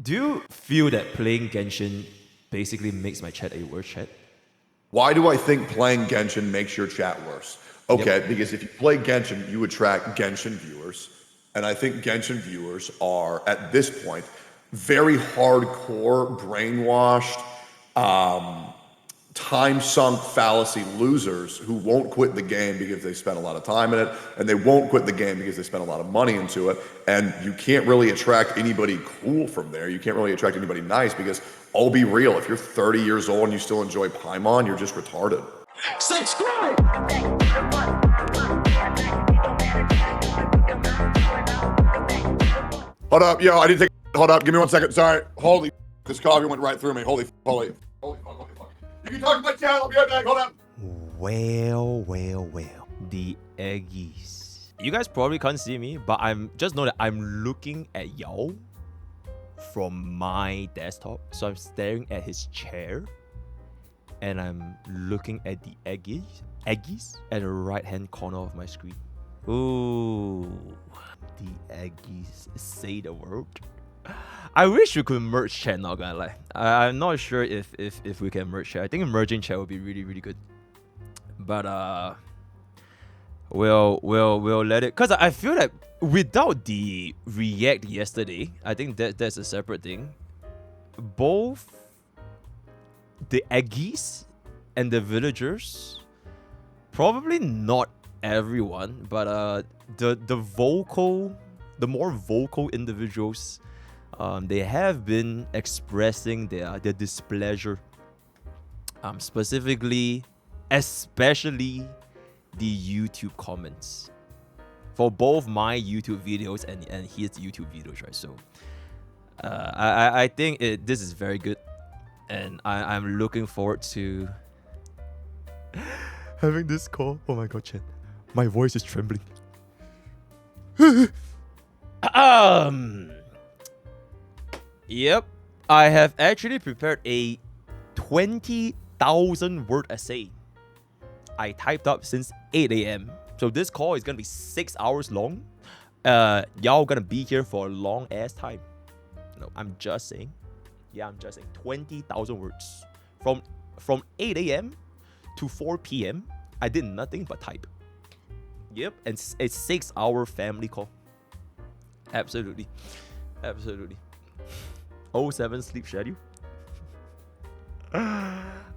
Do you feel that playing Genshin basically makes my chat a worse chat? Why do I think playing Genshin makes your chat worse? Okay, because if you play Genshin, you attract Genshin viewers. And I think Genshin viewers are, at this point, very hardcore, brainwashed, time-sunk fallacy losers who won't quit the game because they spent a lot of time in it, and they won't quit the game because they spent a lot of money into it. And you can't really attract anybody cool from there. You can't really attract anybody nice because, I'll be real, if you're 30 years old and you still enjoy Paimon, you're just retarded. Subscribe! Hold up, yo, I didn't take. Hold up, give me 1 second. Sorry. Holy, this coffee went right through me. Holy fuck. You can talk to my channel. I'll be right back. Hold up. Well. The Eggies. You guys probably can't see me, but just know that I'm looking at y'all from my desktop. So I'm staring at his chair, and I'm looking at the Eggies at the right-hand corner of my screen. Ooh, the Eggies say the word. I wish we could merge chat, not gonna lie. I'm not sure if we can merge chat. I think merging chat would be really good. But we'll let it, cause I feel like without the react yesterday, I think that's a separate thing. Both the Eggies and the villagers, probably not everyone, but the more vocal individuals, they have been expressing their displeasure, especially the YouTube comments for both my YouTube videos and his YouTube videos, right? So I think this is very good, and I'm looking forward to having this call. Oh my god, chat, my voice is trembling. Yep, I have actually prepared a 20,000 word essay. I typed up since 8 a.m. So this call is gonna be 6 hours long. Y'all gonna be here for a long ass time. No, I'm just saying. Yeah, I'm just saying 20,000 words. From 8 a.m. to 4 p.m. I did nothing but type. Yep, and it's a 6-hour family call. Absolutely. 07 sleep schedule.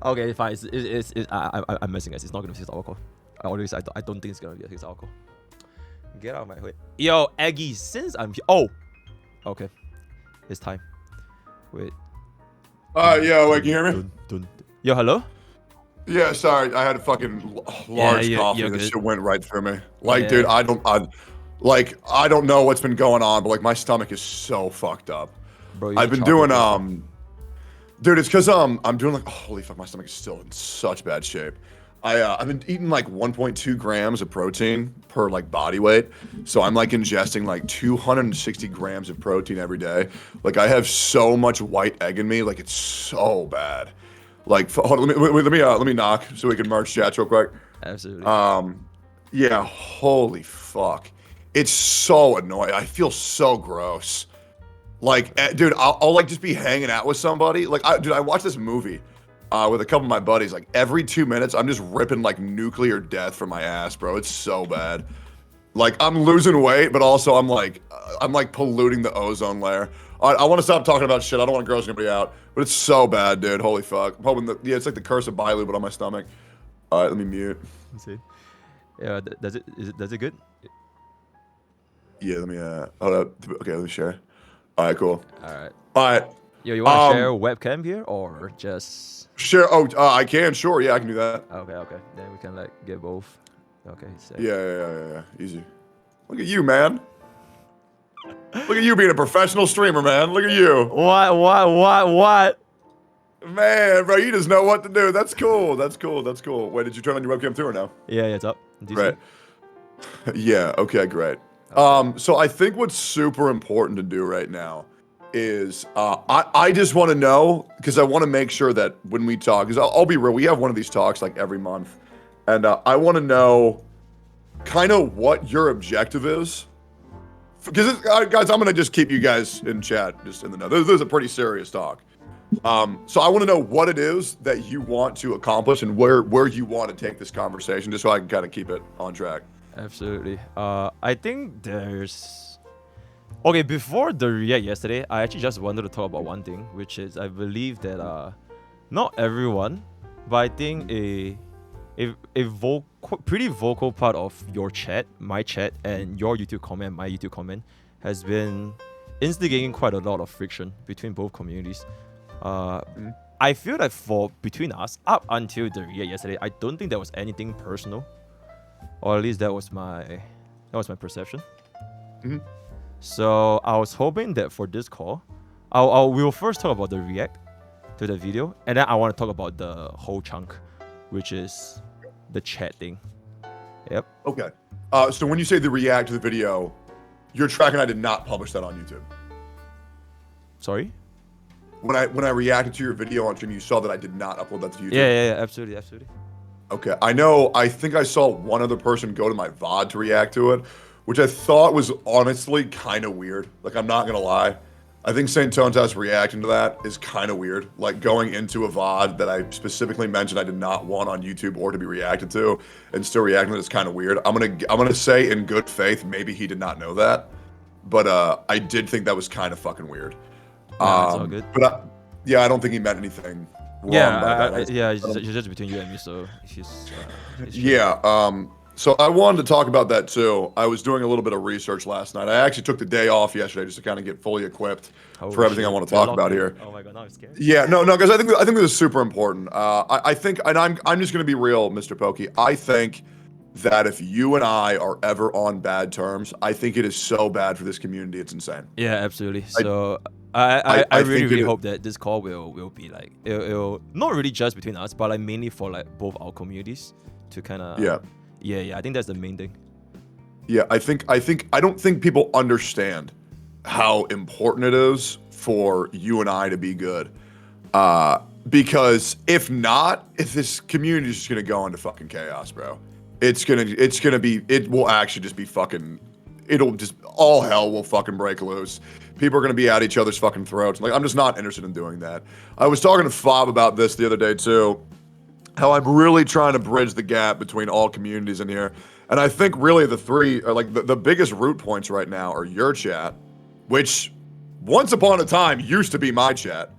Okay, fine. I'm messing, guys. It's not gonna be a 6-hour call. I don't think it's gonna be a 6-hour call. Get out of my way. Yo, Aggie, since I'm here. Oh, okay. It's time. Wait. Yeah, wait, can you hear me? Yo, hello? Yeah, sorry, I had a fucking large coffee. This shit went right through me. Like, dude, I don't know what's been going on, but like my stomach is so fucked up. Bro, I've been doing dude, it's because I'm doing like, holy fuck, my stomach is still in such bad shape. I've been eating like 1.2 grams of protein per like body weight, so I'm like ingesting like 260 grams of protein every day. Like I have so much white egg in me, like it's so bad. Like, hold on, let me knock so we can merge chats real quick. Absolutely. Yeah, holy fuck, it's so annoying. I feel so gross. Like, dude, I'll like just be hanging out with somebody. Like, I watched this movie with a couple of my buddies. Like, every 2 minutes, I'm just ripping like nuclear death from my ass, bro. It's so bad. Like, I'm losing weight, but also I'm like polluting the ozone layer. I want to stop talking about shit. I don't want to gross anybody out, but it's so bad, dude. Holy fuck. I'm hoping that, yeah, it's like the curse of Bailu, but on my stomach. All right, let me mute. Let's see. Yeah, does it good? Yeah, let me hold up. Okay, let me share. All right, cool. All right. Yo, you want to share webcam here or just share? Oh, I can. Sure. Yeah, I can do that. Okay. Then we can like get both. Okay. Sick. Yeah. Easy. Look at you, man. Look at you being a professional streamer, man. Look at you. What? Man, bro, you just know what to do. That's cool. Wait, did you turn on your webcam too or no? Yeah, it's up. Great. Yeah. Okay. Great. So I think what's super important to do right now is I just want to know, because I want to make sure that when we talk, because I'll be real, we have one of these talks like every month, and I want to know kind of what your objective is because guys, I'm gonna just keep you guys in chat, just in the know. This is a pretty serious talk. So I want to know what it is that you want to accomplish and where you want to take this conversation, just so I can kind of keep it on track. Absolutely. I think there's. Okay, before the react yesterday, I actually just wanted to talk about one thing, which is I believe that not everyone, but I think a pretty vocal part of your chat, my chat, and your YouTube comment, my YouTube comment, has been instigating quite a lot of friction between both communities. I feel that between us, up until the react yesterday, I don't think there was anything personal, or at least that was my perception. Mm-hmm. So I was hoping that for this call, we'll first talk about the react to the video, and then I want to talk about the whole chunk, which is the chat thing. Yep. Okay. So when you say the react to the video, you're tracking I did not publish that on YouTube. Sorry? When I reacted to your video on stream, you saw that I did not upload that to YouTube. Yeah, absolutely. Okay. I think I saw one other person go to my VOD to react to it, which I thought was honestly kind of weird. Like, I'm not gonna lie. I think Saintontas reacting to that is kind of weird. Like, going into a VOD that I specifically mentioned I did not want on YouTube or to be reacted to, and still reacting to it is kind of weird. I'm gonna say in good faith, maybe he did not know that, but I did think that was kind of fucking weird. Yeah, it's all good. But yeah, I don't think he meant anything wrong by that. It's just between you and me, so it's yeah. So I wanted to talk about that too. I was doing a little bit of research last night. I actually took the day off yesterday just to kind of get fully equipped for everything I want to talk about here. Oh my god, now I'm scared. Yeah, no, because I think this is super important. I think, and I'm just gonna be real, MrPokke. I think that if you and I are ever on bad terms, I think it is so bad for this community. It's insane. Yeah, absolutely. So I really hope that this call will be like it'll not really just between us, but like mainly for like both our communities to kind of yeah. I think that's the main thing. Yeah, I don't think people understand how important it is for you and I to be good. Because if this community is just gonna go into fucking chaos, bro. It will actually just be fucking. It'll just all hell will fucking break loose. People are gonna be at each other's fucking throats. Like, I'm just not interested in doing that. I was talking to Fob about this the other day too. How I'm really trying to bridge the gap between all communities in here. And I think really the three are like the biggest root points right now are your chat, which once upon a time used to be my chat,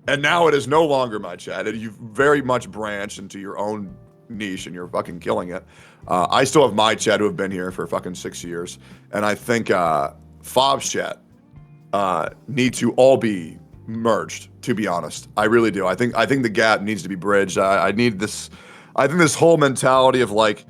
and now it is no longer my chat. You've very much branched into your own niche and you're fucking killing it. I still have my chat who have been here for fucking 6 years. And I think Fob's chat need to all be merged, to be honest. I really do. I think the gap needs to be bridged. I think this whole mentality of like,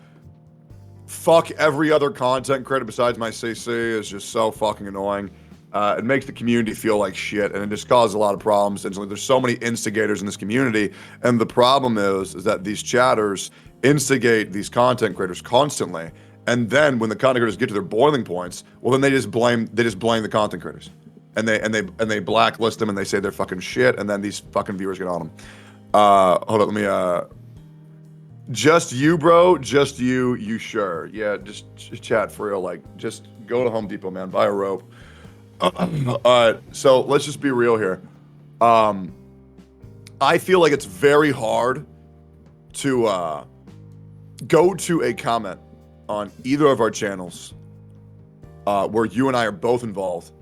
fuck every other content creator besides my CC is just so fucking annoying. It makes the community feel like shit, and it just causes a lot of problems. And so there's so many instigators in this community, and the problem is that these chatters instigate these content creators constantly, and then when the content creators get to their boiling points, well, then they just blame the content creators, and they blacklist them, and they say they're fucking shit, and then these fucking viewers get on them. Hold up, let me just you, bro. Just you. You sure? Yeah, just chat for real. Like, just go to Home Depot, man. Buy a rope. So let's just be real here. I feel like it's very hard to go to a comment on either of our channels where you and I are both involved,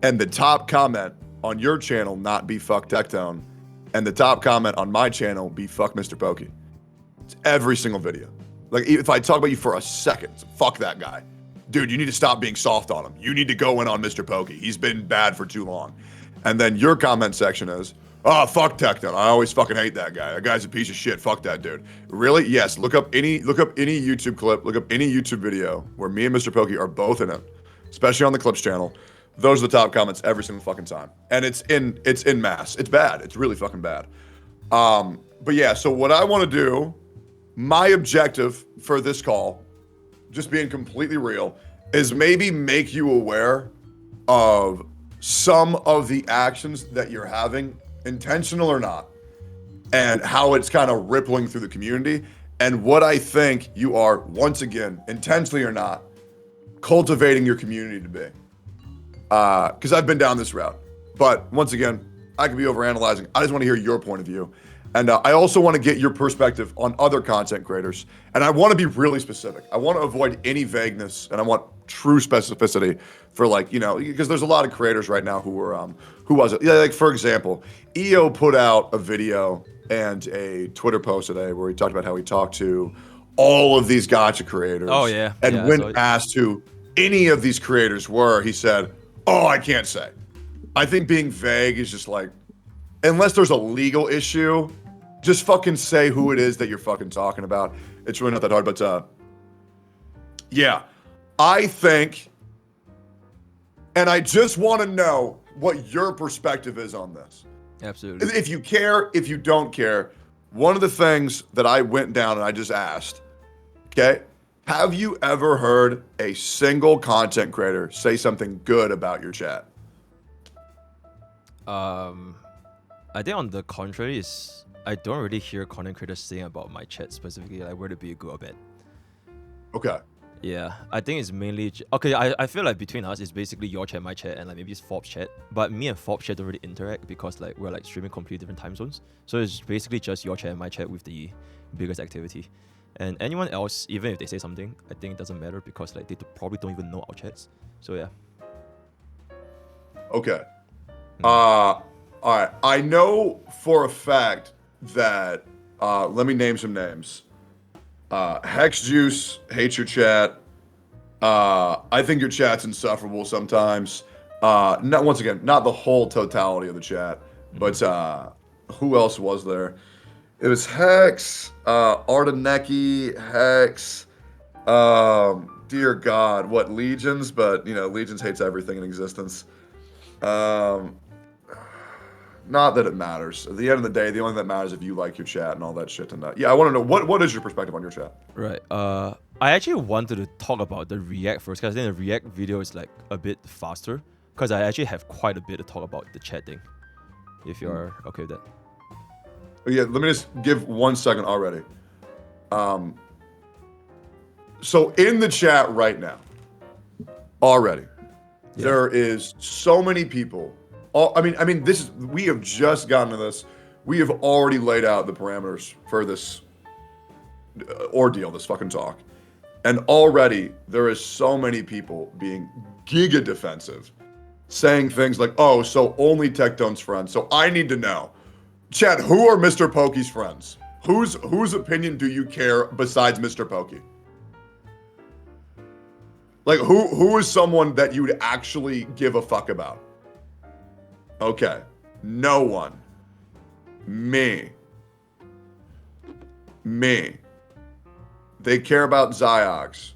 and the top comment on your channel not be fuck Tectone, and the top comment on my channel be fuck MrPokke. It's every single video. Like, if I talk about you for a second, fuck that guy. Dude, you need to stop being soft on him. You need to go in on MrPokke. He's been bad for too long. And then your comment section is, oh, fuck Tectone. I always fucking hate that guy. That guy's a piece of shit. Fuck that dude. Really? Yes. Look up any YouTube clip, look up any YouTube video where me and MrPokke are both in it, especially on the Clips channel. Those are the top comments every single fucking time. And it's in mass. It's bad. It's really fucking bad. But yeah, so what I want to do, my objective for this call, just being completely real, is maybe make you aware of some of the actions that you're having, intentional or not, and how it's kind of rippling through the community, and what I think you are, once again, intentionally or not, cultivating your community to be. because I've been down this route. But once again, I could be overanalyzing. I just want to hear your point of view. And I also want to get your perspective on other content creators. And I want to be really specific. I want to avoid any vagueness, and I want true specificity for, like, you know, because there's a lot of creators right now who are, who was it? Yeah, like, for example, EO put out a video and a Twitter post today where he talked about how he talked to all of these gacha creators. Oh, yeah. And Yeah, when asked who any of these creators were, he said, "Oh, I can't say." I think being vague is just like, unless there's a legal issue, just fucking say who it is that you're fucking talking about. It's really not that hard, but yeah, I think, and I just want to know what your perspective is on this. Absolutely. If you care, if you don't care, one of the things that I went down and I just asked, okay, have you ever heard a single content creator say something good about your chat? I think on the contrary is I don't really hear content creators saying about my chat specifically, like whether it be good or bad. Okay. Yeah, I think it's mainly okay. I feel like between us, it's basically your chat, my chat, and like maybe it's Forbes chat. But me and Forbes chat don't really interact because like we're like streaming completely different time zones. So it's basically just your chat and my chat with the biggest activity. And anyone else, even if they say something, I think it doesn't matter because like they probably don't even know our chats. So yeah. Okay. All right. I know for a fact that let me name some names. Hex Juice hates your chat. I think your chat's insufferable sometimes. Not once again, not the whole totality of the chat, but who else was there? It was Hex, Ardeneki, Hex. Dear God, what Legions? But you know, Legions hates everything in existence. Not that it matters. At the end of the day, the only thing that matters is if you like your chat and all that shit. And yeah, I want to know what is your perspective on your chat? Right. I actually wanted to talk about the React first because I think the React video is like a bit faster because I actually have quite a bit to talk about the chat thing. If you're okay with that. Yeah, let me just give 1 second already. So in the chat right now, already, there is so many people. I mean, this is, we have just gotten to this. We have already laid out the parameters for this ordeal, this fucking talk. And already there is so many people being giga defensive, saying things like, "Oh, so only Tectone's friends." So I need to know, Chad, who are MrPokke's friends? Whose opinion do you care besides MrPokke? Like, who is someone that you would actually give a fuck about? Okay, no one. Me. They care about Ziox.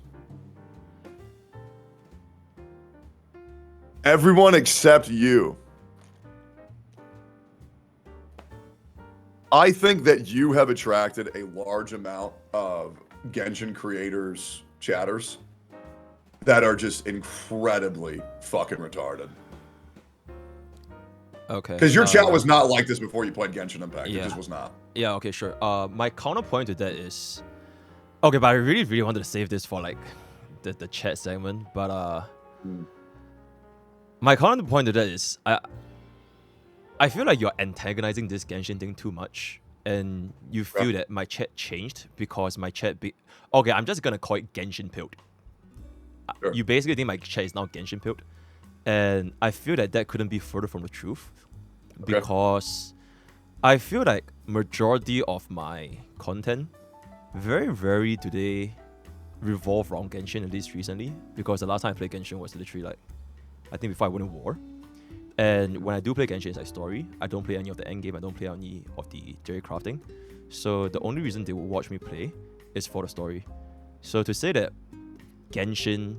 Everyone except you. I think that you have attracted a large amount of Genshin creators, chatters, that are just incredibly fucking retarded. Okay. Because your chat was not like this before you played Genshin Impact. Yeah. It just was not. Yeah, okay, sure. My counterpoint to that is... Okay, but I really, really wanted to save this for, like, the chat segment. But, my counterpoint to that is... I feel like you're antagonizing this Genshin thing too much. And you feel that my chat changed because my chat... Okay, I'm just gonna call it Genshin pilled. Sure. You basically think my chat is now Genshin pilled. And I feel that couldn't be further from the truth. Because I feel like majority of my content very today revolve around Genshin, at least recently. Because the last time I played Genshin was literally like, I think before I went to war. And when I do play Genshin, it's like story. I don't play any of the endgame. I don't play any of the theory crafting. So the only reason they will watch me play is for the story. So to say that Genshin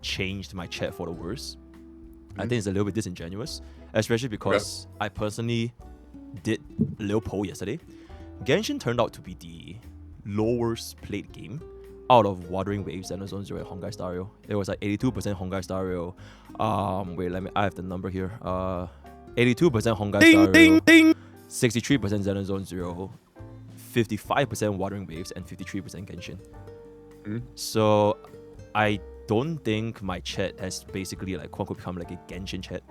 changed my chat for the worse, I think it's a little bit disingenuous, especially because I personally did a little poll yesterday. Genshin turned out to be the lowest played game out of Wuthering Waves, Zone 0, and honkaistarrail. It was like 82% honkaistarrail. Wait, I have the number here. 82% honkaistarrail, 63% Zone 0, 55% Wuthering Waves, and 53% Genshin. So I don't think my chat has basically like quote unquote become like a Genshin chat.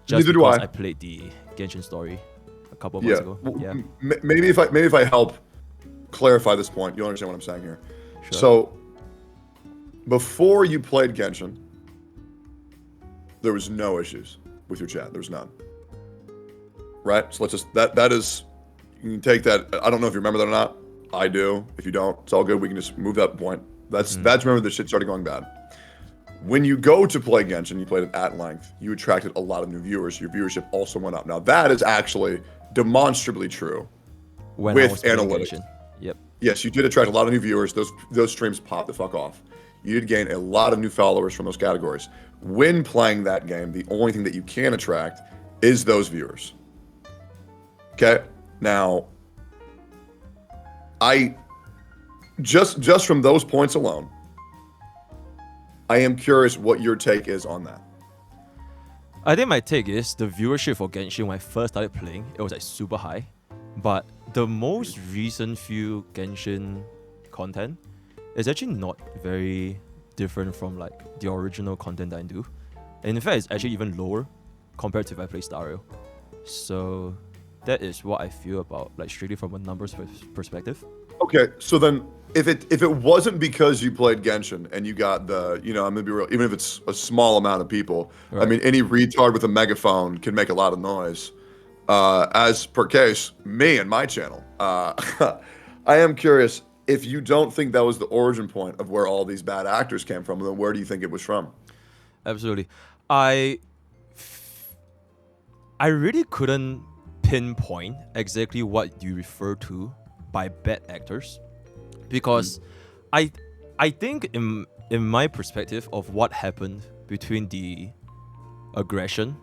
Just Neither because do I. I played the Genshin story a couple of months ago. Well, Yeah. maybe if I help clarify this point, you'll understand what I'm saying here. Sure. So before you played Genshin, there was no issues with your chat. There was none. Right? So let's just that is you can take that. I don't know if you remember that or not. I do. If you don't, it's all good. We can just move that point. That's remember the shit started going bad. When you go to play Genshin, you played it at length. You attracted a lot of new viewers. Your viewership also went up. Now that is actually demonstrably true When I was with playing analytics. Genshin. Yep. Yes, you did attract a lot of new viewers. Those streams popped the fuck off. You did gain a lot of new followers from those categories. When playing that game, the only thing that you can attract is those viewers. Okay? Now, I just from those points alone, I am curious what your take is on that. I think my take is the viewership for Genshin when I first started playing, it was like super high. But the most recent few Genshin content is actually not very different from like the original content that I do. And in fact, it's actually even lower compared to if I play Starrail. So that is what I feel about like strictly from a numbers perspective. Okay, so then if it wasn't because you played Genshin and you got the, I'm gonna be real, even if it's a small amount of people, Right. I mean, any retard with a megaphone can make a lot of noise. As per case, me and my channel. I am curious, if you don't think that was the origin point of where all these bad actors came from, then where do you think it was from? Absolutely. I really couldn't pinpoint exactly what you refer to by bad actors, because I think in my perspective of what happened between the aggression,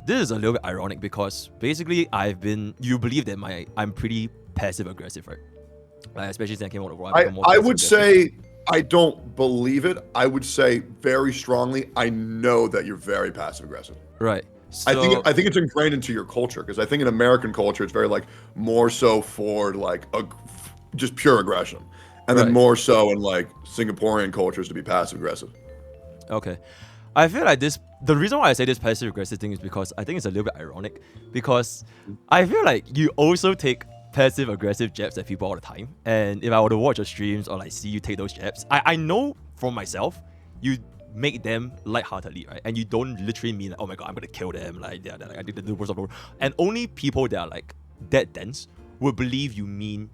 this is a little bit ironic because basically you believe that I'm pretty passive aggressive, right? Like, especially since I came out of Royal. I would say I don't believe it. I would say very strongly, I know that you're very passive aggressive. Right. So, I think it's ingrained into your culture, because I think in American culture it's very like more so for like just pure aggression, and then Right. more so in like Singaporean cultures to be passive aggressive. Okay. I feel like the reason why I say this passive aggressive thing is because I think it's a little bit ironic, because I feel like you also take passive aggressive jabs at people all the time. And if I were to watch your streams or like see you take those jabs, I know from myself, you make them lightheartedly, right? And you don't literally mean like, oh my god, I'm gonna kill them, like I did the worst of the world. And only people that are like that dense will believe you mean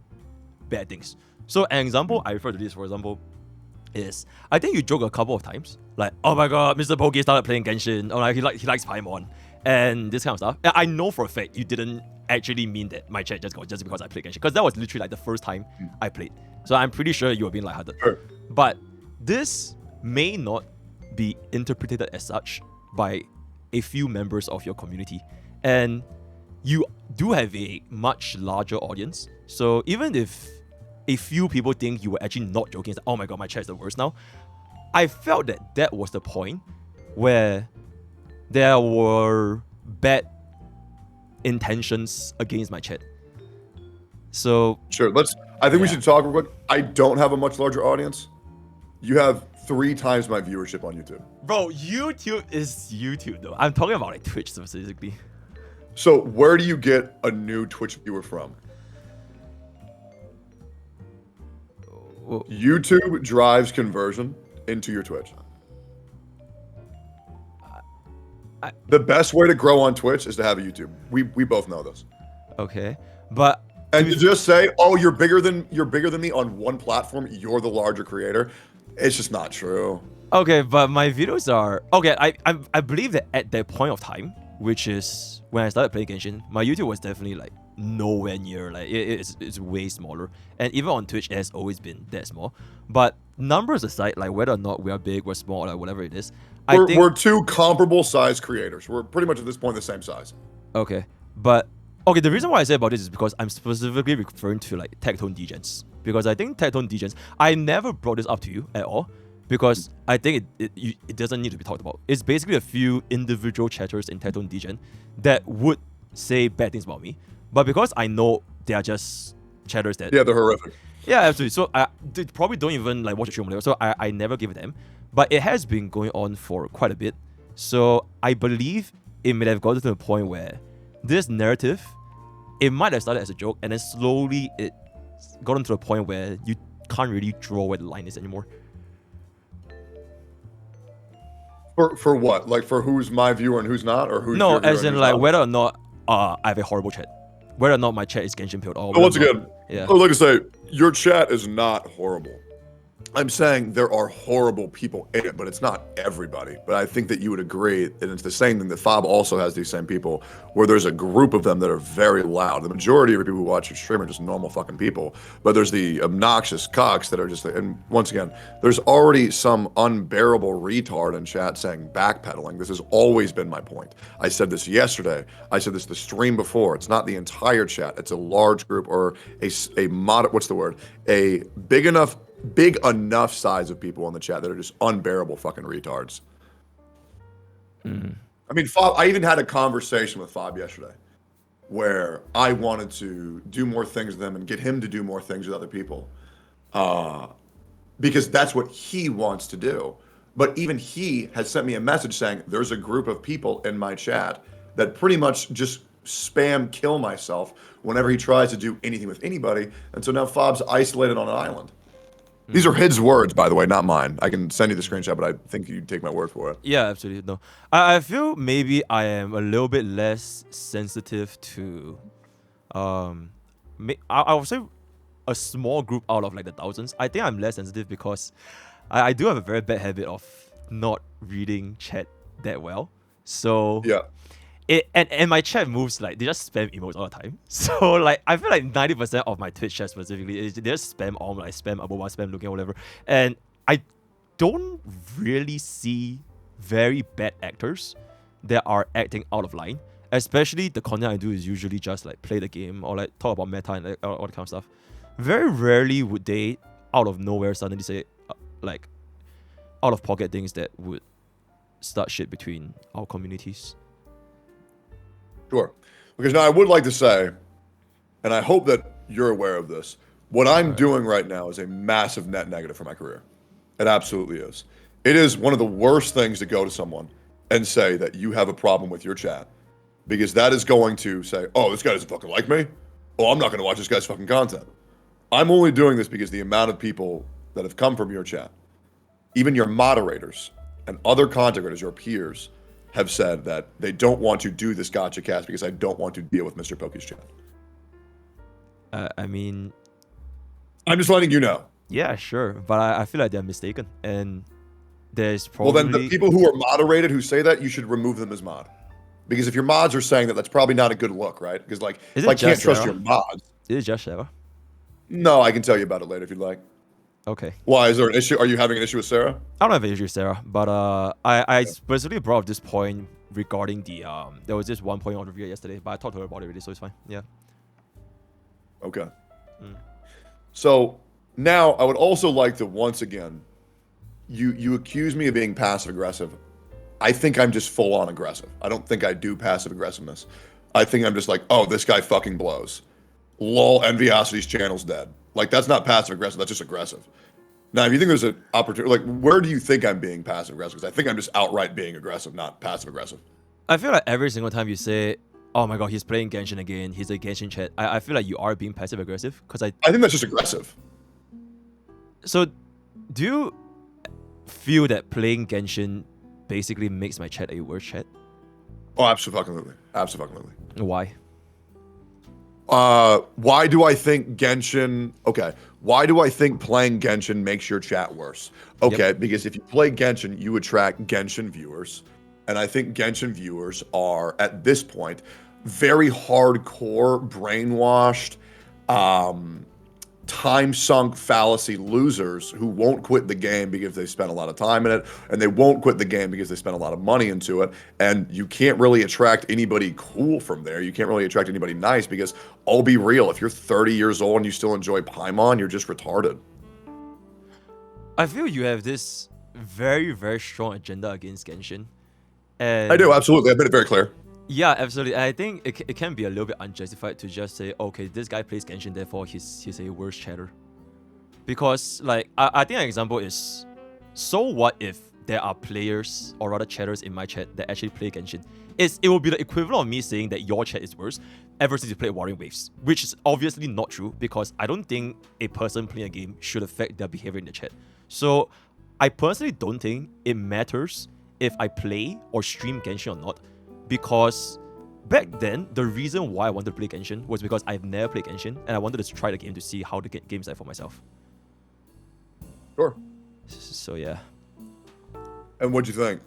bad things. So an example I refer to this, for example, is I think you joke a couple of times, like, oh my god, MrPokke started playing Genshin, or like he likes Paimon, and this kind of stuff. And I know for a fact you didn't actually mean that my chat just because I played Genshin, because that was literally like the first time I played. So I'm pretty sure you were being lighthearted. Sure. But this may not be interpreted as such by a few members of your community, and you do have a much larger audience. So even if a few people think you were actually not joking, it's like, oh my god, my chat is the worst now, I felt that was the point where there were bad intentions against my chat. So Sure, I think we Yeah. should talk real quick. I don't have a much larger audience. You have 3 times my viewership on YouTube. bro, YouTube is YouTube though. I'm talking about like Twitch specifically. So where do you get a new Twitch viewer from? Well, YouTube drives conversion into your Twitch. The best way to grow on Twitch is to have a YouTube. We both know this. okay, but And to just say, "Oh, you're bigger than me on one platform. You're the larger creator," it's just not true. okay, but my videos are okay. I believe that at that point of time, which is when I started playing Genshin, my YouTube was definitely like nowhere near, like it's way smaller. And even on Twitch, it has always been that small. But numbers aside, like whether or not we are big, we're small, or whatever it is, We're 2 comparable size creators. We're pretty much at this point the same size. Okay, but okay, the reason why I say about this is because I'm specifically referring to like Tectone degens, because I think Tectone degens, I never brought this up to you at all, because I think it doesn't need to be talked about. It's basically a few individual chatters in Tectone degen that would say bad things about me, but because I know they are just chatters that Yeah, they're horrific. Yeah, absolutely. So they probably don't even like watch the stream or whatever. So I never give it them. But it has been going on for quite a bit. So I believe it may have gotten to the point where this narrative, it might have started as a joke, and then slowly it gotten to the point where you can't really draw where the line is anymore. For what? Like for who's my viewer and who's not, or who's No, your viewer as and in who's like not? whether or not I have a horrible chat. Whether or not my chat is Genshin pilled. Or But once whether or again, not- yeah. I would like to say your chat is not horrible. I'm saying there are horrible people in it, but it's not everybody. But I think that you would agree, and it's the same thing that Fob also has these same people, where there's a group of them that are very loud. The majority of the people who watch your stream are just normal fucking people, but there's the obnoxious cocks that are just, and once again, there's already some unbearable retard in chat saying backpedaling. This has always been my point. I said this yesterday. I said this the stream before. It's not the entire chat. It's a large group or a mod. What's the word? A big enough size of people in the chat that are just unbearable fucking retards. I mean, Fob, I even had a conversation with Fob yesterday where I wanted to do more things with him and get him to do more things with other people. Because that's what he wants to do. But even he has sent me a message saying there's a group of people in my chat that pretty much just spam kill myself whenever he tries to do anything with anybody. And so now Fob's isolated on an island. These are his words, by the way, not mine. I can send you the screenshot, but I think you'd take my word for it. Yeah, absolutely. No, I feel maybe I am a little bit less sensitive to, I would say a small group out of like the thousands. I think I'm less sensitive because I do have a very bad habit of not reading chat that well. So Yeah. And my chat moves like they just spam emotes all the time. So like I feel like 90% of my Twitch chat specifically is they just spam on like spam Aboba, spam looking or whatever. And I don't really see very bad actors that are acting out of line. Especially the content I do is usually just like play the game or like talk about meta and like, all that kind of stuff. Very rarely would they out of nowhere suddenly say like out of pocket things that would start shit between our communities. Sure. Because now I would like to say, and I hope that you're aware of this, what I'm doing right now is a massive net negative for my career. It absolutely is. It is one of the worst things to go to someone and say that you have a problem with your chat. Because that is going to say, oh, this guy doesn't fucking like me. Oh, I'm not going to watch this guy's fucking content. I'm only doing this because the amount of people that have come from your chat, even your moderators and other content creators, your peers, have said that they don't want to do this gotcha cast because I don't want to deal with MrPokke's chat. I mean, I'm just letting you know. yeah, sure, but I feel like they're mistaken, and there's probably Well, then the people who are moderated who say that, you should remove them as mod. Because if your mods are saying that, that's probably not a good look, right? Because like, Is if it I can't just trust Sarah? your mods. Is it just Sarah? No, I can tell you about it later if you'd like. Okay. Why? Is there an issue? Are you having an issue with Sarah? I don't have an issue with Sarah, but I specifically brought up this point regarding the there was this 1 point on review yesterday, but I talked to her about it already, so it's fine. Yeah. Okay. So now I would also like to once again, you accuse me of being passive aggressive. I think I'm just full on aggressive. I don't think I do passive aggressiveness. I think I'm just like, oh, this guy fucking blows. Lol, Enviosity's channel's dead. Like that's not passive aggressive. That's just aggressive. Now, if you think there's an opportunity, like where do you think I'm being passive aggressive? Because I think I'm just outright being aggressive, not passive aggressive. I feel like every single time you say, "Oh my god, he's playing Genshin again. He's a Genshin chat," I feel like you are being passive aggressive because I think that's just aggressive. So, do you feel that playing Genshin basically makes my chat a worse chat? Oh, absolutely, absolutely. Why? Why do I think Genshin? Okay, why do I think playing Genshin makes your chat worse? Okay, because if you play Genshin, you attract Genshin viewers, and I think Genshin viewers are at this point very hardcore, brainwashed, time-sunk fallacy losers who won't quit the game because they spent a lot of time in it, and they won't quit the game because they spent a lot of money into it, and you can't really attract anybody cool from there. You can't really attract anybody nice because, I'll be real, if you're 30 years old and you still enjoy Paimon, you're just retarded. I feel you have this very, very strong agenda against Genshin. And I do, absolutely. I've made it very clear. Yeah, absolutely. I think it can be a little bit unjustified to just say, okay, this guy plays Genshin, therefore he's a worse chatter. because like I think an example is, so what if there are players or rather chatters in my chat that actually play Genshin? It will be the equivalent of me saying that your chat is worse ever since you played Wuthering Waves, which is obviously not true because I don't think a person playing a game should affect their behavior in the chat. So I personally don't think it matters if I play or stream Genshin or not, because back then, the reason why I wanted to play Genshin was because I've never played Genshin and I wanted to try the game to see how the game's like for myself. Sure. So yeah. And what'd you think?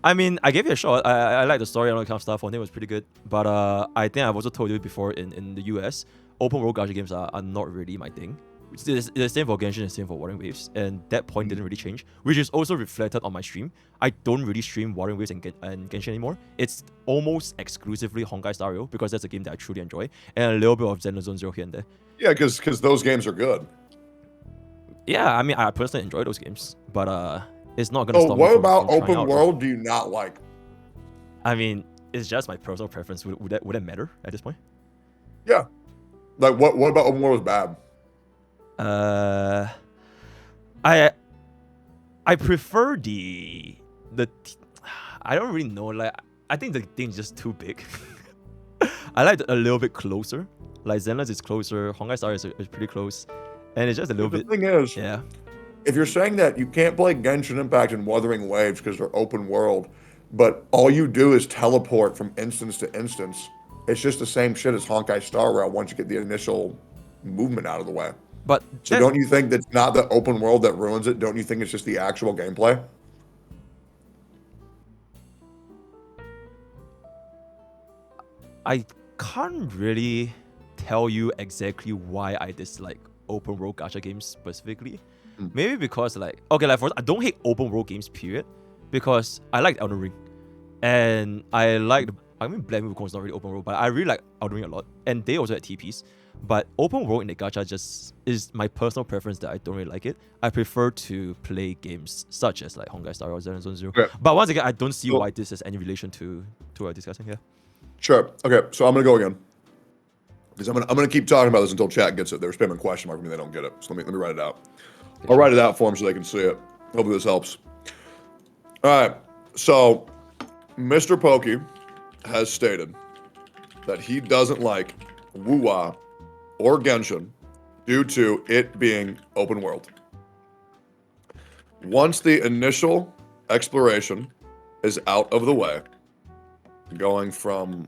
I mean, I gave it a shot. I like the story and all that kind of stuff. One thing was pretty good. But I think I've also told you before, in the US, open world gacha games are not really my thing. It's the same for Genshin and the same for Wuthering Waves. And that point didn't really change, which is also reflected on my stream. I don't really stream Wuthering Waves and Genshin anymore. It's almost exclusively honkaistarrail because that's a game that I truly enjoy. And a little bit of Zenless Zone Zero here and there. Yeah, because those games are good. Yeah, I mean, I personally enjoy those games. But it's not going to stop me what from about trying open out, world do you not like? I mean, it's just my personal preference. Would that matter at this point? Yeah. Like, what about open world is bad? I prefer the I don't really know, like I think the thing's just too big. I like it a little bit closer. Like Zenless is closer, honkaistarrail is pretty close, and it's just a little bit. The thing is, yeah. If you're saying that you can't play Genshin Impact and Wuthering Waves because they're open world, but all you do is teleport from instance to instance, it's just the same shit as honkaistarrail once you get the initial movement out of the way. But so don't you think that's not the open world that ruins it? Don't you think it's just the actual gameplay? I can't really tell you exactly why I dislike open world gacha games specifically. Maybe because like, okay, like for I don't hate open world games, period, because I like Elden Ring, and I mean Black Myth is not really open world, but I really like Elden Ring a lot, and they also had TPs. But open world in the gacha just is my personal preference that I don't really like it. I prefer to play games such as like honkaistarrail or Zenless Zone Zero. Okay. But once again, I don't see why this has any relation to what we're discussing here. Sure. Okay, so I'm gonna go again. Because I'm gonna keep talking about this until chat gets it. They're spamming question mark for me, they don't get it. So let me write it out. I'll write it out for them so they can see it. Hopefully this helps. Alright, so MrPokke has stated that he doesn't like Wuwa or Genshin due to it being open world. Once the initial exploration is out of the way, going from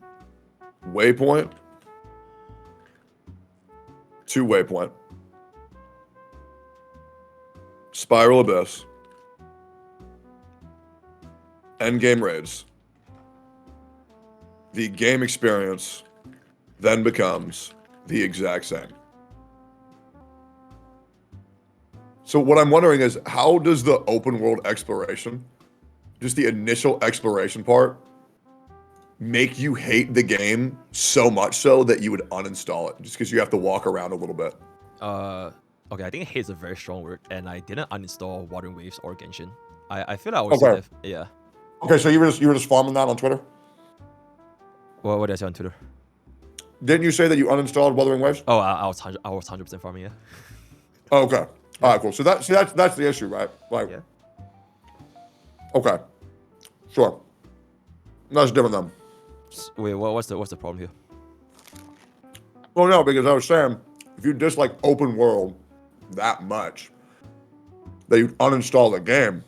waypoint to waypoint, Spiral Abyss, endgame raids, the game experience then becomes the exact same. So what I'm wondering is, how does the open world exploration, just the initial exploration part, make you hate the game so much so that you would uninstall it just because you have to walk around a little bit? Okay, I think hate is a very strong word, and I didn't uninstall Wuthering Waves or Genshin. I feel like I was okay. Yeah. Okay, so you were just farming that on Twitter? What did I say on Twitter? Didn't you say that you uninstalled Wuthering Waves? Oh, I was 100% farming, yeah. Oh, okay. All right, cool. So that's the issue, right? Like, yeah. Okay. Sure. That's different then. Wait, what's the problem here? Well, no, because I was saying, if you dislike open world that much, that you uninstall the game,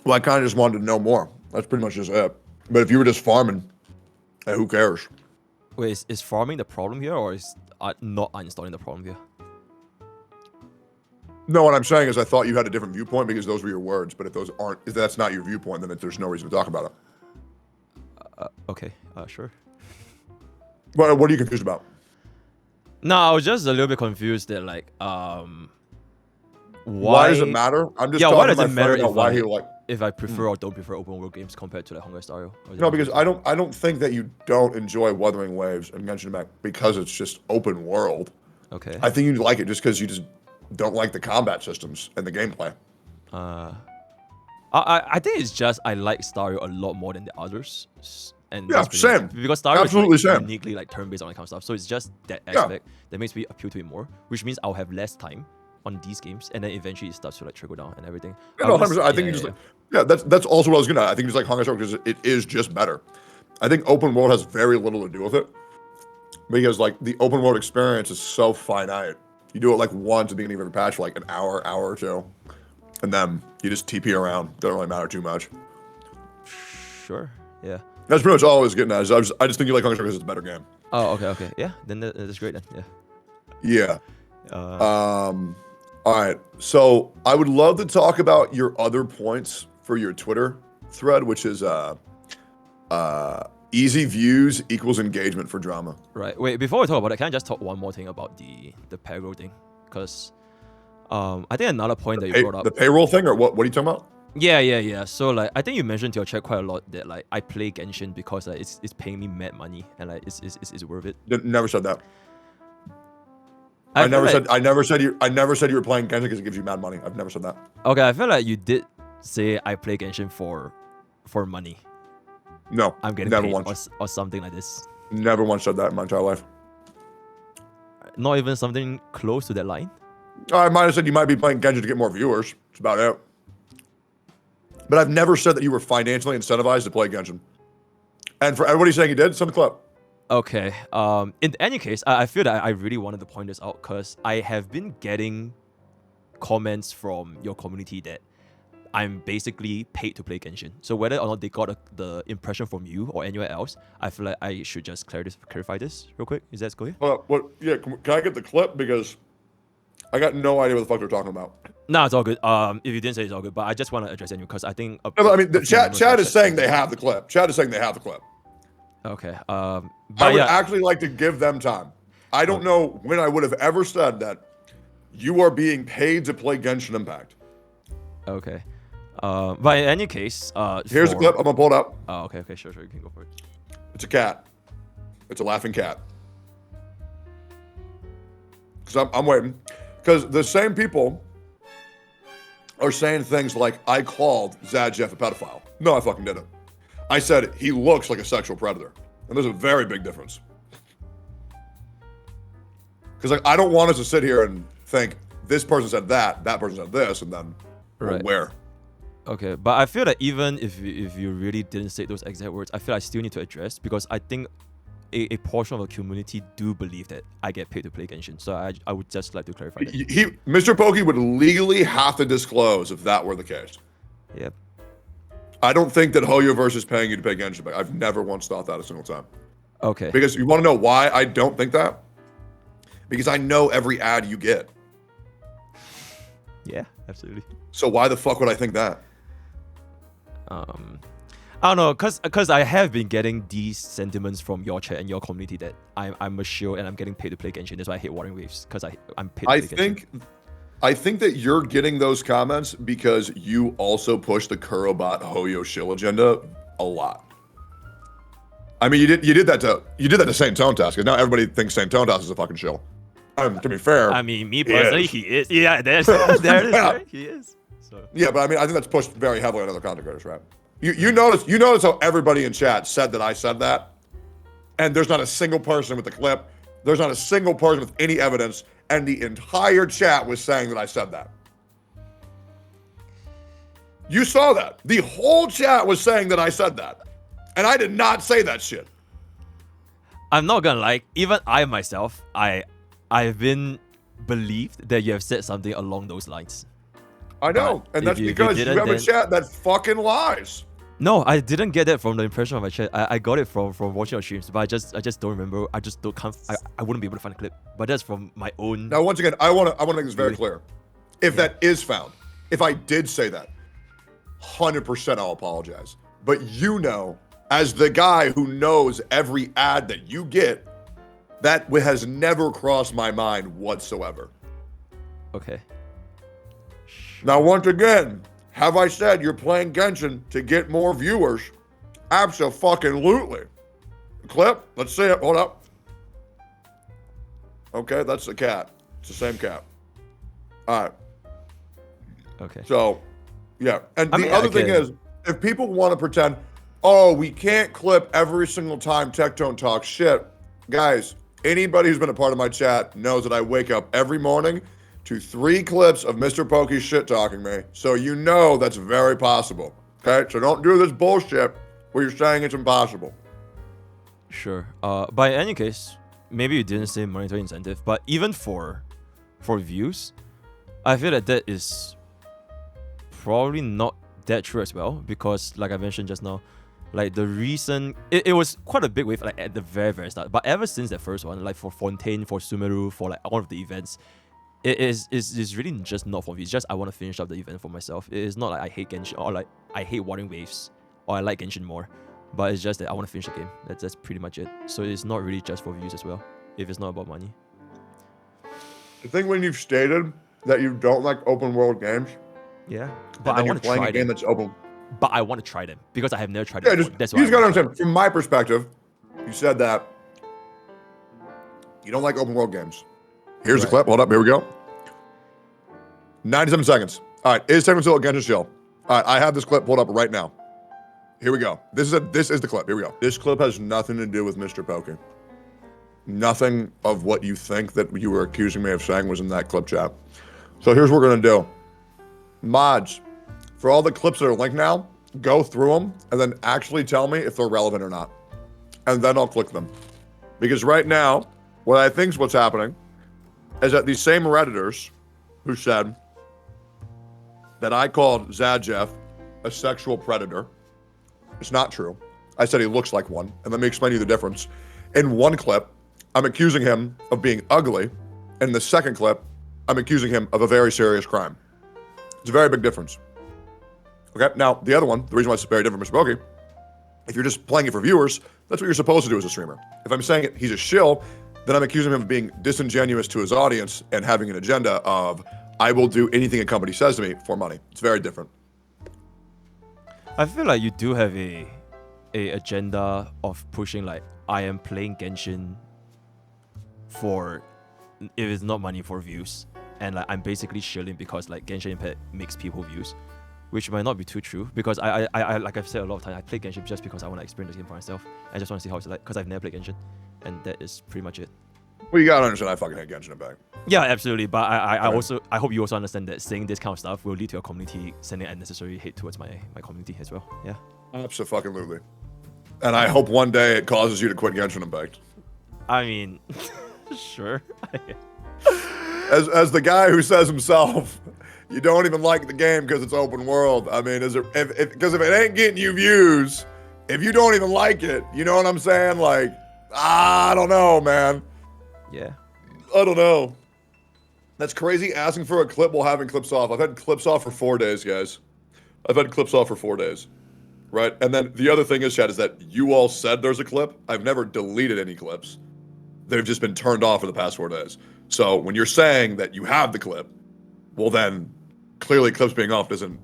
well, I kind of just wanted to know more. That's pretty much just it. But if you were just farming, hey, who cares? Wait, is farming the problem here, or is not uninstalling the problem here? No, what I'm saying is I thought you had a different viewpoint because those were your words. But if that's not your viewpoint, then there's no reason to talk about it. Okay, sure. But what are you confused about? No, I was just a little bit confused that like, why does it matter? I'm just why does it matter if I prefer or don't prefer open world games compared to like honkaistarrail? No, because I don't think that you don't enjoy Wuthering Waves and Genshin Impact because it's just open world. Okay. I think you like it just because you just don't like the combat systems and the gameplay. I think it's just I like Starrail a lot more than the others, and Yeah, that's pretty much same. it. Because Star is Absolutely like same. uniquely like turn-based on that kind of stuff. So it's just that Yeah. aspect that makes me appeal to it more, which means I'll have less time on these games, and then eventually it starts to like trickle down and everything. Yeah, no, 100%. I think that's also what I was gonna. I think it's like honkaistarrail because it is just better. I think open world has very little to do with it because like the open world experience is so finite. You do it like once at the beginning of every patch for like an hour or two, and then you just TP around. Doesn't really matter too much. Sure. Yeah. That's pretty much all I was getting at. I just think you like honkaistarrail because it's a better game. Oh, okay. Yeah, then that's great then. Yeah. Yeah. All right. So I would love to talk about your other points for your Twitter thread, which is easy views equals engagement for drama. Right. Wait, before we talk about it, can I just talk one more thing about the payroll thing? Because I think another point that you brought up. The payroll thing, or what are you talking about? Yeah. So like I think you mentioned to your chat quite a lot that like I play Genshin because like it's paying me mad money and like it's worth it. Never said that. I never said you were playing Genshin because it gives you mad money. I've never said that. Okay, I feel like you did say I play Genshin for money. No, I'm getting never paid once. or something like this. Never once said that in my entire life. Not even something close to that line. I might have said you might be playing Genshin to get more viewers. That's about it. But I've never said that you were financially incentivized to play Genshin. And for everybody saying you did, send the clip. Okay. In any case, I feel that I really wanted to point this out because I have been getting comments from your community that I'm basically paid to play Genshin. So whether or not they got the impression from you or anywhere else, I feel like I should just clarify this real quick. Is that cool? Yeah, can I get the clip? Because I got no idea what the fuck they're talking about. Nah, it's all good. If you didn't say it's all good, but I just want to address it because I think... the chat is saying they have the clip. Chat is saying they have the clip. Okay. I would actually like to give them time. I don't know when I would have ever said that you are being paid to play Genshin Impact. Okay. But in any case, here's the clip. I'm gonna pull it up. Oh, okay, sure, you can go for it. It's a cat. It's a laughing cat. Because I'm waiting. Because the same people are saying things like, I called Zadjeff a pedophile. No, I fucking didn't. I said he looks like a sexual predator. And there's a very big difference. Because like I don't want us to sit here and think this person said that person said this, and then where? Okay, but I feel that even if you really didn't say those exact words, I feel I still need to address because I think a portion of the community do believe that I get paid to play Genshin. So I would just like to clarify that. MrPokke would legally have to disclose if that were the case. Yep. I don't think that Hoyoverse is paying you to pay Genshin back. I've never once thought that a single time. Okay. Because you want to know why I don't think that? Because I know every ad you get. Yeah, absolutely. So why the fuck would I think that? I don't know, cause I have been getting these sentiments from your chat and your community that I'm a shield and I'm getting paid to play Genshin. That's why I hate Wuthering Waves, because I'm paid to play Genshin. I think that you're getting those comments because you also push the Kurobot hoyoshill agenda a lot. I mean, you did that to Saintontas, because now everybody thinks Saintontas is a fucking shill. To be fair, I mean, me personally, he is. Yeah, there it is. Right? He is. So. Yeah, but I mean, I think that's pushed very heavily on other content creators, right? You notice how everybody in chat said that I said that, and there's not a single person with the clip. There's not a single person with any evidence, and the entire chat was saying that I said that. You saw that. The whole chat was saying that I said that, and I did not say that shit. I'm not gonna lie. Even I myself, I've been believed that you have said something along those lines. I know, and that's because you have a chat that fucking lies. No, I didn't get that from the impression of my chat. I got it from watching your streams, but I just don't remember. I wouldn't be able to find a clip. But that's from my own. Now, once again, I want to make this very clear. If that is found, if I did say that, 100% I'll apologize. But you know, as the guy who knows every ad that you get, that has never crossed my mind whatsoever. Okay. Now, once again, have I said you're playing Genshin to get more viewers? Abso-fucking-lutely. Clip, let's see it. Hold up. Okay, that's the cat. It's the same cat. All right. Okay. So, yeah. And the other thing is, if people want to pretend, oh, we can't clip every single time Tectone talks shit. Guys, anybody who's been a part of my chat knows that I wake up every morning to 3 clips of MrPokke shit talking me. So you know that's very possible. Okay? So don't do this bullshit where you're saying it's impossible. Sure. But in any case, maybe you didn't say monetary incentive, but even for views, I feel that is probably not that true as well, because like I mentioned just now, like the recent it was quite a big wave like at the very start, but ever since that first one, like for Fontaine, for Sumeru, for like all of the events, it is really just not for me. It's just I want to finish up the event for myself. It is not like I hate Genshin or like I hate Wuthering Waves or I like Genshin more, but it's just that I want to finish the game. That's pretty much it. So it's not really just for views as well, if it's not about money. I think when you've stated that you don't like open world games, yeah, but I want to try a game that's open. But I want to try them because I have never tried them. Before. That's why you just gotta understand. From my perspective, you said that you don't like open world games. Here's the clip. Hold up. Here we go. 97 seconds. All right. Is Tectone still a Genshin shill? All right. I have this clip pulled up right now. Here we go. This is the clip. Here we go. This clip has nothing to do with MrPokke. Nothing of what you think that you were accusing me of saying was in that clip, chat. So here's what we're gonna do. Mods, for all the clips that are linked now, go through them and then actually tell me if they're relevant or not. And then I'll click them. Because right now, what I think is what's happening is that these same Redditors who said that I called Zajeff a sexual predator, it's not true. I said he looks like one. And let me explain to you the difference. In one clip, I'm accusing him of being ugly. In the second clip, I'm accusing him of a very serious crime. It's a very big difference. Okay, now the other one, the reason why it's very different from MrPokke, if you're just playing it for viewers, that's what you're supposed to do as a streamer. If I'm saying he's a shill, then I'm accusing him of being disingenuous to his audience and having an agenda of, I will do anything a company says to me for money. It's very different. I feel like you do have a agenda of pushing like, I am playing Genshin for, if it's not money, for views. And like I'm basically shilling because like Genshin Impact makes people views, which might not be too true, because I like I've said a lot of times, I play Genshin just because I want to experience the game for myself. I just want to see how it's like, because I've never played Genshin, and that is pretty much it. Well, you gotta understand, I fucking hate Genshin Impact. Yeah, absolutely. But I hope you also understand that saying this kind of stuff will lead to your community sending unnecessary hate towards my community as well. Yeah. Absolutely. And I hope one day it causes you to quit Genshin Impact. I mean, sure. As the guy who says himself, you don't even like the game because it's open world. I mean, because if it ain't getting you views, if you don't even like it, you know what I'm saying? Like, I don't know, man. Yeah. I don't know. That's crazy asking for a clip while having clips off. I've had clips off for 4 days, guys. I've had clips off for 4 days. Right? And then the other thing is, Chad, is that you all said there's a clip. I've never deleted any clips. They've just been turned off for the past 4 days. So when you're saying that you have the clip, well then, clearly clips being off doesn't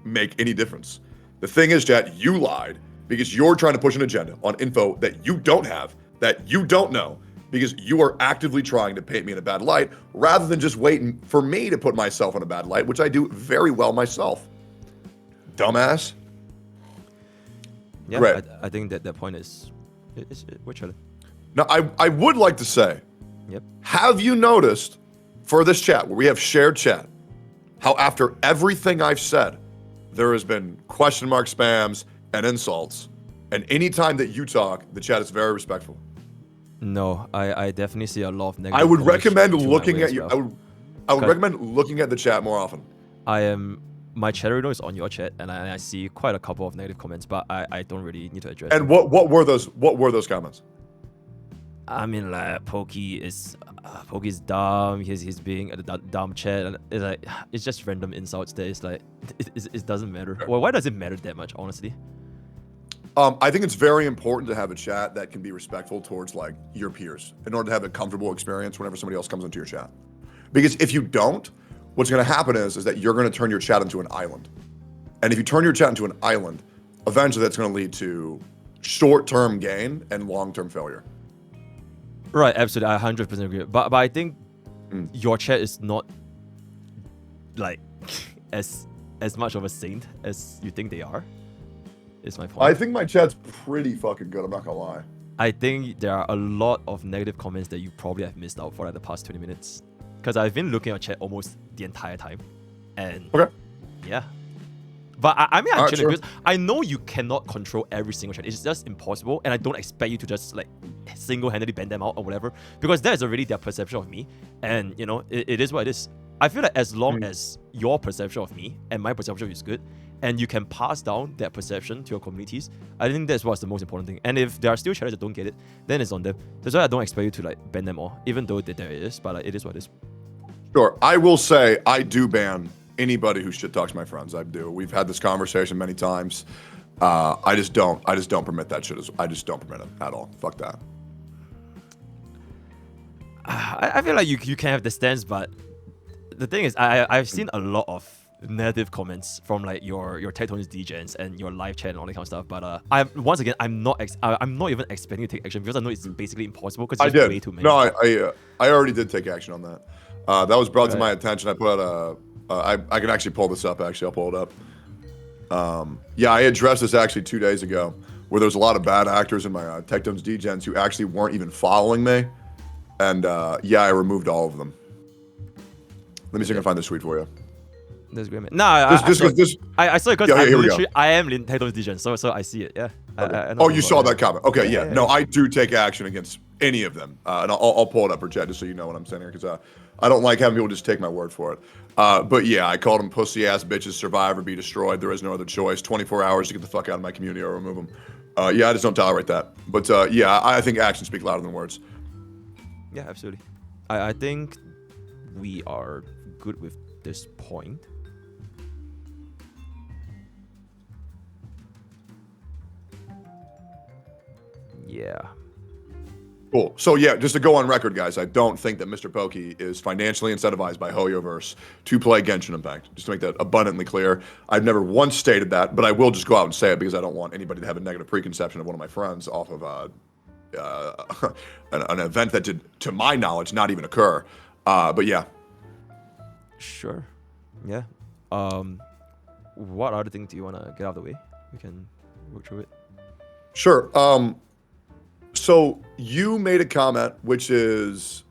make any difference. The thing is, Chad, you lied because you're trying to push an agenda on info that you don't have, that you don't know, because you are actively trying to paint me in a bad light rather than just waiting for me to put myself in a bad light, which I do very well myself. Dumbass. Yeah, right. I think that point is we're chilling. Now, I would like to say, yep. Have you noticed for this chat, where we have shared chat, how after everything I've said, there has been question mark spams and insults, and anytime that you talk, the chat is very respectful. No, I definitely see a lot of negative. I would recommend looking at you. I would recommend looking at the chat more often. My chat window is on your chat, and I see quite a couple of negative comments, but I don't really need to address. And them. What were those comments? I mean, like Pokke is dumb. He's being a dumb chat, and it's just random insults. There, it's like it doesn't matter. Well, why does it matter that much, honestly? I think it's very important to have a chat that can be respectful towards like your peers in order to have a comfortable experience whenever somebody else comes into your chat. Because if you don't, what's going to happen is that you're going to turn your chat into an island. And if you turn your chat into an island, eventually that's going to lead to short-term gain and long-term failure. Right, absolutely. I 100% agree. But I think your chat is not like as much of a saint as you think they are. Is my point. I think my chat's pretty fucking good. I'm not gonna lie. I think there are a lot of negative comments that you probably have missed out for like the past 20 minutes. Because I've been looking at chat almost the entire time. And Okay. yeah. But I mean, Alright, sure. because I know you cannot control every single chat. It's just impossible. And I don't expect you to just like single-handedly ban them out or whatever. Because that is already their perception of me. And you know, it is what it is. I feel like as long as your perception of me and my perception of you is good, and you can pass down that perception to your communities, I think that's what's the most important thing. And if there are still channels that don't get it, then it's on them. That's why I don't expect you to like ban them all, even though there is, but like, it is what it is. Sure. I will say I do ban anybody who shit talks my friends. I do. We've had this conversation many times. I just don't permit that shit. I just don't permit it at all. Fuck that. I feel like you can have the stance, but the thing is, I've seen a lot of negative comments from like your Tectone's DJs and your live chat and all that kind of stuff. But I'm not even expecting you to take action because I know it's basically impossible because there's way too many. No, I already did take action on that. That was brought to my attention. I put out I can actually pull this up. Actually, I'll pull it up. Yeah, I addressed this actually 2 days ago, where there was a lot of bad actors in my Tectone's DJs who actually weren't even following me, and yeah, I removed all of them. Let me see if I can find this tweet for you. That's great, man. No, I saw it because I am in Tectone's DJ, so I see it. Yeah. Okay. You saw that comment? Okay, yeah. No, I do take action against any of them, and I'll pull it up for chat just so you know what I'm saying here, because I don't like having people just take my word for it. But yeah, I called them pussy ass bitches, survive or be destroyed. There is no other choice. 24 hours to get the fuck out of my community or remove them. Yeah, I just don't tolerate that. But yeah, I think actions speak louder than words. Yeah, absolutely. I think we are good with this point. Yeah. Cool. So yeah, just to go on record, guys, I don't think that MrPokke is financially incentivized by Hoyoverse to play Genshin Impact. Just to make that abundantly clear. I've never once stated that, but I will just go out and say it because I don't want anybody to have a negative preconception of one of my friends off of an event that did, to my knowledge, not even occur. But yeah. Sure. Yeah. What other things do you want to get out of the way? We can work through it. Sure. So you made a comment, which is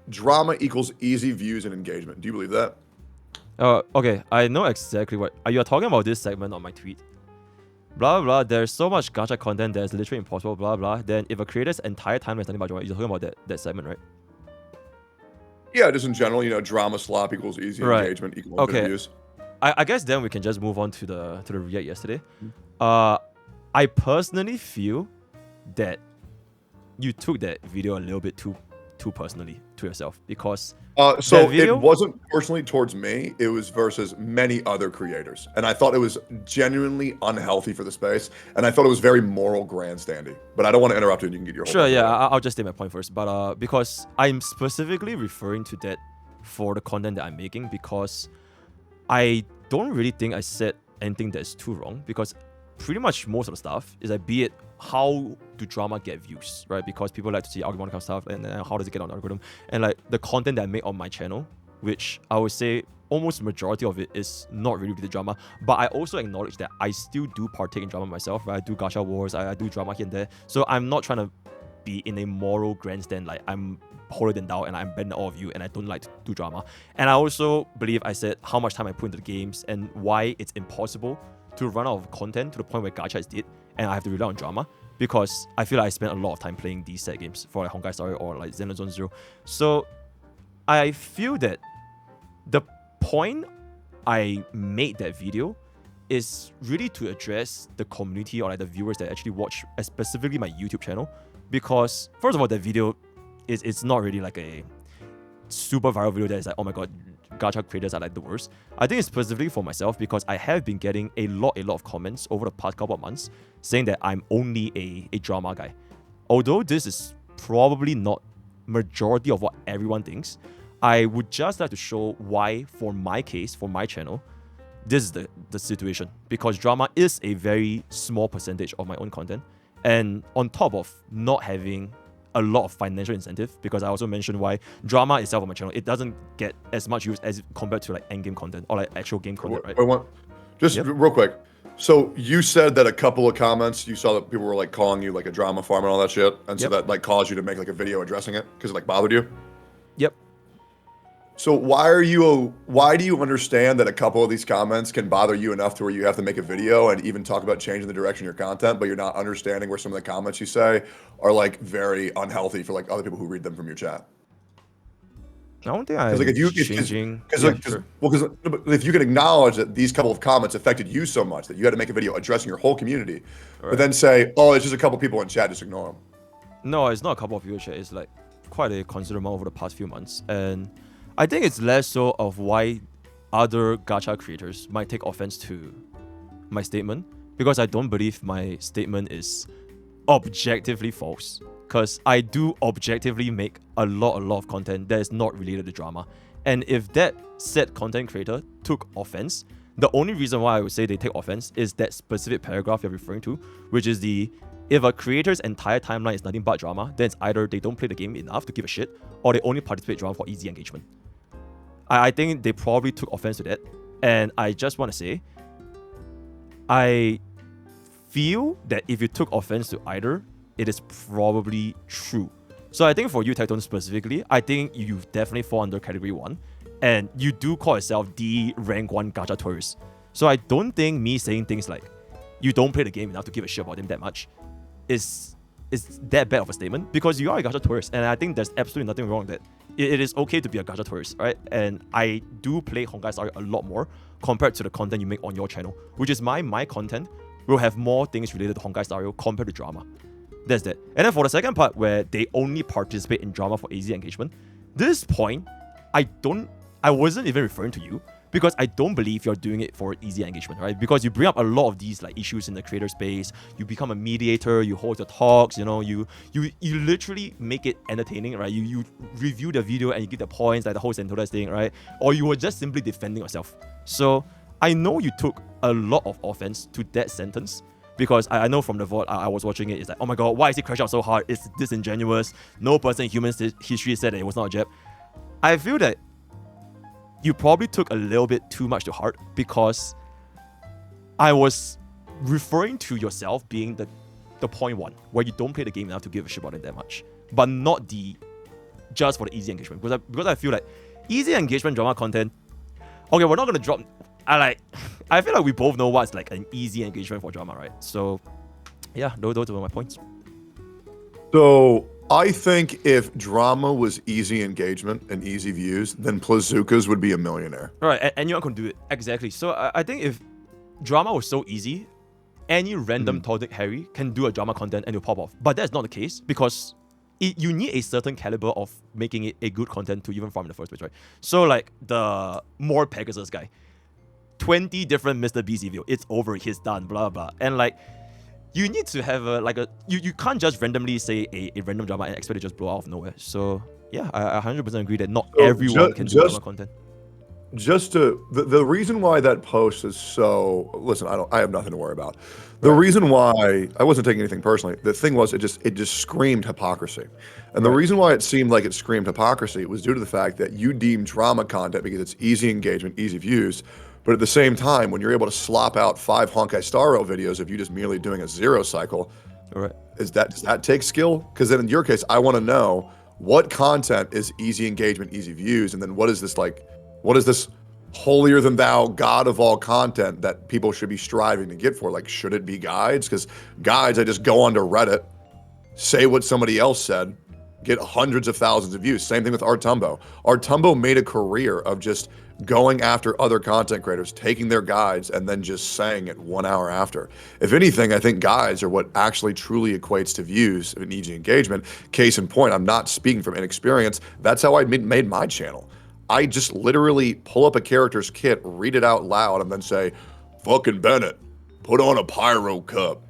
drama equals easy views and engagement. Do you believe that? Okay. I know exactly what... Are you talking about this segment on my tweet? Blah, blah, there's so much gacha content that is literally impossible, blah, blah. Then if a creator's entire time is nothing about drama, you're talking about that segment, right? Yeah, just in general, you know, drama slop equals easy engagement equals views. I guess then we can just move on to the react yesterday. I personally feel that you took that video a little bit too personally to yourself, because so it wasn't personally towards me, it was versus many other creators, and I thought it was genuinely unhealthy for the space, and I thought it was very moral grandstanding. But I don't want to interrupt you, and you can get your whole sure. Yeah, I'll just state my point first. But because I'm specifically referring to that for the content that I'm making, because I don't really think I said anything that's too wrong, because pretty much most of the stuff is like, be it how do drama get views, right? Because people like to see argument kind of stuff, and how does it get on the algorithm, and like the content that I make on my channel, which I would say almost majority of it is not really the drama. But I also acknowledge that I still do partake in drama myself, right? I do gacha wars, I do drama here and there, so I'm not trying to be in a moral grandstand like I'm holier than thou and I'm better than all of you and I don't like to do drama. And I also believe I said how much time I put into the games and why it's impossible to run out of content to the point where gacha is dead and I have to rely on drama, because I feel like I spent a lot of time playing these set games for like honkaistarrail or like Xenosaga Zero. So I feel that the point I made that video is really to address the community or like the viewers that actually watch, specifically my YouTube channel, because first of all, that video it's not really like a super viral video that is like, oh my god, gacha creators are like the worst. I think it's specifically for myself because I have been getting a lot of comments over the past couple of months saying that I'm only a drama guy. Although this is probably not majority of what everyone thinks, I would just like to show why, for my case, for my channel, this is the situation. Because drama is a very small percentage of my own content. And on top of not having a lot of financial incentive, because I also mentioned why drama itself on my channel, it doesn't get as much use as compared to like endgame content or like actual game content, right? Just real quick, So you said that a couple of comments you saw that people were like calling you like a drama farm and all that shit, and so Yep. that like caused you to make like a video addressing it because it like bothered you. Yep. So why do you understand that a couple of these comments can bother you enough to where you have to make a video and even talk about changing the direction of your content, but you're not understanding where some of the comments you say are like very unhealthy for like other people who read them from your chat? I don't think Because like I'm if you changing. because Yeah, like sure. if you can acknowledge that these couple of comments affected you so much that you had to make a video addressing your whole community, Right. but then say, oh, it's just a couple people in chat, just ignore them. No, it's not a couple of people chat. It's like quite a considerable amount over the past few months, and I think it's less so of why other gacha creators might take offense to my statement, because I don't believe my statement is objectively false. Because I do objectively make a lot of content that is not related to drama, and if that said content creator took offense, the only reason why I would say they take offense is that specific paragraph you're referring to, which is the if a creator's entire timeline is nothing but drama, then it's either they don't play the game enough to give a shit, or they only participate drama for easy engagement. I think they probably took offense to that, and I just want to say, I feel that if you took offense to either, it is probably true. So I think for you, Tectone specifically, I think you definitely fall under category 1, and you do call yourself the rank 1 gacha tourist. So I don't think me saying things like, you don't play the game enough to give a shit about them that much, is that bad of a statement, because you are a gacha tourist, and I think there's absolutely nothing wrong with that. It is okay to be a gacha tourist, right? And I do play honkaistarrail a lot more compared to the content you make on your channel, which is my content will have more things related to honkaistarrail compared to drama. That's that. And then for the second part, where they only participate in drama for easy engagement, this point, I wasn't even referring to you, because I don't believe you're doing it for easy engagement, right? Because you bring up a lot of these like issues in the creator space, you become a mediator, you hold the talks, you know, you literally make it entertaining, right? You review the video and you give the points, like the whole Saintonas thing, right? Or you were just simply defending yourself. So I know you took a lot of offense to that sentence, because I know from the VOD I was watching it, it's like, oh my god, why is it crashing out so hard? It's disingenuous. No person in human history said that it was not a jab. I feel that you probably took a little bit too much to heart, because I was referring to yourself being the point 1, where you don't play the game enough to give a shit about it that much, but not the just for the easy engagement. Because I feel like easy engagement drama content, okay, we're not gonna drop. I feel like we both know what's like an easy engagement for drama, right? So yeah, those were my points. So I think if drama was easy engagement and easy views, then Plazukas would be a millionaire. Right, and anyone can do it. Exactly. So I think if drama was so easy, any random Todd, Dick, Harry can do a drama content and it'll pop off. But that's not the case, because you need a certain caliber of making it a good content to even farm in the first place, right? So like the more Pegasus guy, 20 different Mr. Beast video, it's over, he's done, blah blah. And like, you need to have you can't just randomly say a random drama and expect it to just blow out of nowhere. So yeah, I 100% agree that not everyone can do drama content. The reason why that post is so, listen, I have nothing to worry about. The reason why, I wasn't taking anything personally, the thing was it just screamed hypocrisy. And the reason why it seemed like it screamed hypocrisy was due to the fact that you deem drama content because it's easy engagement, easy views, but at the same time, when you're able to slop out 5 honkaistarrail videos of you just merely doing a 0 cycle, does that take skill? Because then in your case, I want to know what content is easy engagement, easy views, and then what is this holier than thou god of all content that people should be striving to get for? Like, should it be guides? Because guides, I just go onto Reddit, say what somebody else said, get hundreds of thousands of views. Same thing with Artumbo. Artumbo made a career of just going after other content creators, taking their guides, and then just saying it 1 hour after. If anything, I think guides are what actually truly equates to views and easy engagement. Case in point, I'm not speaking from inexperience. That's how I made my channel. I just literally pull up a character's kit, read it out loud, and then say, fucking Bennett, put on a pyro cup.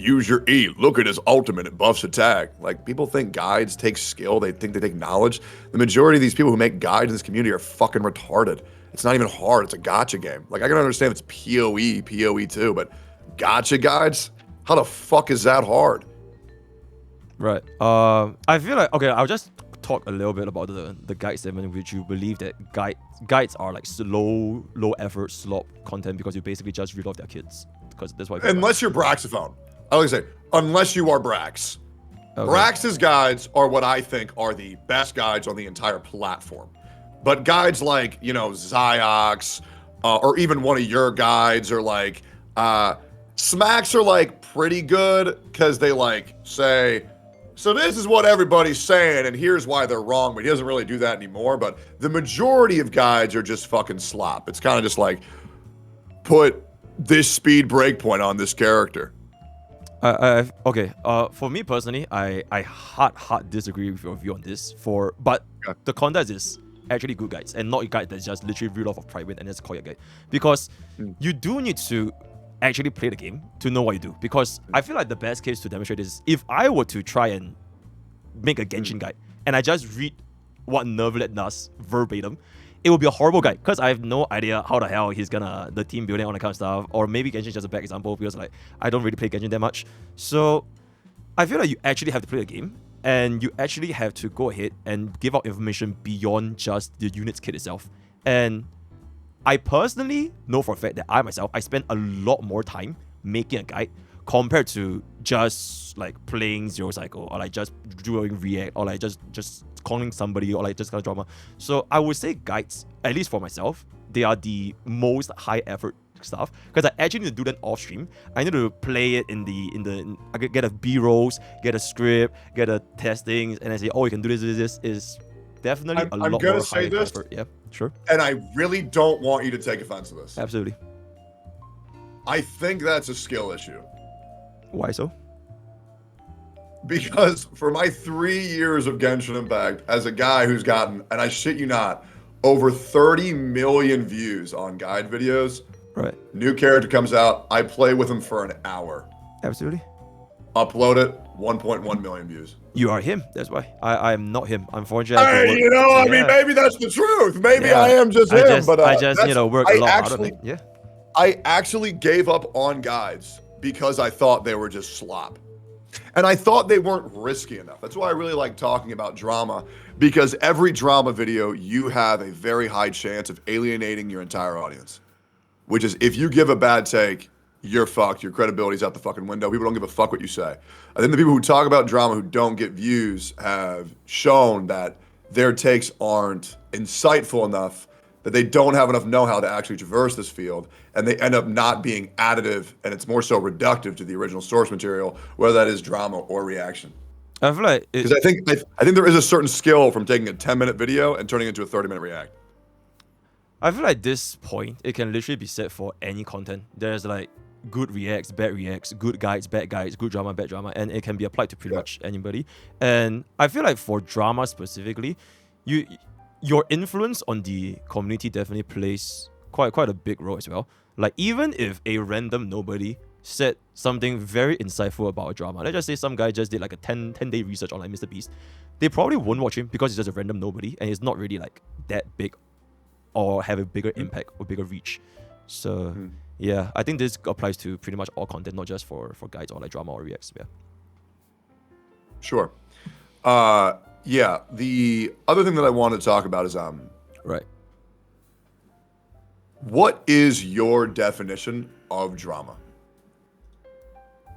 Use your E. Look at his ultimate. It buffs attack. Like, people think guides take skill. They think they take knowledge. The majority of these people who make guides in this community are fucking retarded. It's not even hard. It's a gacha game. Like, I can understand it's PoE too, but gacha guides? How the fuck is that hard? Right. I feel like, okay, I'll just talk a little bit about the guide segment, in which you believe that guides are like low effort slop content because you basically just read off their kits because that's why. Unless you're Braxophone. I always say, unless you are Brax. Okay. Brax's guides are what I think are the best guides on the entire platform. But guides like, Ziox, or even one of your guides, or like, Smacks are like pretty good because they like say, so this is what everybody's saying, and here's why they're wrong, but he doesn't really do that anymore. But the majority of guides are just fucking slop. It's kind of just like, put this speed breakpoint on this character. Okay. For me personally, I hard disagree with your view on this. But the context is actually good guides and not a guide that's just literally read off of private and just call your guide, because you do need to actually play the game to know what you do. Because I feel like the best case to demonstrate is if I were to try and make a Genshin guide and I just read what Nervlet does verbatim, it will be a horrible guide because I have no idea how the hell he's gonna the team building all that kind of stuff. Or maybe Genshin is just a bad example because like I don't really play Genshin that much. So I feel like you actually have to play the game and you actually have to go ahead and give out information beyond just the units kit itself. And I personally know for a fact that I spend a lot more time making a guide compared to just like playing Zero Cycle or like just doing React or like just calling somebody or like just kind of drama. So I would say guides, at least for myself, they are the most high effort stuff because I actually need to do that off stream. I need to play it I could get a B-rolls, get a script, get a testings, and I say, oh, you can do this is definitely a lot more high effort. Yeah, sure. And I really don't want you to take offense to this. Absolutely. I think that's a skill issue. Why so? Because for my 3 years of Genshin Impact, as a guy who's gotten, and I shit you not, over 30 million views on guide videos. Right. New character comes out, I play with him for an hour. Absolutely. Upload it, 1.1 million views. You are him. That's why. I am not him. Unfortunately. Hey, I mean, maybe that's the truth. Maybe I am just him. But I just work a lot harder. Yeah. I actually gave up on guides because I thought they were just slop. And I thought they weren't risky enough. That's why I really like talking about drama, because every drama video, you have a very high chance of alienating your entire audience. Which is, if you give a bad take, you're fucked. Your credibility's out the fucking window. People don't give a fuck what you say. I think the people who talk about drama who don't get views have shown that their takes aren't insightful enough, that they don't have enough know-how to actually traverse this field, and they end up not being additive, and it's more so reductive to the original source material, whether that is drama or reaction. I feel like because I think there is a certain skill from taking a 10-minute video and turning it into a 30-minute react. I feel like this point, it can literally be said for any content. There's like good reacts, bad reacts, good guides, bad guides, good drama, bad drama, and it can be applied to pretty much anybody. And I feel like for drama specifically, your influence on the community definitely plays quite a big role as well. Like even if a random nobody said something very insightful about a drama, let's just say some guy just did like a 10-day research on like MrBeast, they probably won't watch him because he's just a random nobody and it's not really like that big or have a bigger impact or bigger reach. So yeah, I think this applies to pretty much all content, not just for guides or like drama or reacts. Yeah. Sure. Yeah, the other thing that I wanted to talk about is right. What is your definition of drama?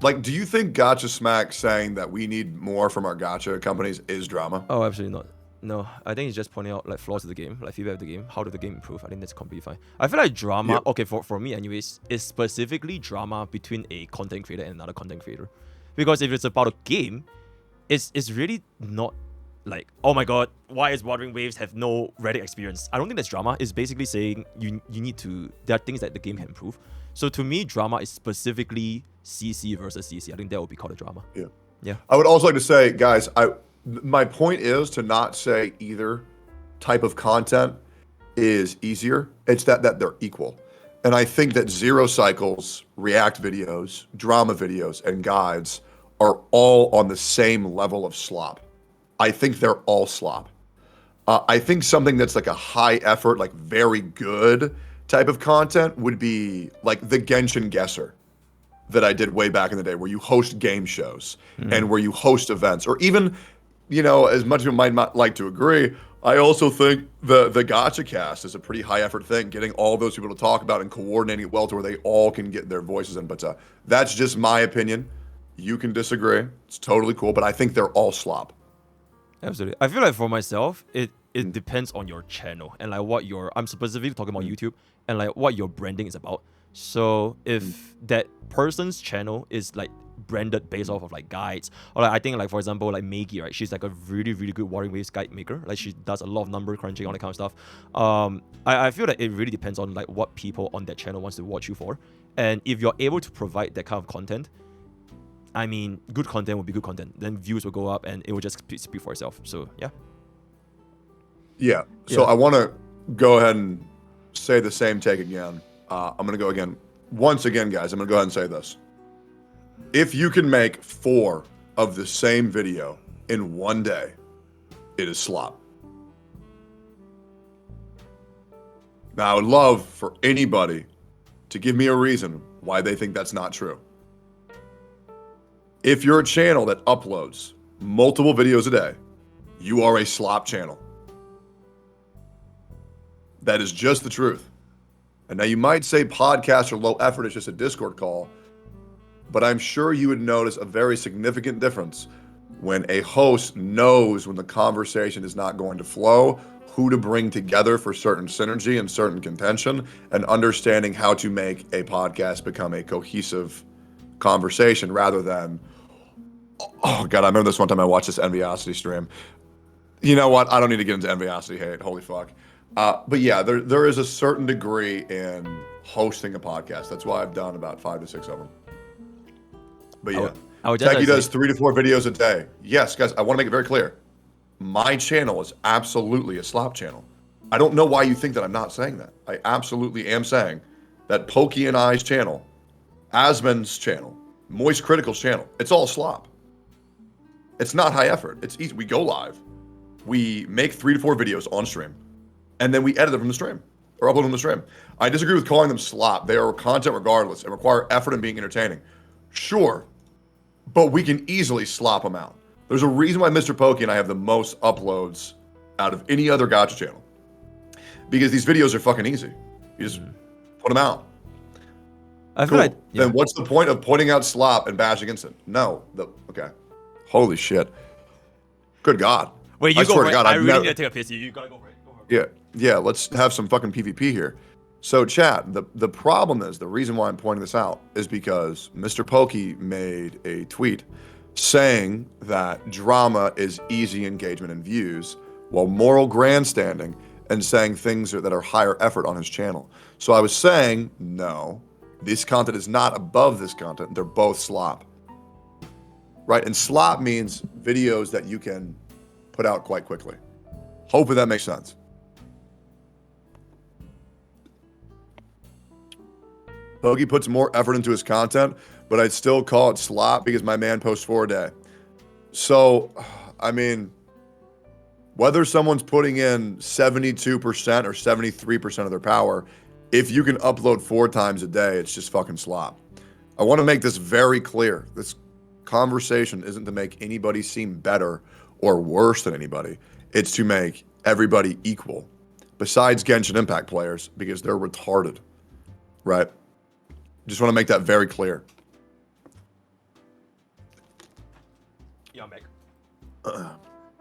Like, do you think Gachasmack saying that we need more from our gacha companies is drama? Oh, absolutely not. No, I think it's just pointing out like flaws of the game, like feedback of the game, how did the game improve. I think that's completely fine. I feel like drama, okay, for me anyways, is specifically drama between a content creator and another content creator. Because if it's about a game, it's really not like, oh my god, why is Wuthering Waves have no Reddit experience? I don't think that's drama. It's basically saying you need to, there are things that the game can improve. So to me, drama is specifically CC versus CC. I think that would be called a drama. Yeah. I would also like to say, guys, my point is to not say either type of content is easier. It's that they're equal. And I think that Zero Cycles, React videos, drama videos, and guides are all on the same level of slop. I think they're all slop. I think something that's like a high effort, like very good type of content would be like the Genshin Guesser that I did way back in the day, where you host game shows and where you host events, or even, as much as you might not like to agree, I also think the Gotcha Cast is a pretty high effort thing, getting all those people to talk about and coordinating it well to where they all can get their voices in. But that's just my opinion. You can disagree. It's totally cool, but I think they're all slop. Absolutely. I feel like for myself, it depends on your channel and like what your I'm specifically talking about YouTube and like what your branding is about. So if that person's channel is like branded based off of like guides, or like I think like for example like Maggie, right? She's like a really really good Wuthering Waves guide maker. Like she does a lot of number crunching, all that kind of stuff. I feel like it really depends on like what people on that channel wants to watch you for, and if you're able to provide that kind of content, I mean, good content will be good content. Then views will go up, and it will just speak for itself. So yeah. Yeah. So I want to go ahead and say the same take again. I'm going to go again. Once again, guys, I'm going to go ahead and say this. If you can make 4 of the same video in one day, it is slop. Now, I would love for anybody to give me a reason why they think that's not true. If you're a channel that uploads multiple videos a day, you are a slop channel. That is just the truth. And now you might say podcasts are low effort, it's just a Discord call, but I'm sure you would notice a very significant difference when a host knows when the conversation is not going to flow, who to bring together for certain synergy and certain contention, and understanding how to make a podcast become a cohesive conversation rather than, oh God, I remember this one time I watched this Enviosity stream. You know what? I don't need to get into Enviosity hate. Holy fuck. But yeah, there is a certain degree in hosting a podcast. That's why I've done about 5 to 6 of them. But yeah, Techie does 3 to 4 videos a day. Yes, guys, I want to make it very clear. My channel is absolutely a slop channel. I don't know why you think that I'm not saying that. I absolutely am saying that Pokke and I's channel, Asmon's channel, Moist Critical's channel, it's all slop. It's not high effort. It's easy. We go live. We make 3 to 4 videos on stream. And then we edit them from the stream or upload them from the stream. I disagree with calling them slop. They are content regardless and require effort and being entertaining. Sure, but we can easily slop them out. There's a reason why MrPokke and I have the most uploads out of any other gacha channel. Because these videos are fucking easy. You just put them out. I feel like, Then what's the point of pointing out slop and bashing against it? No. Okay. Holy shit. Good God. Wait, you I go swear to God, I really need to take a piss. You gotta go for it. Yeah, let's have some fucking PvP here. So chat, the problem is, the reason why I'm pointing this out is because MrPokke made a tweet saying that drama is easy engagement and views, while moral grandstanding and saying things that are higher effort on his channel. So I was saying, no, this content is not above this content. They're both slop. Right? And slop means videos that you can put out quite quickly. Hopefully that makes sense. Pokke puts more effort into his content, but I'd still call it slop because my man posts 4 a day. So, I mean, whether someone's putting in 72% or 73% of their power, if you can upload 4 times a day, it's just fucking slop. I want to make this very clear. This conversation isn't to make anybody seem better or worse than anybody. It's to make everybody equal, besides Genshin Impact players, because they're retarded, right? Just want to make that very clear. Yo, I'm back.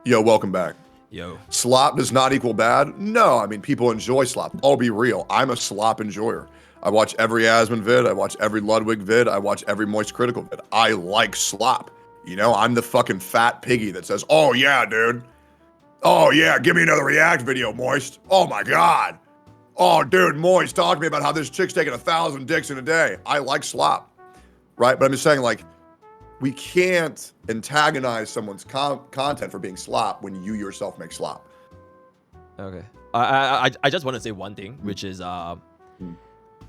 Yo, welcome back. Yo. Slop does not equal bad? No, I mean, people enjoy slop. I'll be real. I'm a slop enjoyer. I watch every Asmon vid. I watch every Ludwig vid. I watch every Moist Critical vid. I like slop. You know, I'm the fucking fat piggy that says, oh, yeah, dude. Oh, yeah, give me another React video, Moist. Oh, my God. Oh, dude, Moist, talk to me about how this chick's taking 1,000 dicks in a day. I like slop, right? But I'm just saying, like, we can't antagonize someone's content for being slop when you yourself make slop. Okay. I just want to say one thing, which is one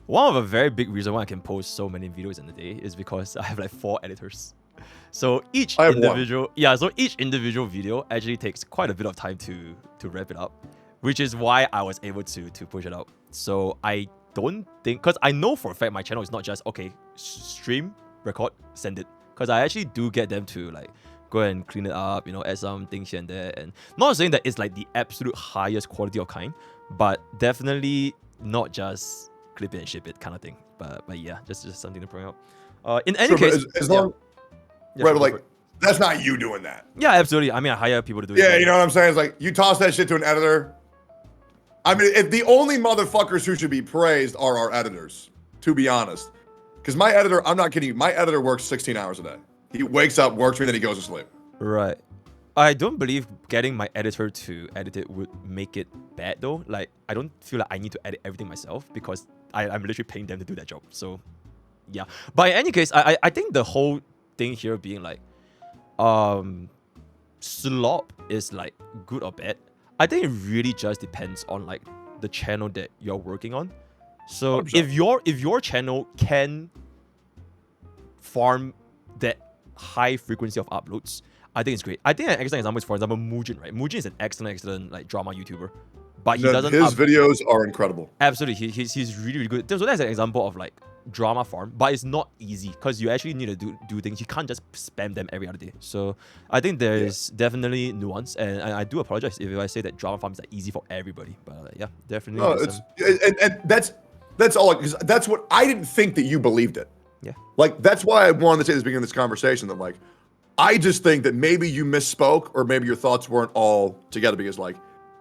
of a very big reason why I can post so many videos in a day is because I have like 4 editors. So each individual video actually takes quite a bit of time to wrap it up, which is why I was able to push it out. So I don't think, because I know for a fact my channel is not just, okay, stream, record, send it. Because I actually do get them to like go and clean it up, you know, add some things here and there. And not saying that it's like the absolute highest quality of kind, but definitely not just clip it and ship it kind of thing. But yeah, just something to bring up. In any case, as long, yeah, right, sure, but like that's not you doing that. yeah, absolutely. I mean, I hire people to do it. Yeah, you know what I'm saying? It's like you toss that shit to an editor. I mean, if the only motherfuckers who should be praised are our editors, to be honest. Because my editor, I'm not kidding you, my editor works 16 hours a day. He wakes up, works for me, then he goes to sleep. Right. I don't believe getting my editor to edit it would make it bad though. Like, I don't feel like I need to edit everything myself because I'm literally paying them to do that job. So, yeah. But in any case, I think the whole thing here being like, slop is like good or bad. I think it really just depends on like the channel that you're working on. So 100%. if your channel can farm that high frequency of uploads, I think it's great. I think an excellent example is, for example, Mujin, right? Mujin is an excellent like drama YouTuber, but he doesn't. His videos are incredible. Absolutely, he's really good. So that's an example of like drama farm, but it's not easy because you actually need to do things. You can't just spam them every other day. So I think there is definitely nuance, and I do apologize if I say that drama farm is like easy for everybody. But yeah, definitely. No, and that's all. Because that's what I didn't think that you believed it. Yeah. Like that's why I wanted to say at the beginning of this conversation that like I just think that maybe you misspoke or maybe your thoughts weren't all together because like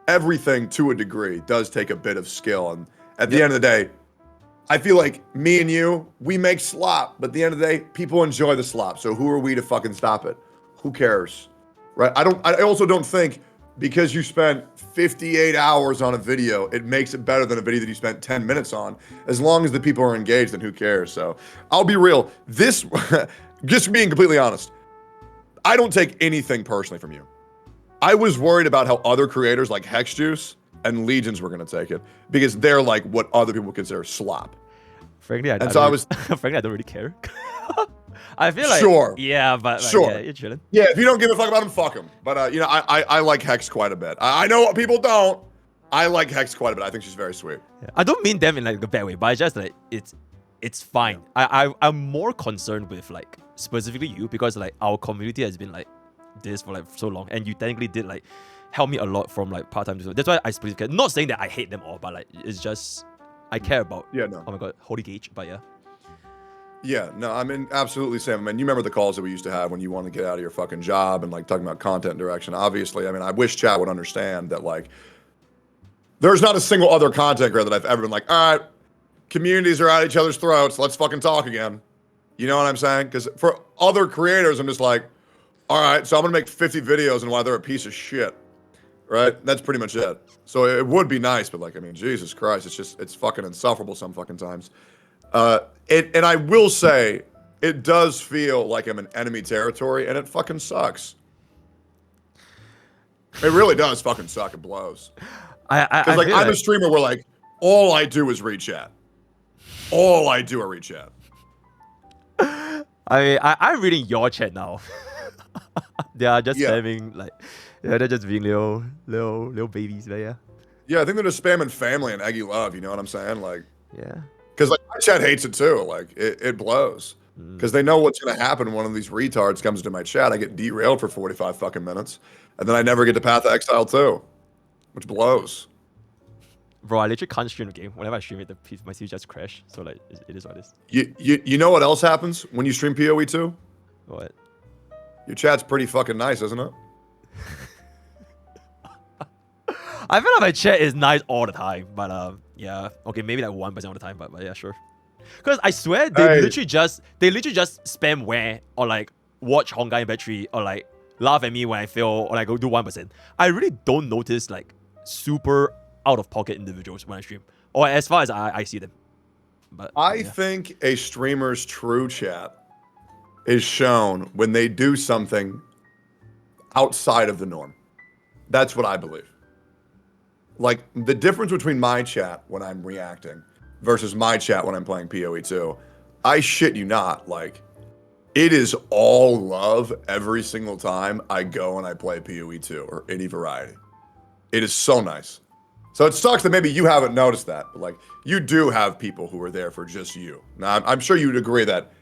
everything to a degree does take a bit of skill. And at the end of the day, I feel like me and you, we make slop, but at the end of the day, people enjoy the slop. So who are we to fucking stop it? Who cares? Right? I also don't think because you spent 58 hours on a video, it makes it better than a video that you spent 10 minutes on. As long as the people are engaged, then who cares? So I'll be real. This, just being completely honest, I don't take anything personally from you. I was worried about how other creators like Hex Juice and Legions were going to take it because they're like what other people consider slop. Frankly, I don't really care. I feel like yeah, but like, yeah, you're chilling. Yeah, if you don't give a fuck about him, fuck him. But you know, I like Hex quite a bit. I know what people don't. I like Hex quite a bit. I think she's very sweet. Yeah. I don't mean them in like a bad way, but it's just like it's fine. I'm more concerned with like specifically you because like our community has been like this for like so long, and you technically did like help me a lot from like part time to so. That's why I specifically not saying that I hate them all, but like it's just I care about. Yeah, no. Oh my god, holy gauge, but yeah. Yeah, no, I mean, absolutely, Sam. I mean, you remember the calls that we used to have when you want to get out of your fucking job and like talking about content direction. Obviously, I mean, I wish chat would understand that like there's not a single other content creator that I've ever been like, all right, communities are at each other's throats. Let's fucking talk again. You know what I'm saying? Because for other creators, I'm just like, all right, so I'm gonna make 50 videos and why they're a piece of shit, right? That's pretty much it. So it would be nice, but like, I mean, Jesus Christ, it's fucking insufferable some fucking times. And I will say, it does feel like I'm in enemy territory, and it fucking sucks. It really does fucking suck. It blows. Because like I'm a streamer where like all I do is read chat. All I do are read chat. I'm reading your chat now. They are just spamming like, yeah, they're just being little babies, but yeah. Yeah, I think they're just spamming family and Eggy love. You know what I'm saying? Like, yeah. Because like my chat hates it too. Like it blows. Because they know what's gonna happen when one of these retards comes into my chat. I get derailed for 45 fucking minutes, and then I never get to Path of Exile 2, which blows. Bro, I literally can't stream the game. Whenever I stream it, my CPU just crash. So like, it is what it is. You know what else happens when you stream PoE 2? What? Your chat's pretty fucking nice, isn't it? I feel like my chat is nice all the time, but yeah, okay, maybe like 1% of the time, but yeah, sure. Because I swear they literally just spam where or like watch Honkai Battery or like laugh at me when I fail or like go do 1%. I really don't notice like super out of pocket individuals when I stream, or as far as I see them. But I think a streamer's true chat is shown when they do something outside of the norm. That's what I believe. Like, the difference between my chat when I'm reacting versus my chat when I'm playing PoE 2, I shit you not, like, it is all love every single time I go and I play PoE 2 or any variety. It is so nice. So it sucks that maybe you haven't noticed that, but like, you do have people who are there for just you. Now, I'm sure you'd agree that,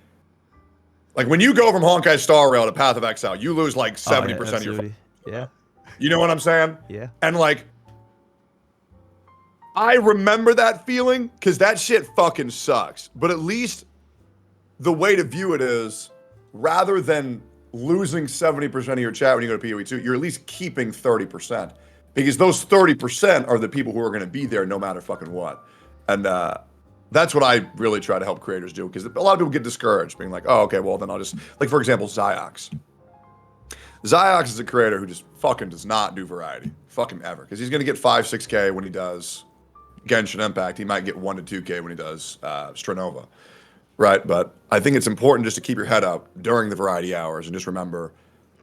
Like when you go from honkaistarrail to Path of Exile, you lose like 70% of your. Absolutely. Yeah. You know what I'm saying? Yeah. And like, I remember that feeling because that shit fucking sucks. But at least the way to view it is, rather than losing 70% of your chat when you go to PoE2, you're at least keeping 30%. Because those 30% are the people who are going to be there no matter fucking what. And that's what I really try to help creators do. Because a lot of people get discouraged, being like, oh, okay, well, then I'll just... Like, for example, Ziox. Ziox is a creator who just fucking does not do variety. Fucking ever. Because he's going to get 5, 6K when he does Genshin Impact. He might get 1 to 2K when he does Stranova. Right? But I think it's important just to keep your head up during the variety hours and just remember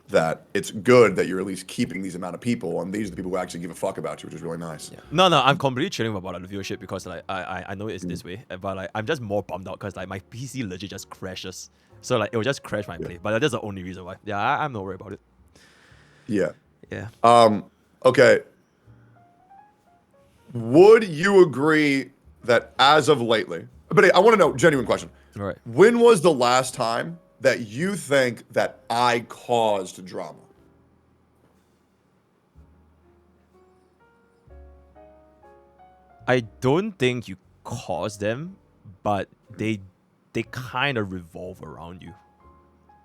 that it's good that you're at least keeping these amount of people, and these are the people who actually give a fuck about you, which is really nice. Yeah. No, I'm completely chilling about the viewership because like I know it's this way, but like I'm just more bummed out because like my PC legit just crashes. So like it will just crash my play. But that's the only reason why. Yeah, I'm not worried about it. Yeah. Yeah. Okay. Would you agree that as of lately, but I want to know, genuine question. All right. When was the last time that you think that I caused drama? I don't think you cause them, but they kind of revolve around you.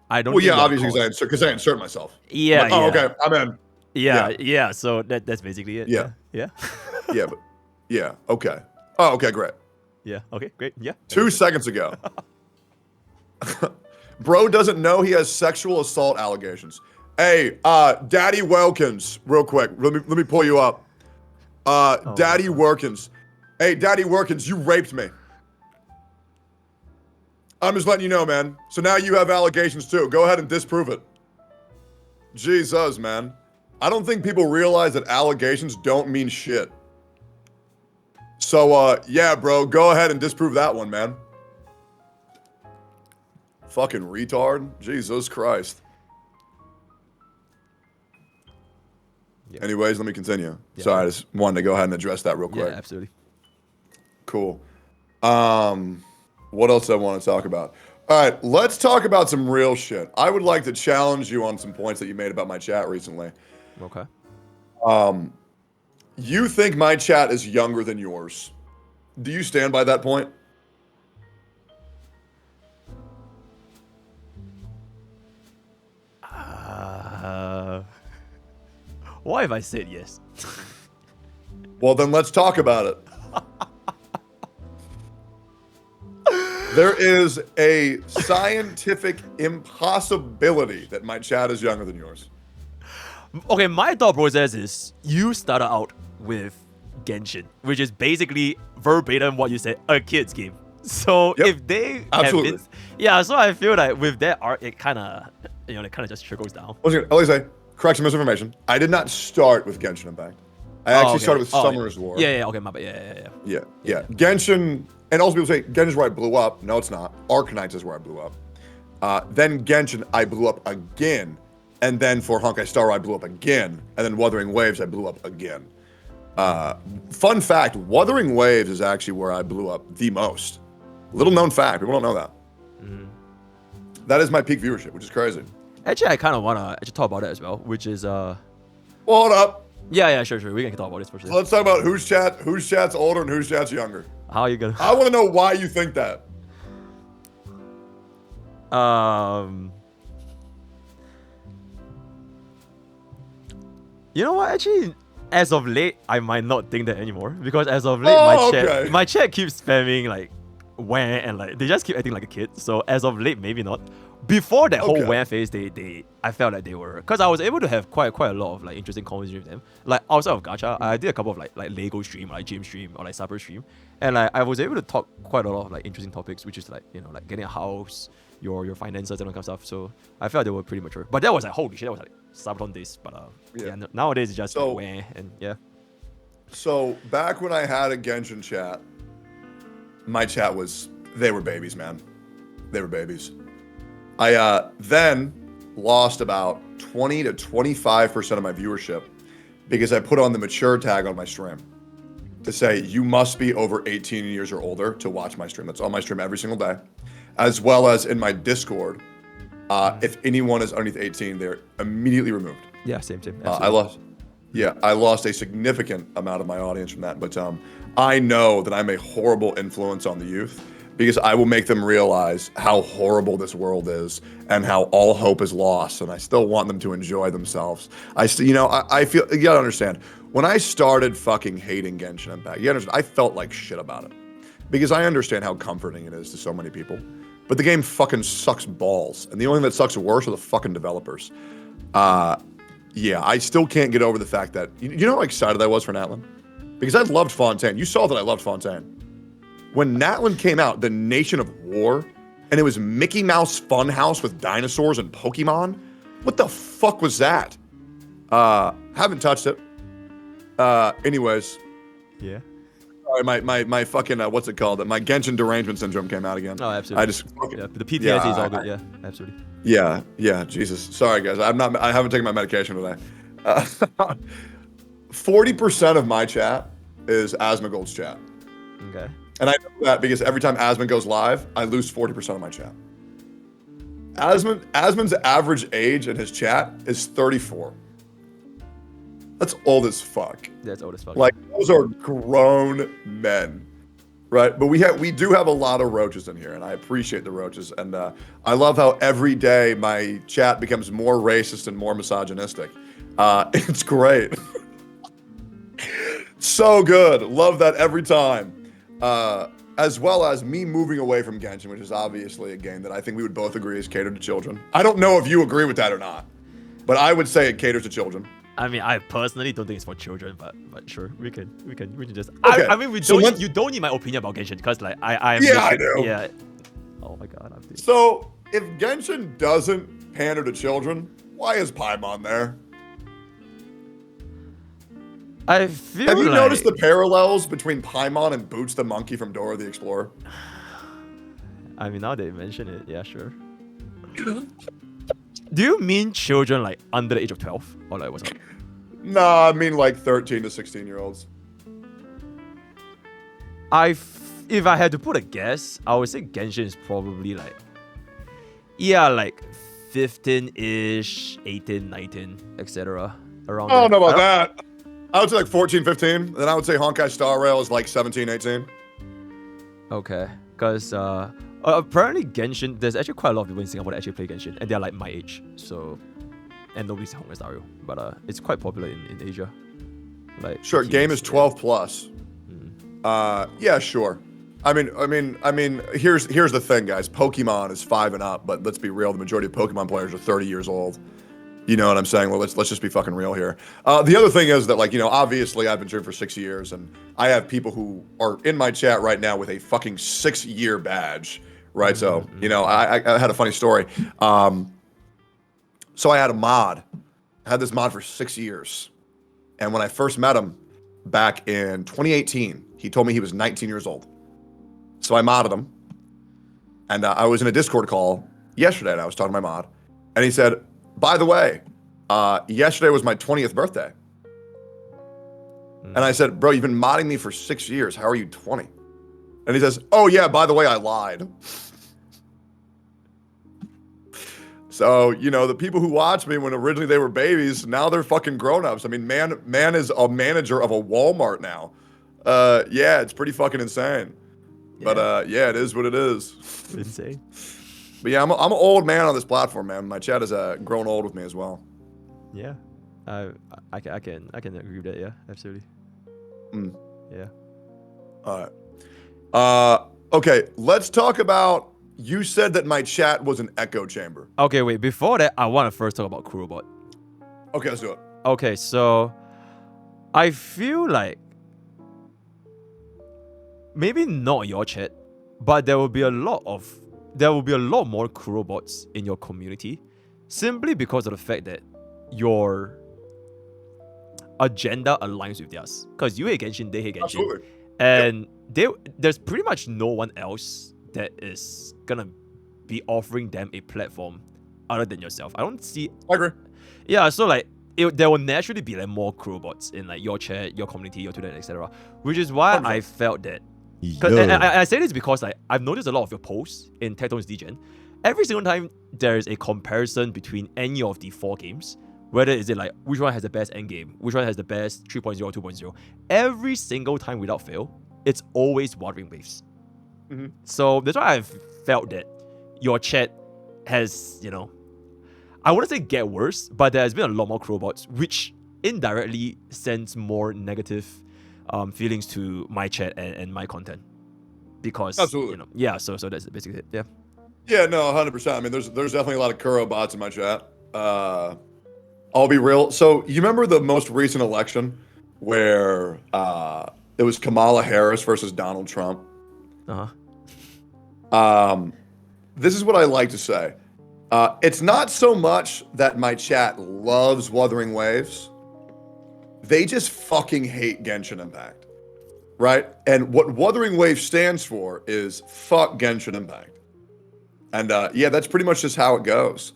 I don't. Well, think yeah, obviously because I insert myself. Yeah. Like, oh, okay, I'm in. Yeah. So that's basically it. Yeah. Yeah. Yeah, but yeah, okay. Oh, okay, great. Yeah. Okay. Great. Yeah. 2 seconds ago. Bro doesn't know he has sexual assault allegations. Hey, Daddy Wilkins, real quick. Let me pull you up. Daddy Wilkins. Hey, Daddy Wilkins, you raped me. I'm just letting you know, man. So now you have allegations too. Go ahead and disprove it. Jesus, man. I don't think people realize that allegations don't mean shit. So, yeah, bro, go ahead and disprove that one, man. Fucking retard. Jesus Christ. Yeah. Anyways, let me continue. Yeah. Sorry, I just wanted to go ahead and address that real quick. Yeah, absolutely. Cool. What else do I want to talk about? All right, let's talk about some real shit. I would like to challenge you on some points that you made about my chat recently. Okay. You think my chat is younger than yours. Do you stand by that point? Why have I said yes? Well, then let's talk about it. There is a scientific impossibility that my chat is younger than yours. Okay, my thought process is you started out with Genshin, which is basically verbatim what you said, a kid's game. So Yep. if they Absolutely. have yeah, so I feel like with that art, it kind of, it kind of just trickles down. I was gonna say, correction, misinformation. I did not start with Genshin Impact. I actually Okay. started with Oh, Summoner's War. Yeah, okay, my bad. Yeah. Yeah. Genshin, and also people say Genshin is where I blew up. No, it's not. Arcanites is where I blew up. Then Genshin, I blew up again. And then for honkaistarrail, I blew up again. And then Wuthering Waves, I blew up again. Fun fact, Wuthering Waves is actually where I blew up the most. Little known fact, people don't know that. Mm-hmm. That is my peak viewership, which is crazy. Actually, I kind of want to actually talk about it as well, which is Well, hold up. Yeah, sure. We can talk about this for So sure. let's talk about whose chat's older and whose chat's younger. How are you gonna? I want to know why you think that. You know what? Actually, as of late, I might not think that anymore because as of late, my chat keeps spamming like wah and like they just keep acting like a kid. So as of late, maybe not. Before that whole wah phase, I felt like they were, because I was able to have quite a lot of like interesting conversations with them. Like outside of Gacha, I did a couple of like Lego stream, like gym stream, or like supper stream, and like I was able to talk quite a lot of like interesting topics, which is like like getting a house, your finances and all that kind of stuff. So I felt they were pretty mature. But that was like holy shit, that was like Sabaton days. But nowadays it's just like wah and yeah. So back when I had a Genshin chat, my chat they were babies, man. They were babies. I then lost about 20 to 25% of my viewership because I put on the mature tag on my stream to say you must be over 18 years or older to watch my stream. That's on my stream every single day, as well as in my Discord. If anyone is underneath 18, they're immediately removed. Yeah, same. I lost a significant amount of my audience from that, but I know that I'm a horrible influence on the youth because I will make them realize how horrible this world is and how all hope is lost, and I still want them to enjoy themselves. I feel, you gotta understand, when I started fucking hating Genshin Impact, I felt like shit about it because I understand how comforting it is to so many people, but the game fucking sucks balls, and the only thing that sucks worse are the fucking developers. Yeah, I still can't get over the fact that, you know how excited I was for Natlan? Because I loved Fontaine. You saw that I loved Fontaine. When Natlan came out, the Nation of War, and it was Mickey Mouse Funhouse with dinosaurs and Pokemon, what the fuck was that? Haven't touched it. Anyways. Yeah. Sorry, my fucking, what's it called? My Genshin derangement syndrome came out again. Oh, absolutely. The PTSD is all good. Yeah, absolutely. Yeah, Jesus. Sorry, guys. I haven't taken my medication today. 40% of my chat is Asmongold's chat. Okay. And I know that because every time Asmon goes live, I lose 40% of my chat. Asmon's average age in his chat is 34. That's old as fuck. That's old as fuck. Like, those are grown men. Right, but we do have a lot of roaches in here, and I appreciate the roaches. And I love how every day my chat becomes more racist and more misogynistic. It's great. So good. Love that every time. As well as me moving away from Genshin, which is obviously a game that I think we would both agree is catered to children. I don't know if you agree with that or not, but I would say it caters to children. I mean, I personally don't think it's for children, but sure, we can just. Okay. I mean, you don't need my opinion about Genshin because like I do. Yeah. Oh my god. So if Genshin doesn't pander to children, why is Paimon there? I feel. Have you noticed the parallels between Paimon and Boots the monkey from Dora the Explorer? I mean, now that you mention it, yeah, sure. Do you mean children like under the age of 12 or like what's up? Nah, I mean like 13 to 16-year-olds. If I had to put a guess, I would say Genshin is probably like 15-ish, 18, 19, etc. Around. I don't know about that. I would say like 14, 15. Then I would say honkaistarrail is like 17, 18. Okay, because apparently Genshin, there's actually quite a lot of people in Singapore that actually play Genshin, and they're like my age. So, and nobody's honkaistario, but it's quite popular in Asia. Like sure, game is 12 plus. Yeah, sure. I mean, here's the thing, guys. Pokemon is 5 and up, but let's be real. The majority of Pokemon players are 30 years old. You know what I'm saying? Well, let's just be fucking real here. The other thing is that, like, obviously I've been streaming for 6 years, and I have people who are in my chat right now with a fucking 6-year badge, right? So, I had a funny story. So I had a mod. I had this mod for 6 years. And when I first met him back in 2018, he told me he was 19 years old. So I modded him. And I was in a Discord call yesterday, and I was talking to my mod. And he said, by the way, yesterday was my 20th birthday. And I said, bro, you've been modding me for 6 years. How are you 20? And he says, oh, yeah, by the way, I lied. So, the people who watched me when originally they were babies, now they're fucking grown-ups. I mean, man is a manager of a Walmart now. Yeah, it's pretty fucking insane. Yeah. But, yeah, it is what it is. Insane. But yeah, I'm an old man on this platform, man. My chat has grown old with me as well. Yeah, I can agree with that. Yeah, absolutely. Yeah. All right. Okay, let's talk about. You said that my chat was an echo chamber. Okay, wait. Before that, I want to first talk about Kurobot. Okay, let's do it. Okay, so I feel like maybe not your chat, but there will be a lot more Kurobots in your community simply because of the fact that your agenda aligns with theirs. Because you hate Genshin, they hate Genshin. Absolutely. And there's pretty much no one else that is gonna be offering them a platform other than yourself. I don't see... I agree. Yeah, so like, there will naturally be like more Kurobots in like your chat, your community, your Twitter, etc. Which is why I felt that... And I say this because like I've noticed a lot of your posts in Tectone's DGen, every single time there is a comparison between any of the 4 games, whether is it like which one has the best endgame, which one has the best 3.0 or 2.0, every single time without fail, it's always Wuthering Waves. So that's why I've felt that your chat has, you know, I wouldn't say get worse, but there has been a lot more crowbots, which indirectly sends more negative feelings to my chat and my content. Because, Absolutely. you know, yeah, so that's basically it, yeah. Yeah, no, 100%. I mean, there's definitely a lot of Kuro bots in my chat. I'll be real. So you remember the most recent election where it was Kamala Harris versus Donald Trump? This is what I like to say. It's not so much that my chat loves Wuthering Waves. They just fucking hate Genshin Impact, right? And what Wuthering Waves stands for is fuck Genshin Impact. And yeah, that's pretty much just how it goes.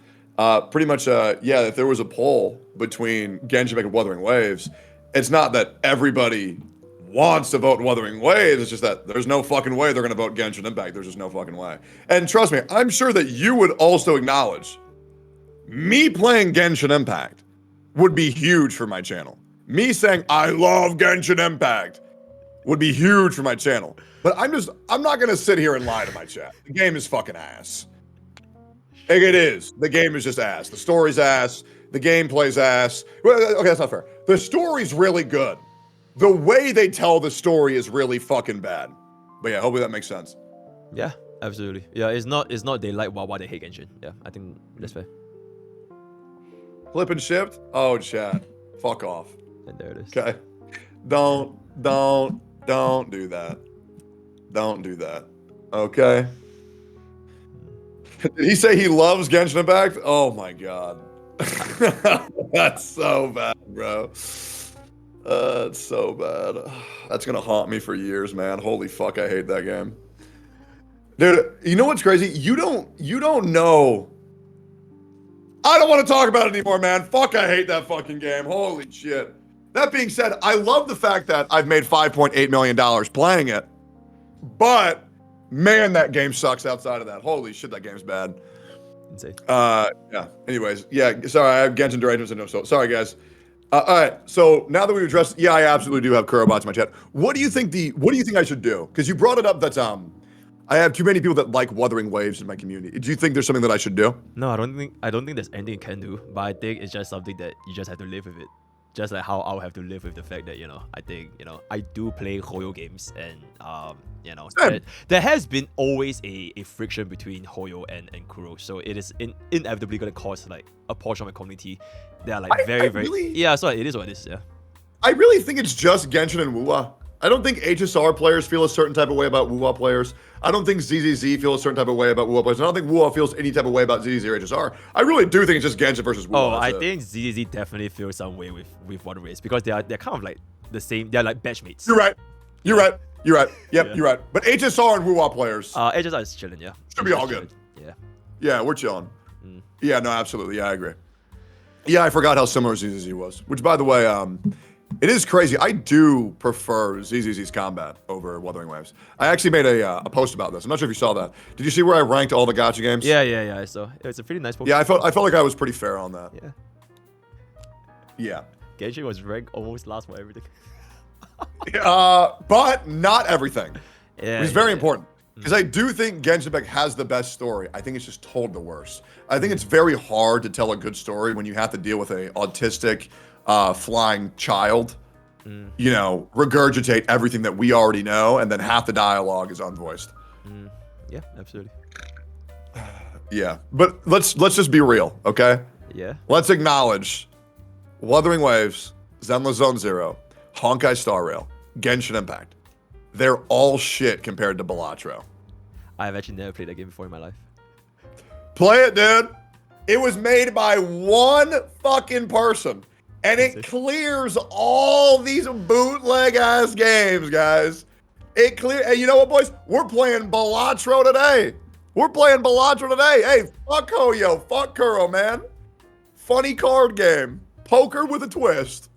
Pretty much, yeah, if there was a poll between Genshin Impact and Wuthering Waves, it's not that everybody wants to vote Wuthering Waves, it's just that there's no fucking way they're going to vote Genshin Impact. There's just no fucking way. And trust me, I'm sure that you would also acknowledge me playing Genshin Impact would be huge for my channel. Me saying I love Genshin Impact would be huge for my channel. But I'm not going to sit here and lie to my chat. The game is fucking ass. It is. The game is just ass. The story's ass. The gameplay's ass. Well, okay, that's not fair. The story's really good. The way they tell the story is really fucking bad. But yeah, hopefully that makes sense. Yeah, absolutely. Yeah, it's not they like why they hate Genshin. Yeah, I think that's fair. Flip and shift? Oh, chat. Fuck off. And there it is. Okay. Don't do that. Don't do that. Okay. Did he say he loves Genshin Impact? Oh my god. That's so bad, bro. It's so bad. That's gonna haunt me for years, man. Holy fuck, I hate that game. Dude, you know what's crazy? You don't know. I don't want to talk about it anymore, man. Fuck, I hate that fucking game. Holy shit. That being said, I love the fact that I've made $5.8 million playing it. But, man, that game sucks outside of that. Holy shit, that game's bad. Insane. Yeah. Anyways, yeah, sorry, I have Genshin derangement syndrome, so sorry, guys. All right, so now that we've addressed, yeah, I absolutely do have Kurobots in my chat. What do you think I should do? Because you brought it up that I have too many people that like Wuthering Waves in my community. Do you think there's something that I should do? No, I don't think there's anything you can do, but I think it's just something that you just have to live with it. Just like how I'll have to live with the fact that, you know, I think, you know, I do play Hoyo games, and you know, there has been always a friction between Hoyo and Kuro, so it is inevitably gonna cause like a portion of my community that are like very really, yeah, so it is what it is. Yeah, I really think it's just Genshin and Wuwa. I don't think HSR players feel a certain type of way about Wuwa players. I don't think ZZZ feel a certain type of way about Wuwa players. I don't think Wuwa feels any type of way about ZZZ or HSR. I really do think it's just Genshin versus Wuwa. Oh, I think ZZZ definitely feels some way with Wuthering Waves because they're kind of like the same. They're like batch mates. You're right. You're right. Yep, yeah. You're right. But HSR and Wuwa players. HSR is chilling. Yeah. Should be all good. Yeah. Yeah, we're chilling. Yeah, no, absolutely. Yeah, I agree. Yeah, I forgot how similar ZZZ was. Which, by the way, it is crazy. I do prefer ZZZ's combat over Wuthering Waves. I actually made a post about this. I'm not sure if you saw that. Did you see where I ranked all the gacha games? Yeah. I saw. It's a pretty nice post. Yeah, I felt like I was pretty fair on that. Yeah. Yeah. Genshin was ranked almost last for everything. But not everything. Yeah. It's very important. Because I do think Genshin Impact has the best story. I think it's just told the worst. I think it's very hard to tell a good story when you have to deal with a autistic flying child, you know, regurgitate everything that we already know, and then half the dialogue is unvoiced. Yeah, absolutely. Yeah, but let's just be real, okay? Yeah. Let's acknowledge Wuthering Waves, Zenless Zone Zero, honkaistarrail, Genshin Impact. They're all shit compared to Balatro. I've actually never played that game before in my life. Play it, dude. It was made by one fucking person. And it clears all these bootleg ass games, guys. It clear. Hey, you know what, boys? We're playing Balatro today. Hey, fuck Hoyo, fuck Kuro, man. Funny card game. Poker with a twist.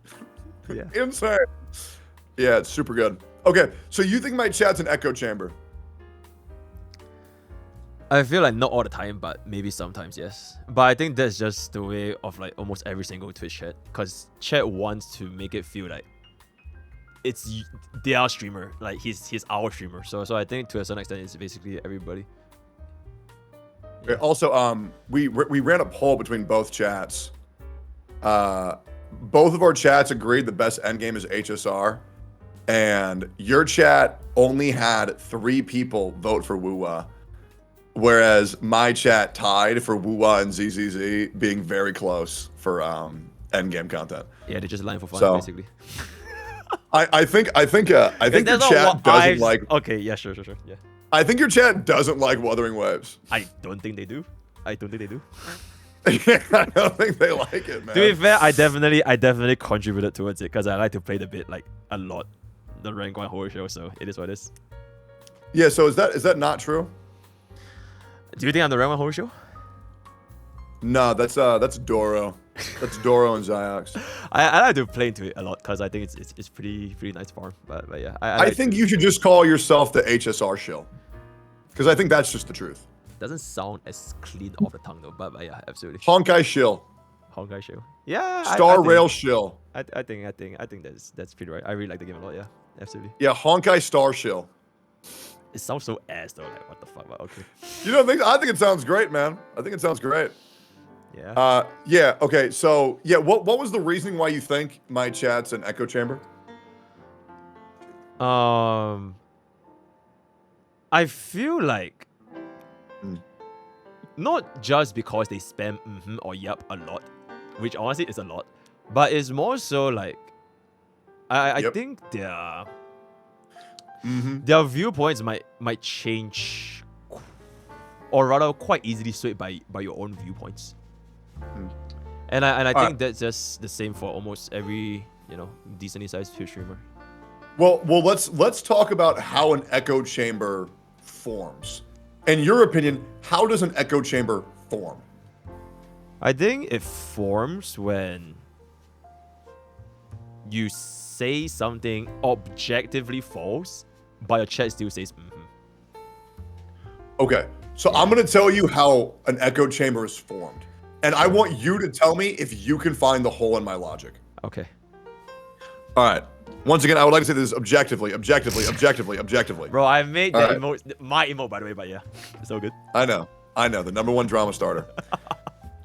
Yeah. Insane. Yeah, it's super good. Okay, so you think my chat's an echo chamber? I feel like not all the time, but maybe sometimes, yes. But I think that's just the way of like almost every single Twitch chat, because chat wants to make it feel like it's their streamer, like he's our streamer. So I think to a certain extent, it's basically everybody. Yeah. Also, we ran a poll between both chats. Both of our chats agreed the best endgame is HSR, and your chat only had 3 people vote for Wuwa, whereas my chat tied for Wuwa and ZZZ, being very close for endgame content. Yeah, they're just lying for fun, So, basically. I think your chat doesn't like. Okay, yeah, sure, yeah. I think your chat doesn't like Wuthering Waves. I don't think they do. I don't think they like it, man. To be fair, I definitely contributed towards it because I like to play the bit like a lot, the rank 1 hoyoshill. So it is what it is. Yeah. So is that not true? Do you think I'm the rank 1 hoyoshill? No, that's Doro. That's Doro and Ziox. I like to play into it a lot because I think it's pretty nice farm. But yeah, I think you should just call yourself the HSR shill, because I think that's just the truth. Doesn't sound as clean off the tongue though, but yeah, absolutely. Honkaistarrail. Honkaistarrail. Yeah. Star Rail shill. I think that's pretty right. I really like the game a lot. Yeah, absolutely. Yeah, honkaistarrail. It sounds so ass though. Like what the fuck? But okay. You don't think? I think it sounds great, man. I think it sounds great. Yeah. Yeah. Okay. So yeah, what was the reasoning why you think my chat's an echo chamber? I feel like not just because they spam or yup a lot, which honestly is a lot, but it's more so like I think their viewpoints might change, or rather quite easily swayed by your own viewpoints. And I think that's just the same for almost every decently sized Twitch streamer. Well, let's talk about how an echo chamber forms. In your opinion, how does an echo chamber form? I think it forms when you say something objectively false, but your chat still says Okay, so I'm gonna tell you how an echo chamber is formed, and I want you to tell me if you can find the hole in my logic. Okay. All right. Once again, I would like to say this objectively. Bro, I made the emote, my emote, by the way, but yeah, it's all good. I know, the #1 drama starter.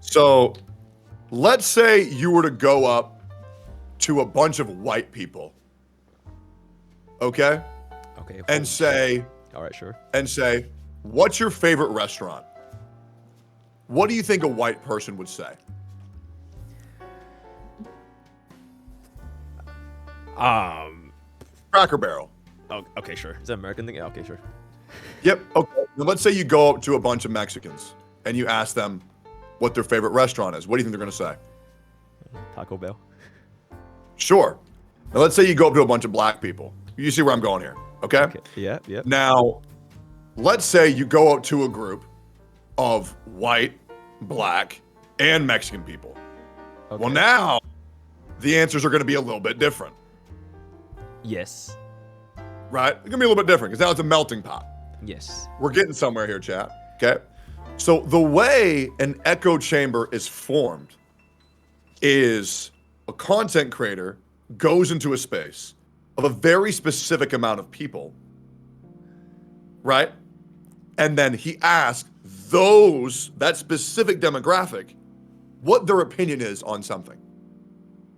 So, let's say you were to go up to a bunch of white people, okay? Okay. And say, all right, sure. And say, what's your favorite restaurant? What do you think a white person would say? Cracker Barrel. Oh, okay, sure. Is that an American thing? Yeah, okay, sure. Yep. Okay. Now let's say you go up to a bunch of Mexicans and you ask them what their favorite restaurant is. What do you think they're going to say? Taco Bell. Sure. Now let's say you go up to a bunch of black people. You see where I'm going here, okay? Yeah. Now, let's say you go up to a group of white, black, and Mexican people. Okay. Well, now the answers are going to be a little bit different. Yes. Right? It's going to be a little bit different because now it's a melting pot. Yes. We're getting somewhere here, chat. Okay? So the way an echo chamber is formed is a content creator goes into a space of a very specific amount of people, right? And then he asks that specific demographic what their opinion is on something.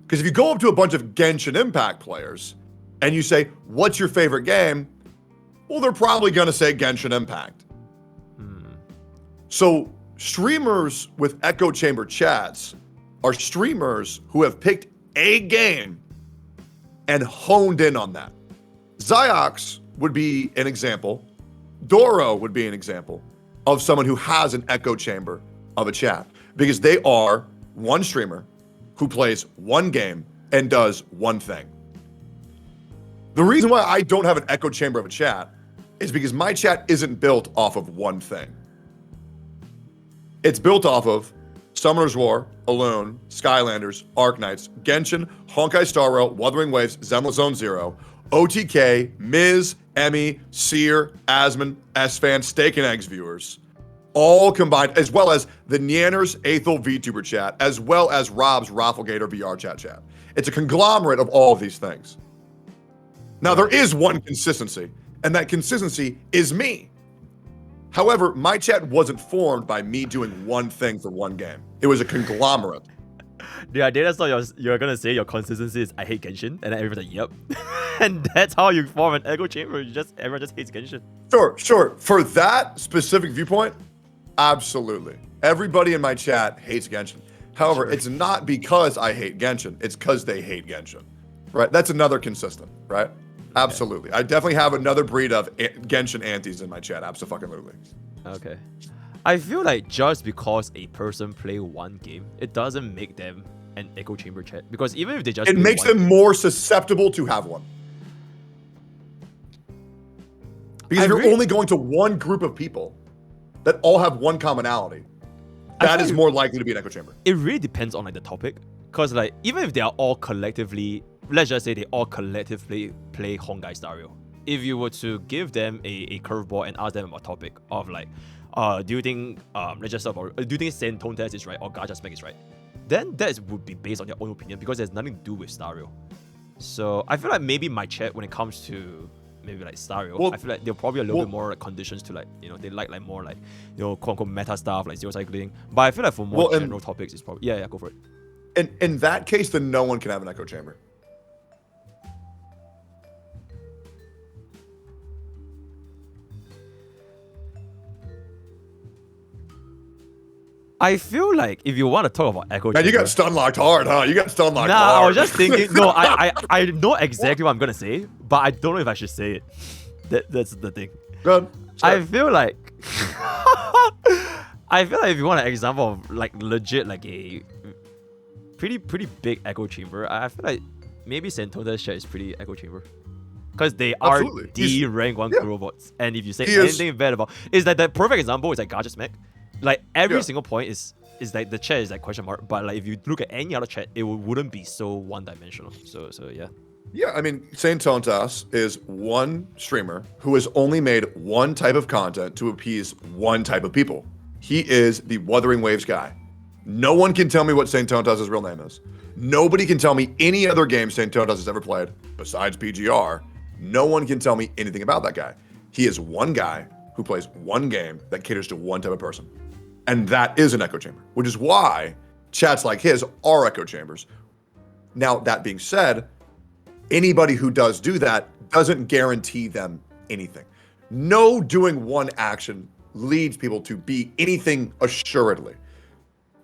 Because if you go up to a bunch of Genshin Impact players and you say, what's your favorite game? Well, they're probably going to say Genshin Impact. So streamers with echo chamber chats are streamers who have picked a game and honed in on that. Ziox would be an example. Doro would be an example of someone who has an echo chamber of a chat because they are one streamer who plays one game and does one thing. The reason why I don't have an echo chamber of a chat is because my chat isn't built off of one thing. It's built off of Summoner's War, Alone, Skylanders, Arknights, Genshin, honkaistarrail, Wuthering Waves, Zenless Zone Zero, OTK, Miz, Emmy, Seer, Asmon, S-Fan, Steak and Eggs viewers, all combined, as well as the Nyanners Aethel VTuber chat, as well as Rob's Rafflegator VR chat. It's a conglomerate of all of these things. Now, there is one consistency, and that consistency is me. However, my chat wasn't formed by me doing one thing for one game. It was a conglomerate. The idea that's not you're gonna say your consistency is I hate Genshin, and then everyone's like, yep. And that's how you form an echo chamber. Everyone just hates Genshin. Sure. For that specific viewpoint, absolutely. Everybody in my chat hates Genshin. However, it's not because I hate Genshin. It's because they hate Genshin. Right? That's another consistent, right? Absolutely. I definitely have another breed of Genshin antis in my chat. Absolutely. Okay. I feel like just because a person play one game, it doesn't make them an echo chamber chat. Because even if they just it makes them more susceptible to have one. Because you're only going to one group of people that all have one commonality. That is more likely to be an echo chamber. It really depends on like the topic. Because like even if they are all collectively, let's just say they all collectively play honkaistarrail. If you were to give them a curveball and ask them about a topic of like, do you think let's just talk about, do you think Saintontas is right or Gachasmack is right? Then that would be based on their own opinion because there's nothing to do with Starrail. So I feel like maybe my chat when it comes to maybe like Starrail, I feel like they're probably a little bit more like conditions to like, you know, they like more like, you know, quote unquote meta stuff like zero cycling. But I feel like for more general topics, it's probably yeah, go for it. In that case, then no one can have an echo chamber. I feel like if you want to talk about echo chamber... Man, you got stun locked hard, huh? You got stun locked hard. Nah, I was just thinking... No, I know exactly what I'm going to say, but I don't know if I should say it. That's the thing. Good. I feel like... I feel like if you want an example of like legit like a pretty big echo chamber, I feel like maybe Saintontas chat is pretty echo chamber. Because they are the rank 1 robots. And if you say anything bad about... Is that the perfect example is like Gachasmack. Like every single point is like the chat is like question mark, but like if you look at any other chat, it wouldn't be so one-dimensional. So yeah. Yeah, I mean, Saintontas is one streamer who has only made one type of content to appease one type of people. He is the Wuthering Waves guy. No one can tell me what Saintontas' real name is. Nobody can tell me any other game Saintontas has ever played besides PGR. No one can tell me anything about that guy. He is one guy who plays one game that caters to one type of person. And that is an echo chamber, which is why chats like his are echo chambers. Now, that being said, anybody who does do that doesn't guarantee them anything. No doing one action leads people to be anything assuredly.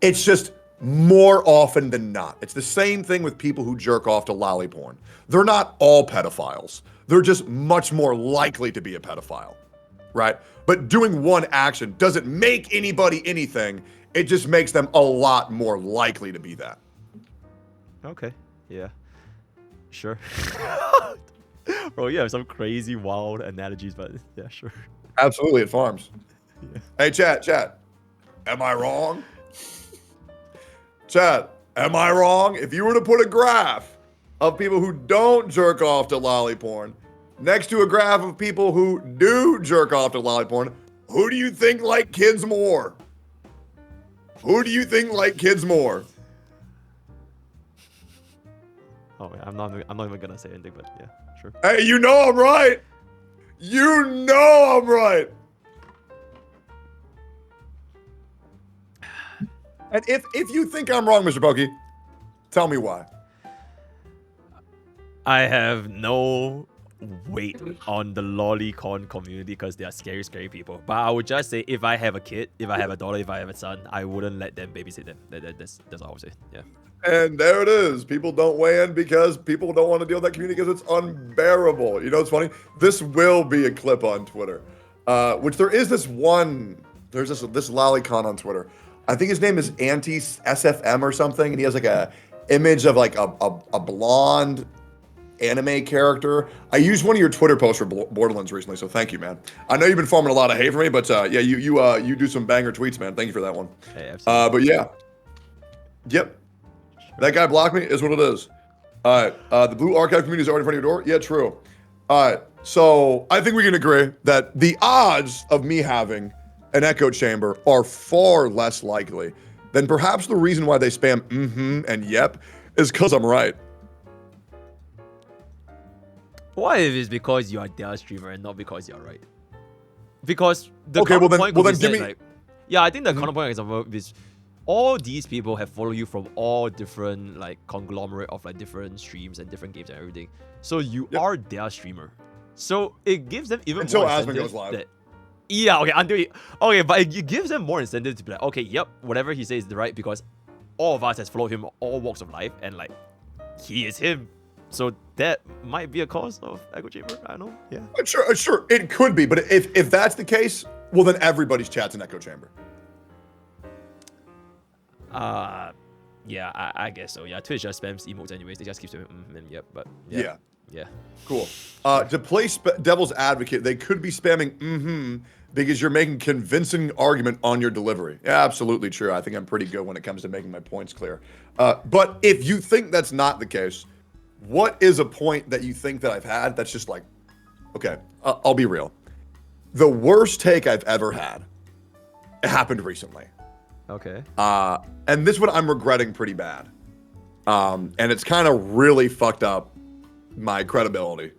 It's just more often than not. It's the same thing with people who jerk off to lolly porn. They're not all pedophiles. They're just much more likely to be a pedophile, right? But doing one action doesn't make anybody anything. It just makes them a lot more likely to be that. Okay. Yeah. Sure. Bro, you have some crazy, wild analogies, but yeah, sure. Absolutely, it farms. Yeah. Hey, chat. Am I wrong? Chat, am I wrong? If you were to put a graph of people who don't jerk off to lolly porn next to a graph of people who do jerk off to lolly porn, who do you think like kids more? Who do you think like kids more? Oh man, I'm not even gonna say anything, but yeah, sure. Hey, you know I'm right. You know I'm right. And if you think I'm wrong, MrPokke, tell me why. I have no weight on the lolicon community because they are scary people. But I would just say if I have a kid, if I have a daughter, if I have a son, I wouldn't let them babysit them. That's all I would say. Yeah. And there it is. People don't weigh in because people don't want to deal with that community because it's unbearable. You know what's funny? This will be a clip on Twitter, which there is this one. There's this lolicon on Twitter. I think his name is Anti-SFM or something, and he has like a image of like a blonde anime character. I used one of your Twitter posts for Borderlands recently, so thank you, man. I know you've been farming a lot of hate for me, but yeah, you do some banger tweets, man. Thank you for that one. Hey, absolutely. But yeah, yep, that guy blocked me. Is what it is. All right, the blue archive community is already in front of your door. Yeah, true. All right, so I think we can agree that the odds of me having an echo chamber are far less likely, then perhaps the reason why they spam and yep is because I'm right. What if it's because you are their streamer and not because you're right? Because the Okay, well then counterpoint could be give said, me. like, yeah, I think the counterpoint example is all these people have followed you from all different like conglomerate of like different streams and different games and everything. So you are their streamer. So it gives them even Until more Asmon incentive goes live. that, yeah, okay, okay, but it gives them more incentive to be like, okay, yep, whatever he says is right because all of us has followed him all walks of life and like he is him. So that might be a cause of echo chamber. I don't know. Yeah. Sure, it could be, but if that's the case, well then everybody's chat's an echo chamber. Yeah, I guess so. Yeah, Twitch just spams emotes anyways. They just keep doing yep, but yeah. Cool. To play devil's advocate, they could be spamming because you're making convincing argument on your delivery. Yeah, absolutely true. I think I'm pretty good when it comes to making my points clear. But if you think that's not the case, what is a point that you think that I've had that's just like, okay, I'll be real. The worst take I've ever had, it happened recently. Okay. And this one I'm regretting pretty bad. And it's kind of really fucked up my credibility.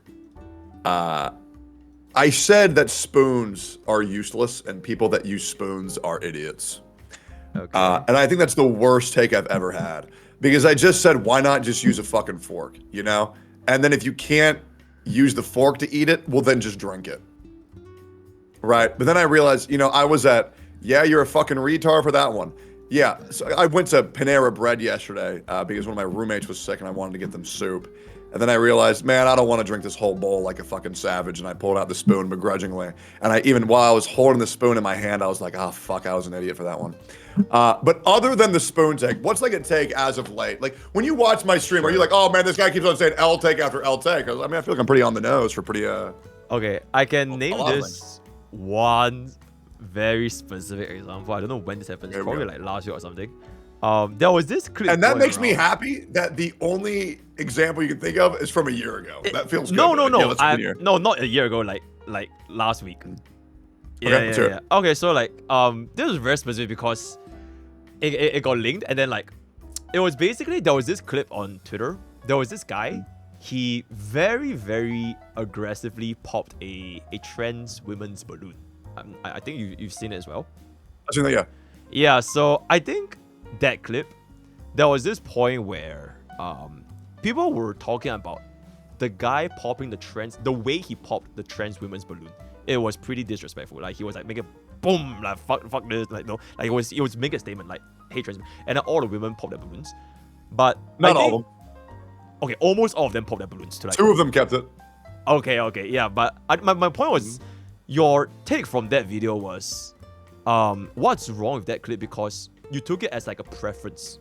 I said that spoons are useless and people that use spoons are idiots. Okay. And I think that's the worst take I've ever had. Because I just said, why not just use a fucking fork, you know? And then if you can't use the fork to eat it, well then just drink it. Right? But then I realized, you know, I was at, yeah, you're a fucking retard for that one. Yeah, so I went to Panera Bread yesterday because one of my roommates was sick and I wanted to get them soup. And then I realized, man, I don't want to drink this whole bowl like a fucking savage. And I pulled out the spoon begrudgingly. And while I was holding the spoon in my hand, I was like, oh, fuck, I was an idiot for that one. But other than the spoon take, what's like a take as of late? Like when you watch my stream, are you like, oh man, this guy keeps on saying L take after L take? I mean, I feel like I'm pretty on the nose for pretty, Okay, I can name lot of this one very specific example. I don't know when this happened. It's There we probably go. like last year or something. There was this clip. And that going makes me around. happy that the only example you can think of is from a year ago. That feels good. No, Like, yeah, let's I, continue. no, not a year ago. Like last week. Okay, let's hear it. Okay, so like this was very specific because it got linked and then like it was basically there was this clip on Twitter. There was this guy. He very, very aggressively popped a trans women's balloon. I think you've seen it as well. I've seen that, yeah. Yeah, so I think that clip, there was this point where people were talking about the guy popping the way he popped the trans women's balloon. It was pretty disrespectful. Like he was like making boom, like fuck this, like no, like it was making a statement like hey trans, and then all the women popped their balloons, but Not all of them. Okay, almost all of them popped their balloons to like. 2 of them kept it. Okay, yeah, but my point was, your take from that video was, what's wrong with that clip because you took it as like a preference.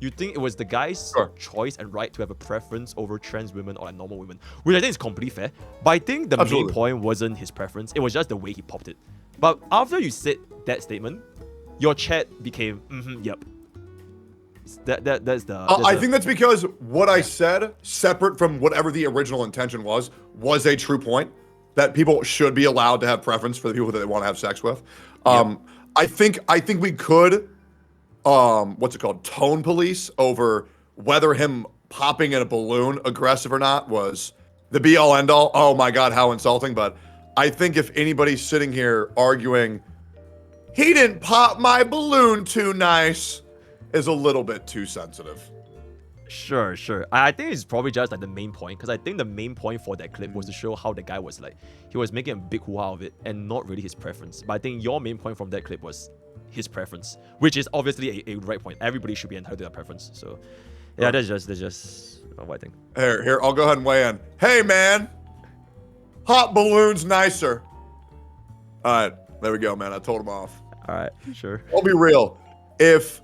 You think it was the guy's choice and right to have a preference over trans women or like normal women, which I think is completely fair. But I think the main point wasn't his preference; it was just the way he popped it. But after you said that statement, your chat became yep. That's the. I think that's because what I said, separate from whatever the original intention was a true point. That people should be allowed to have preference for the people that they want to have sex with. I think we could, what's it called, tone police over whether him popping in a balloon, aggressive or not, was the be all end all. Oh my God, how insulting! But I think if anybody's sitting here arguing, he didn't pop my balloon too nice, is a little bit too sensitive. Sure. I think it's probably just like the main point, because I think the main point for that clip was to show how the guy was like, he was making a big hoo-ha of it and not really his preference. But I think your main point from that clip was his preference, which is obviously a right point. Everybody should be entitled to their preference. So yeah, that's just what I think. Here, I'll go ahead and weigh in. Hey man, hot balloons nicer. All right, there we go, man. I told him off. All right, sure. I'll be real. If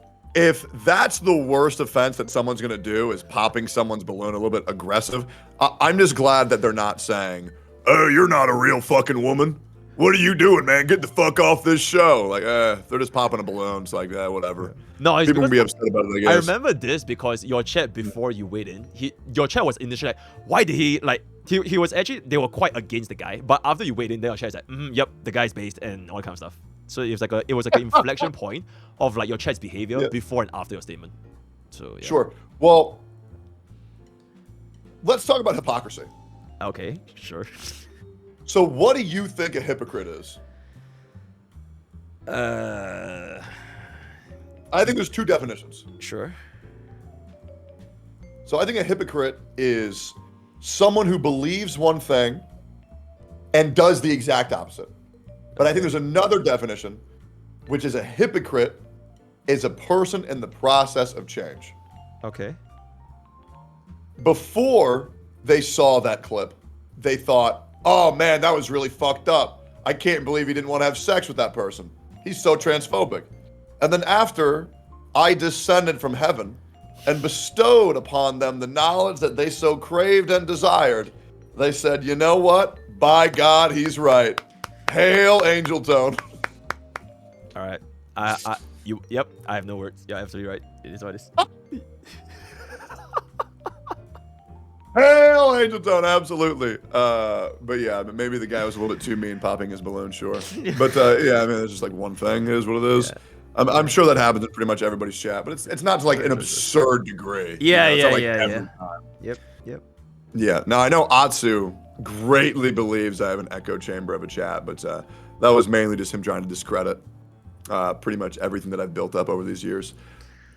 that's the worst offense that someone's gonna do is popping someone's balloon a little bit aggressive, I'm just glad that they're not saying, "Oh, you're not a real fucking woman. What are you doing, man? Get the fuck off this show." Like, they're just popping a balloon. It's like, whatever. No, it's people can be upset about it, I guess. I remember this because your chat before you weighed in, your chat was initially like, why did he like? He was actually, they were quite against the guy, but after you weighed in, then your chat is like, yep, the guy's based and all that kind of stuff. So it was like an inflection point of like your chat's behavior Yeah. before and after your statement. So yeah. Sure. Well, let's talk about hypocrisy. Okay, sure. So what do you think a hypocrite is? Uh, I think there's two definitions. sure. So I think a hypocrite is someone who believes one thing and does the exact opposite. But I think there's another definition, which is a hypocrite is a person in the process of change. Okay. Before they saw that clip, they thought, oh man, that was really fucked up. I can't believe he didn't want to have sex with that person. He's so transphobic. And then after I descended from heaven and bestowed upon them the knowledge that they so craved and desired, they said, you know what? By God, he's right. Hail Angel Tone. All right. Yep. I have no words. You're absolutely right. It is what it is. Hail Angel Tone, absolutely. But yeah, maybe the guy was a little bit too mean popping his balloon, sure. But yeah, I mean, it's just like one thing is what it is. Yeah. I'm sure that happens in pretty much everybody's chat, but it's not to like an absurd degree. Yeah, it's yeah, not like yeah, every yeah. time. Yep. Yeah. Now I know Atsu greatly believes I have an echo chamber of a chat, but that was mainly just him trying to discredit pretty much everything that I've built up over these years.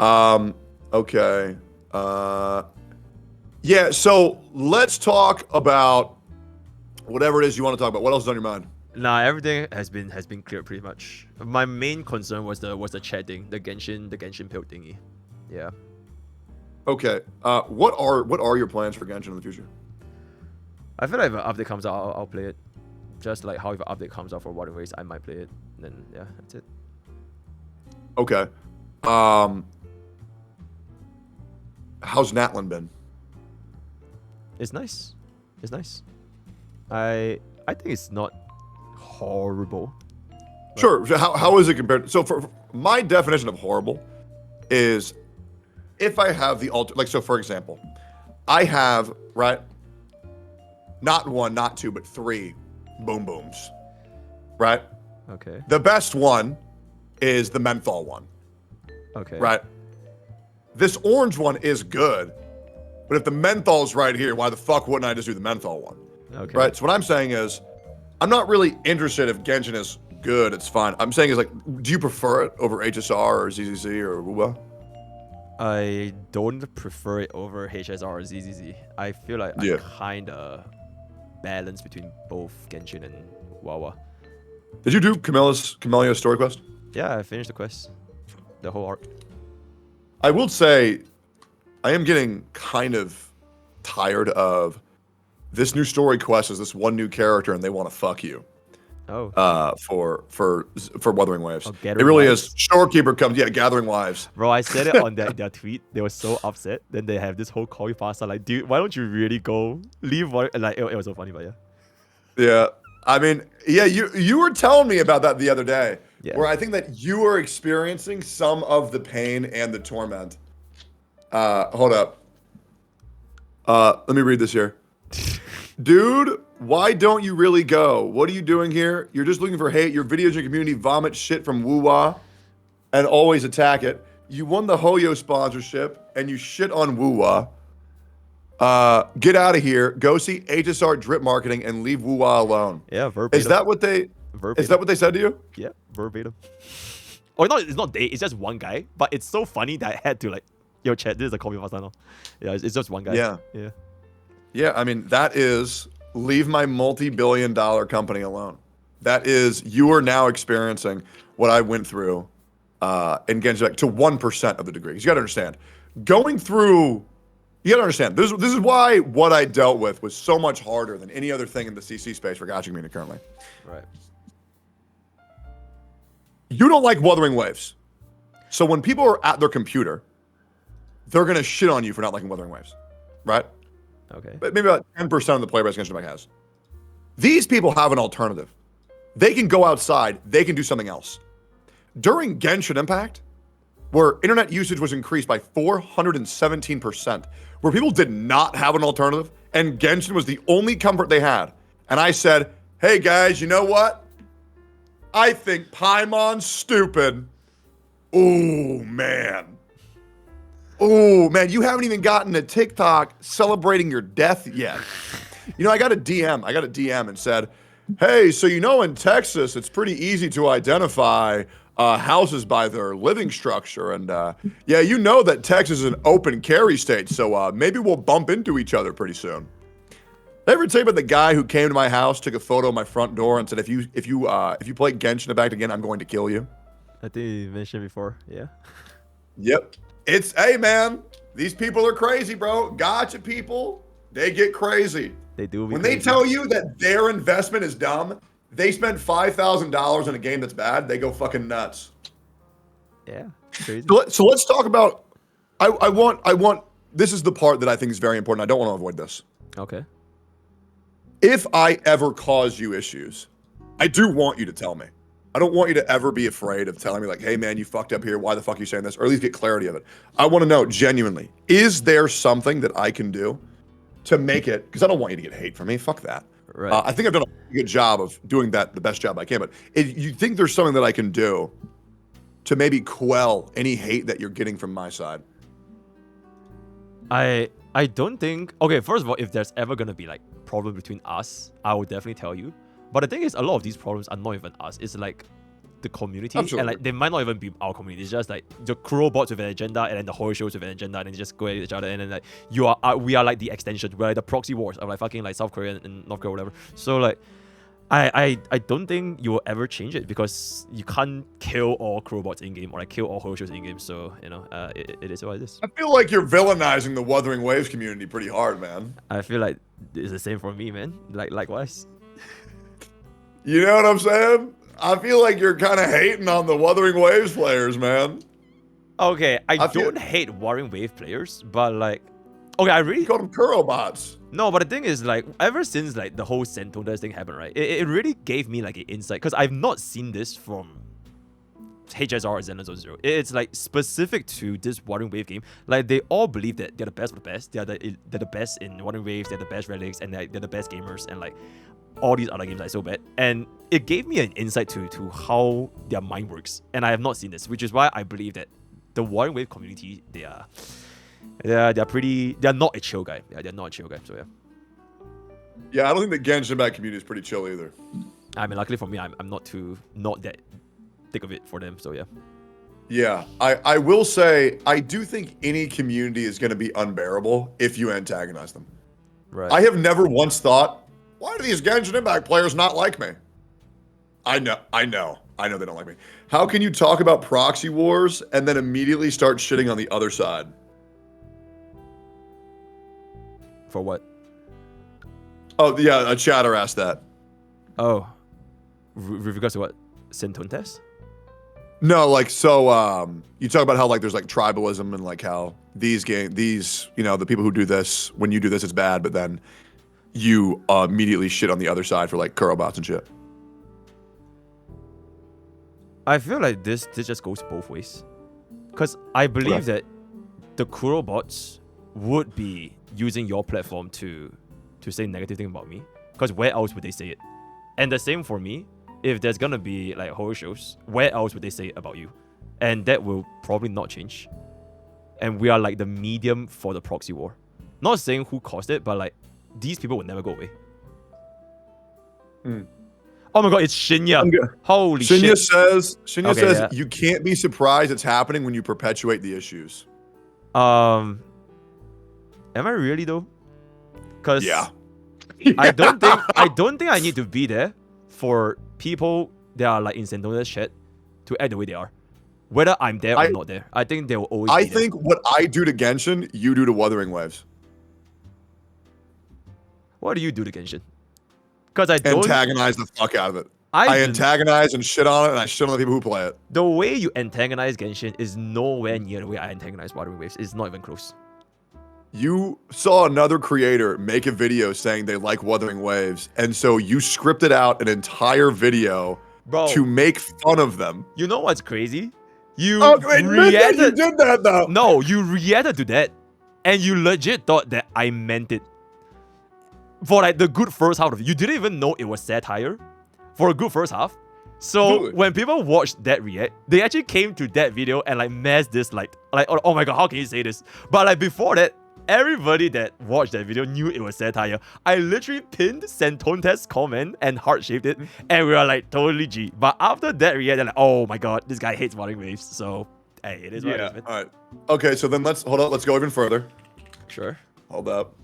Okay. Yeah, so let's talk about whatever it is you want to talk about. What else is on your mind? Nah, everything has been cleared pretty much. My main concern was the chatting, the Genshin pill thingy. Yeah. Okay. What are your plans for Genshin in the future? I feel like if an update comes out, I'll play it. Just like how if an update comes out for Wuthering Waves, I might play it. And then yeah, that's it. Okay. How's Natlin been? It's nice. I think it's not horrible. Sure. So how is it compared? So for my definition of horrible is if I have the like, so for example, I have, right, not one, not two, but three boom booms, right? Okay. The best one is the menthol one, Okay. right? This orange one is good, but if the menthol's right here, why the fuck wouldn't I just do the menthol one? Okay. Right? So what I'm saying is, I'm not really interested if Genshin is good, it's fine. I'm saying is like, do you prefer it over HSR or ZZZ or WUWA? I don't prefer it over HSR or ZZZ. I feel like Yeah. I'm kinda balanced between both Genshin and Wawa. Did you do Camellia's story quest? Yeah, I finished the quest. The whole arc. I will say, I am getting kind of tired of this new story quest is this one new character and they want to fuck you. Oh. For Wuthering Waves. Oh, It Gathering really Wives? is. Shorekeeper comes, yeah, Gathering Wives. Bro, I said it on their tweet. They were so upset. Then they have this whole call you faster. Like, dude, why don't you really go leave? Like, it was so funny, but yeah. Yeah. I mean, yeah, you were telling me about that the other day. Yeah. Where I think that you were experiencing some of the pain and the torment. Hold up. Let me read this here. Dude, why don't you really go? What are you doing here? You're just looking for hate. Your videos and community vomit shit from Wuwa and always attack it. You won the Hoyo sponsorship and you shit on Wuwa. Get out of here. Go see HSR drip marketing and leave Wuwa alone. Yeah, verbatim. Is that what they said to you? Yeah, verbatim. Or not, it's not they, it's just one guy. But it's so funny that I had to like, yo, chat, this is a call me faster now. Yeah, it's just one guy. Yeah. Yeah. Yeah, I mean, that is leave my multi-billion-dollar company alone. That is, you are now experiencing what I went through in Genshin Impact to 1% of the degree. 'Cause you got to understand, going through, you got to understand, this is why what I dealt with was so much harder than any other thing in the CC space for Gacha community currently. Right. You don't like Wuthering Waves. So when people are at their computer, they're going to shit on you for not liking Wuthering Waves, right? Okay. But maybe about 10% of the player base Genshin Impact has. These people have an alternative. They can go outside. They can do something else. During Genshin Impact, where internet usage was increased by 417%, where people did not have an alternative, and Genshin was the only comfort they had. And I said, hey guys, you know what? I think Paimon's stupid. Ooh, man. Ooh, man, you haven't even gotten a TikTok celebrating your death yet. You know, I got a DM and said, hey, so you know in Texas, it's pretty easy to identify houses by their living structure. And yeah, you know that Texas is an open carry state, so maybe we'll bump into each other pretty soon. Did I ever tell you about the guy who came to my house, took a photo of my front door, and said, if you play Genshin Impact again, I'm going to kill you? I think you mentioned before, yeah. Yep. Hey, man, these people are crazy, bro. Gotcha people, they get crazy. They do. When they tell you that their investment is dumb, they spent $5,000 in a game that's bad, they go fucking nuts. Yeah, crazy. So let's talk about, I want, this is the part that I think is very important. I don't want to avoid this. Okay. If I ever cause you issues, I do want you to tell me. I don't want you to ever be afraid of telling me like, hey man, you fucked up here. Why the fuck are you saying this? Or at least get clarity of it. I want to know genuinely, is there something that I can do to make it, because I don't want you to get hate from me. Fuck that. Right. I think I've done a good job of doing that, the best job I can. But if you think there's something that I can do to maybe quell any hate that you're getting from my side? I don't think. Okay, first of all, if there's ever gonna be like problem between us, I will definitely tell you. But the thing is, a lot of these problems are not even us. It's like the community, Absolutely. and like they might not even be our community. It's just like the cruel bots with an agenda, and then the horror shows with an agenda, and then they just go at each other, and then like we are like the extension. We're like the proxy wars of like fucking like South Korea and North Korea, whatever. So like, I don't think you will ever change it because you can't kill all cruel bots in game or like kill all horror shows in game. So you know, it is what it is. I feel like you're villainizing the Wuthering Waves community pretty hard, man. I feel like it's the same for me, man. Likewise. You know what I'm saying? I feel like you're kind of hating on the Wuthering Waves players, man. Okay, I don't hate Wuthering Wave players, but like, okay, I really You call them Kuro bots. No, but the thing is, like, ever since like the whole Saintontas thing happened, right? It really gave me like an insight because I've not seen this from HSR or Zenless 0. It's like specific to this Wuthering Wave game. Like they all believe that they're the best of the best. They're the best in Wuthering Waves. They're the best relics, and they're the best gamers. And like all these other games are so bad. And it gave me an insight to how their mind works. And I have not seen this, which is why I believe that the Wuthering Wave community, they're not a chill guy. Yeah, they're not a chill guy. So yeah. Yeah, I don't think the Genshin Impact community is pretty chill either. I mean, luckily for me, I'm not that thick of it for them. So yeah. Yeah, I will say I do think any community is going to be unbearable if you antagonize them. Right. I have never once thought, why do these Genshin Impact players not like me? I know they don't like me. How can you talk about proxy wars and then immediately start shitting on the other side? For what? Oh, yeah, a chatter asked that. Oh. With regards to what? Saintontas? No, like, so, you talk about how, like, there's, like, tribalism and, like, how these, you know, the people who do this, when you do this, it's bad, but then you immediately shit on the other side for, like, Kuro bots and shit. I feel like this just goes both ways. Because I believe that the Kuro bots would be using your platform to say negative thing about me. Because where else would they say it? And the same for me. If there's gonna be like horror shows, where else would they say it about you? And that will probably not change. And we are like the medium for the proxy war. Not saying who caused it, but like these people will never go away. Oh my god, it's Shinya. Holy shit. Shinya says you can't be surprised it's happening when you perpetuate the issues. Am I really though? Because yeah. I don't think I need to be there for people that are like in Saintonas chat to act the way they are. Whether I'm there or not there. I think they will always be there. I think what I do to Genshin, you do to Wuthering Waves. What do you do to Genshin? Because I don't antagonize the fuck out of it. I antagonize and shit on it, and I shit on the people who play it. The way you antagonize Genshin is nowhere near the way I antagonize Wuthering Waves. It's not even close. You saw another creator make a video saying they like Wuthering Waves, and so you scripted out an entire video to make fun of them. You know what's crazy? You reacted. You did that though. No, you reacted to that, and you legit thought that I meant it. For like the good first half of it, you didn't even know it was satire. For a good first half, So Dude. when people watched that react, they actually came to that video and like mass disliked. Like, oh my god, how can you say this? But like before that, everybody that watched that video knew it was satire. I literally pinned Saintontas' comment and heart-shaped it, and we were like totally G. But after that react, they're like, oh my god, this guy hates Wuthering Waves. So hey, it is what it is, man. All right. Okay, so then let's go even further. Sure. Hold up,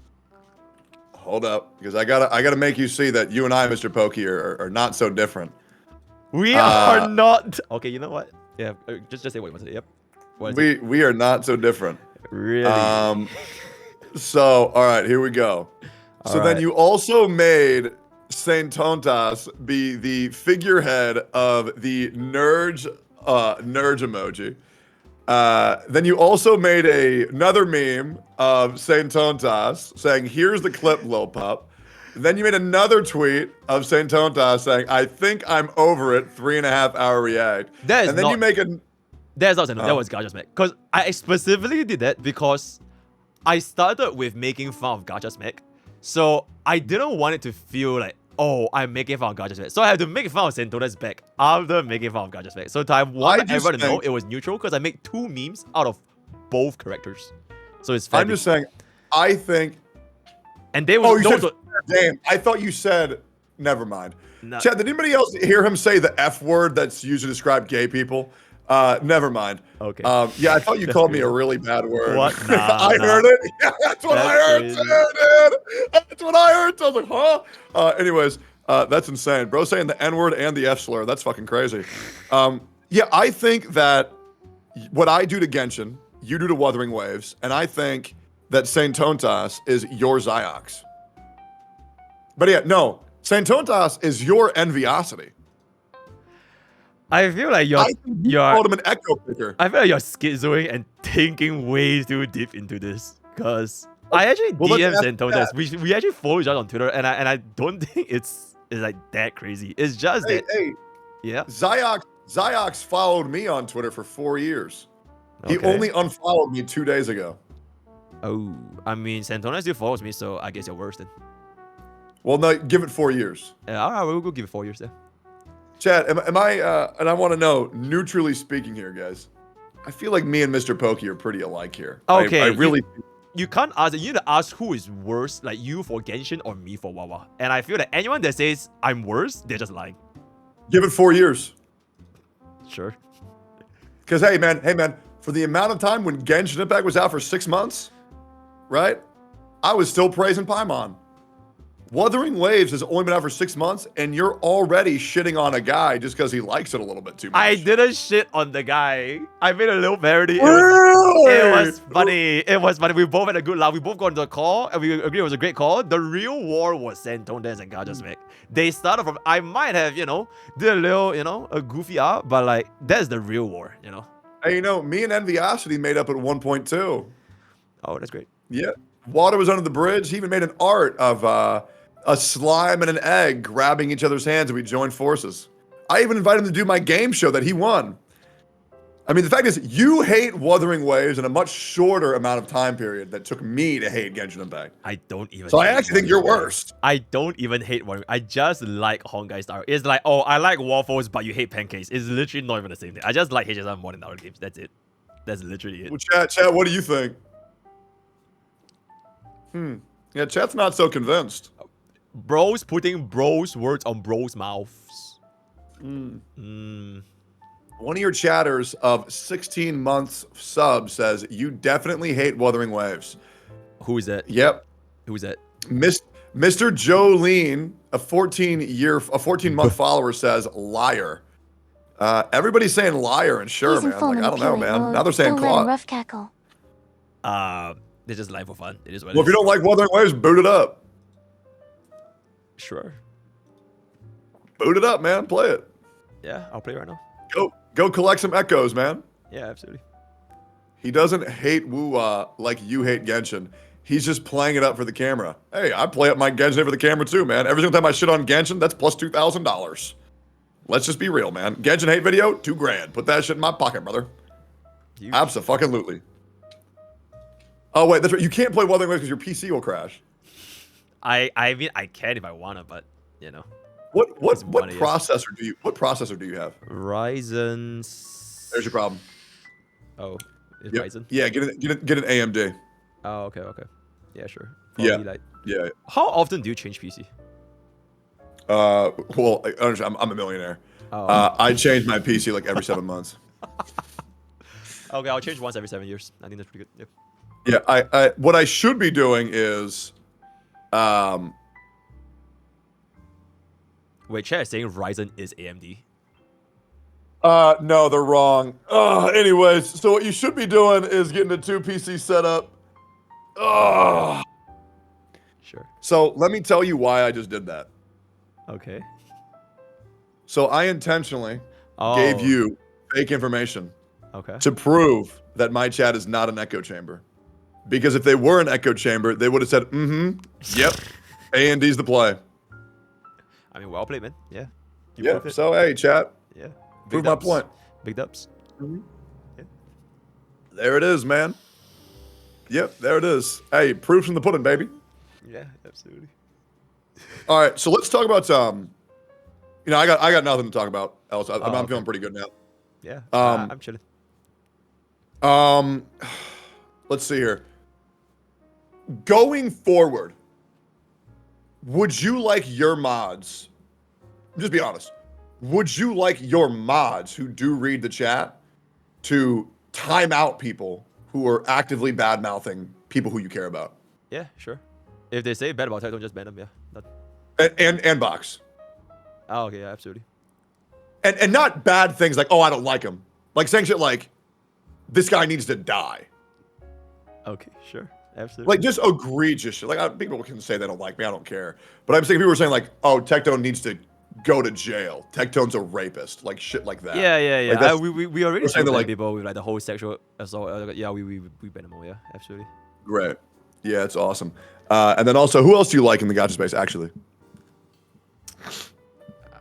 because I gotta make you see that you and I, Mr. Pokke, are not so different. We are not. Okay, you know what? Yeah, just say what you want to say. Yep. We are not so different. Really? So all right, here we go. So then you also made Saintontas be the figurehead of the Nerge emoji. Then you also made another meme of Saintontas saying, "Here's the clip, Lil Pup." Then you made another tweet of Saintontas saying, "I think I'm over it." 3.5 hour react. That is and then not, you make a. That's not Saintontas. That was Gachasmack. Because I specifically did that because I started with making fun of Gachasmack. So I didn't want it to feel like, oh, I'm making fun of Gachasmack. So I had to make fun of Saintontas back after making fun of Gachasmack. So I wanted everyone to know it was neutral because I made 2 memes out of both characters. So it's fair. I'm just saying, I think. And they were. Damn, I thought you said. Never mind. No. Chad, did anybody else hear him say the F word that's used to describe gay people? Never mind. Okay. Yeah, I thought you called me a really bad word. What? Nah, I heard it. Yeah, that's what I heard crazy. too, dude. That's what I heard. So I was like, huh? Anyways, that's insane. Bro saying the N word and the F slur. That's fucking crazy. Yeah, I think that what I do to Genshin, you do to Wuthering Waves, and I think that Saintontas is your Ziox. But yeah, no, Saintontas is your Enviosity. I feel like I think you called him an echo picker. I feel like you're schizoing and thinking way too deep into this. Because I actually DM Saintontas. We actually follow each other on Twitter, and I don't think it's like that crazy. It's just that. Hey, yeah. Ziox followed me on Twitter for 4 years. Okay. He only unfollowed me 2 days ago. Oh, I mean, Saintonas still follows me, so I guess you're worse then. Well, no, give it 4 years. Yeah, all right, we'll go give it 4 years then. Chad, am I, and I want to know, neutrally speaking here, guys, I feel like me and Mr. Pokke are pretty alike here. Okay. I really... You can't ask, you need to ask who is worse, like you for Genshin or me for Wawa. And I feel that anyone that says I'm worse, they're just lying. Give it 4 years. Sure. Because, hey, man, for the amount of time when Genshin Impact was out for 6 months, right, I was still praising Paimon. Wuthering Waves has only been out for 6 months, and you're already shitting on a guy just because he likes it a little bit too much. I didn't shit on the guy. I made a little parody. Really? It was funny. It was funny. We both had a good laugh. We both got into a call, and we agreed it was a great call. The real war was Saintontas and Gachasmack. They started from, I might have, did a little, a goofy art, but like, that's the real war, Hey, me and Enviosity made up at 1.2. Oh, that's great. Yeah. Water was under the bridge. He even made an art of a slime and an egg grabbing each other's hands, and we joined forces. I even invited him to do my game show that he won. I mean, the fact is, you hate Wuthering Waves in a much shorter amount of time period that took me to hate Genshin Impact. I don't even. So I actually think you're worst. I don't even hate Wuthering. I just like honkaistarrail. It's like, oh, I like waffles, but you hate pancakes. It's literally not even the same thing. I just like HSM more than other games. That's it. That's literally it. Well, Chat, what do you think? Yeah, Chat's not so convinced. Bros putting bros words on bros' mouths. One of your chatters of 16 months sub says, you definitely hate Wuthering Waves. Who is that? Yep. Who is that? Mr. Jolene, a 14-month follower, says, liar. Everybody's saying liar and sure, man. Like, I don't know, man. Now they're saying clot. Rough cackle. They're just live for fun. It is what it Well, if you don't like Wuthering Waves, boot it up. Sure. Boot it up, man. Play it. Yeah, I'll play right now. Go collect some echoes, man. Yeah, absolutely. He doesn't hate Woo like you hate Genshin. He's just playing it up for the camera. Hey, I play up my Genshin for the camera too, man. Every single time I shit on Genshin, that's plus $2,000. Let's just be real, man. Genshin hate video, $2,000. Put that shit in my pocket, brother. Abso-fucking-lutely. Oh wait, that's right. You can't play Wuthering Waves because your PC will crash. I mean, I can if I wanna, but What It's one AS. processor do you have? Ryzen. There's your problem. Oh, it's Yep. Ryzen. Yeah, get an AMD. Oh, okay. Yeah, sure. Probably Yeah. like. Yeah. How often do you change PC? Well, I'm a millionaire. Oh. I change my PC like every 7 months. Okay, I'll change once every 7 years. I think that's pretty good. Yep. Yeah, what I should be doing is, Wait, chat is saying Ryzen is AMD. no, they're wrong. Anyways, so what you should be doing is getting a 2 PC setup. Sure. So let me tell you why I just did that. Okay. So I intentionally Oh. gave you fake information Okay. to prove that my chat is not an echo chamber. Because if they were an echo chamber, they would have said, yep, A&D's the play. I mean, well played, man. Yeah. You Yeah, proved it. so hey, chat, Yeah. prove my dubs. point. Big dubs. Yeah. There it is, man. Yep, there it is. Hey, proof from the pudding, baby. Yeah, absolutely. All right, so let's talk about I got nothing to talk about else. I'm okay. feeling pretty good now. Yeah. I'm chilling. Let's see here. Going forward, would you like your mods? Just be honest. Would you like your mods who do read the chat to time out people who are actively bad mouthing people who you care about? Yeah, sure. If they say bad about tech, don't just ban them. Yeah. And box. Oh, okay. Yeah, absolutely. And not bad things like, oh, I don't like him. Like saying shit like, this guy needs to die. Okay, sure. Absolutely. Like just egregious shit. Like people can say they don't like me, I don't care. But I'm saying people are saying like, oh, Tectone needs to go to jail. Tectone's a rapist. Like shit like that. Yeah. Like we already saying saying like people with like the whole sexual assault. Yeah, we ban them all. Yeah, absolutely. Great. Yeah, it's awesome. And then also, who else do you like in the gacha space, actually?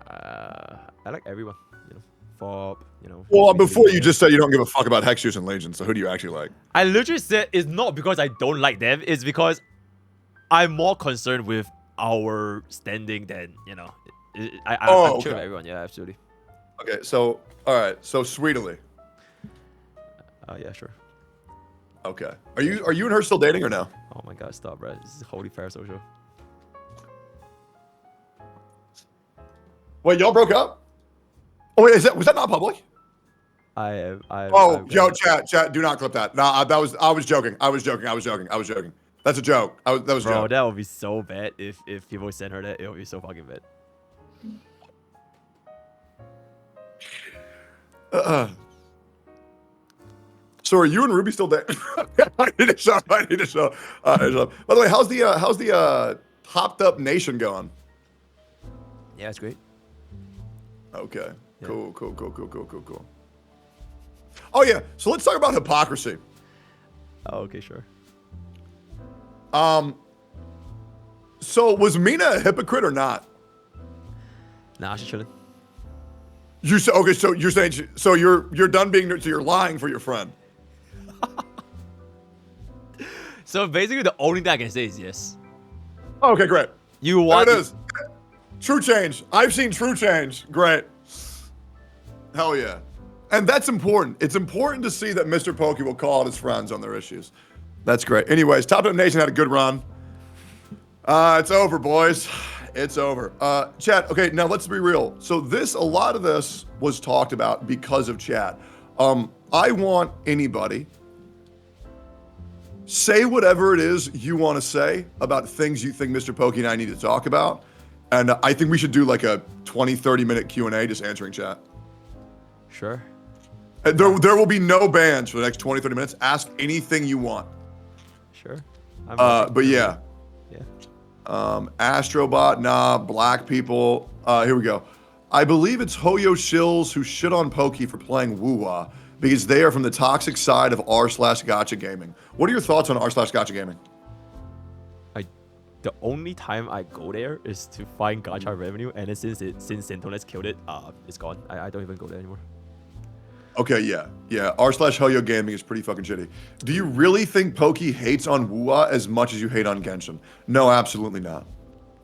I like everyone. You know, Fob. You know. Well, before you just said you don't give a fuck about Hexus and Legion, so who do you actually like? I literally said it's not because I don't like them. It's because I'm more concerned with our standing than I'm chill with everyone. Yeah, absolutely. Okay, so all right, so Sweetly. Yeah, sure. Okay. Are you and her still dating or no? Oh my god, stop, bro. This is holy fair social. Wait, y'all broke up? Oh wait, was that not public? Yo, chat, do not clip that. Nah, I was joking. That's a joke. That was a bro, joke. that would be so bad if people send her that. It would be so fucking bad. So are you and Ruby still dating? I need to show. By the way, how's the hopped up nation going? Yeah, it's great. Okay. Yeah. Cool. Oh yeah. So let's talk about hypocrisy. Oh, okay, sure. So was Mina a hypocrite or not? Nah, she's chilling. You said okay. So you're saying you're done being so you're lying for your friend. So basically, the only thing I can say is yes. Okay, great. You want? There it is. True change. I've seen true change. Great. Hell yeah. And that's important. It's important to see that MrPokke will call out his friends on their issues. That's great. Anyways, Top Up Nation had a good run. It's over, boys. It's over. Chat, okay, now let's be real. So a lot of this was talked about because of chat. I want anybody, say whatever it is you want to say about things you think MrPokke and I need to talk about. And I think we should do like a 20, 30-minute Q&A just answering chat. Sure. And there will be no bans for the next 20, 30 minutes. Ask anything you want. Sure. But yeah. Yeah. Astrobot, nah. Black people. Here we go. I believe it's hoyoshills who shit on Pokke for playing Woo-Wah because they are from the toxic side of r/gacha gaming. What are your thoughts on r/gacha gaming? The only time I go there is to find gacha revenue, and then since Saintonas killed it, it's gone. I don't even go there anymore. Okay, yeah. r/hoyo gaming is pretty fucking shitty. Do you really think Pokke hates on Woo-Wah as much as you hate on Genshin? No, absolutely not.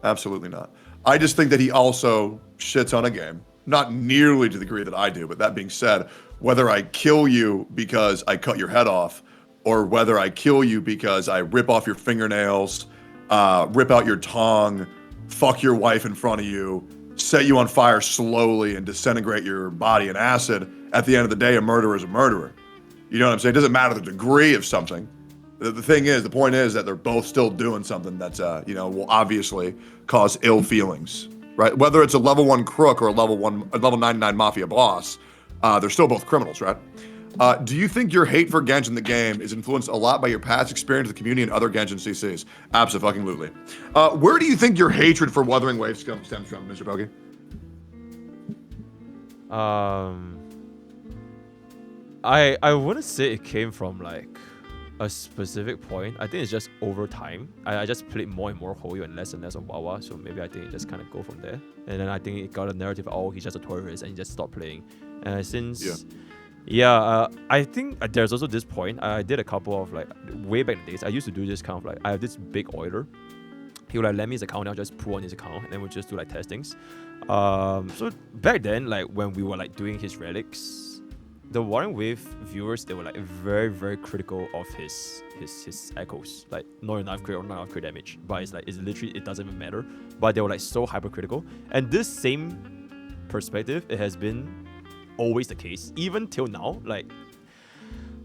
Absolutely not. I just think that he also shits on a game. Not nearly to the degree that I do, but that being said, whether I kill you because I cut your head off, or whether I kill you because I rip off your fingernails, rip out your tongue, fuck your wife in front of you, set you on fire slowly and disintegrate your body in acid, at the end of the day, a murderer is a murderer. You know what I'm saying? It doesn't matter the degree of something. The point is that they're both still doing something that's, will obviously cause ill feelings, right? Whether it's a level 1 crook or a level 99 mafia boss, they're still both criminals, right? Do you think your hate for Genshin the game is influenced a lot by your past experience with the community and other Genshin CCs? Absolutely. Where do you think your hatred for Wuthering Waves stems from, MrPokke? I wouldn't say it came from like a specific point. I think it's just over time. I just played more and more Hoyo and less of Wawa, so maybe I think it just kind of go from there. And then I think it got a narrative, oh, he's just a tourist, and he just stopped playing. Since I think there's also this point. I did a couple of like way back in the days. I used to do this kind of like, I have this big oiler. He would like lend me his account, and I'll just pull on his account, and then we'll just do like testings. So back then, like when we were like doing his relics, the Wuthering Wave viewers, they were like very, very critical of his echoes. Like not enough crit or not enough crit damage. But it's literally, it doesn't even matter. But they were like so hypercritical. And this same perspective, it has been always the case. Even till now, like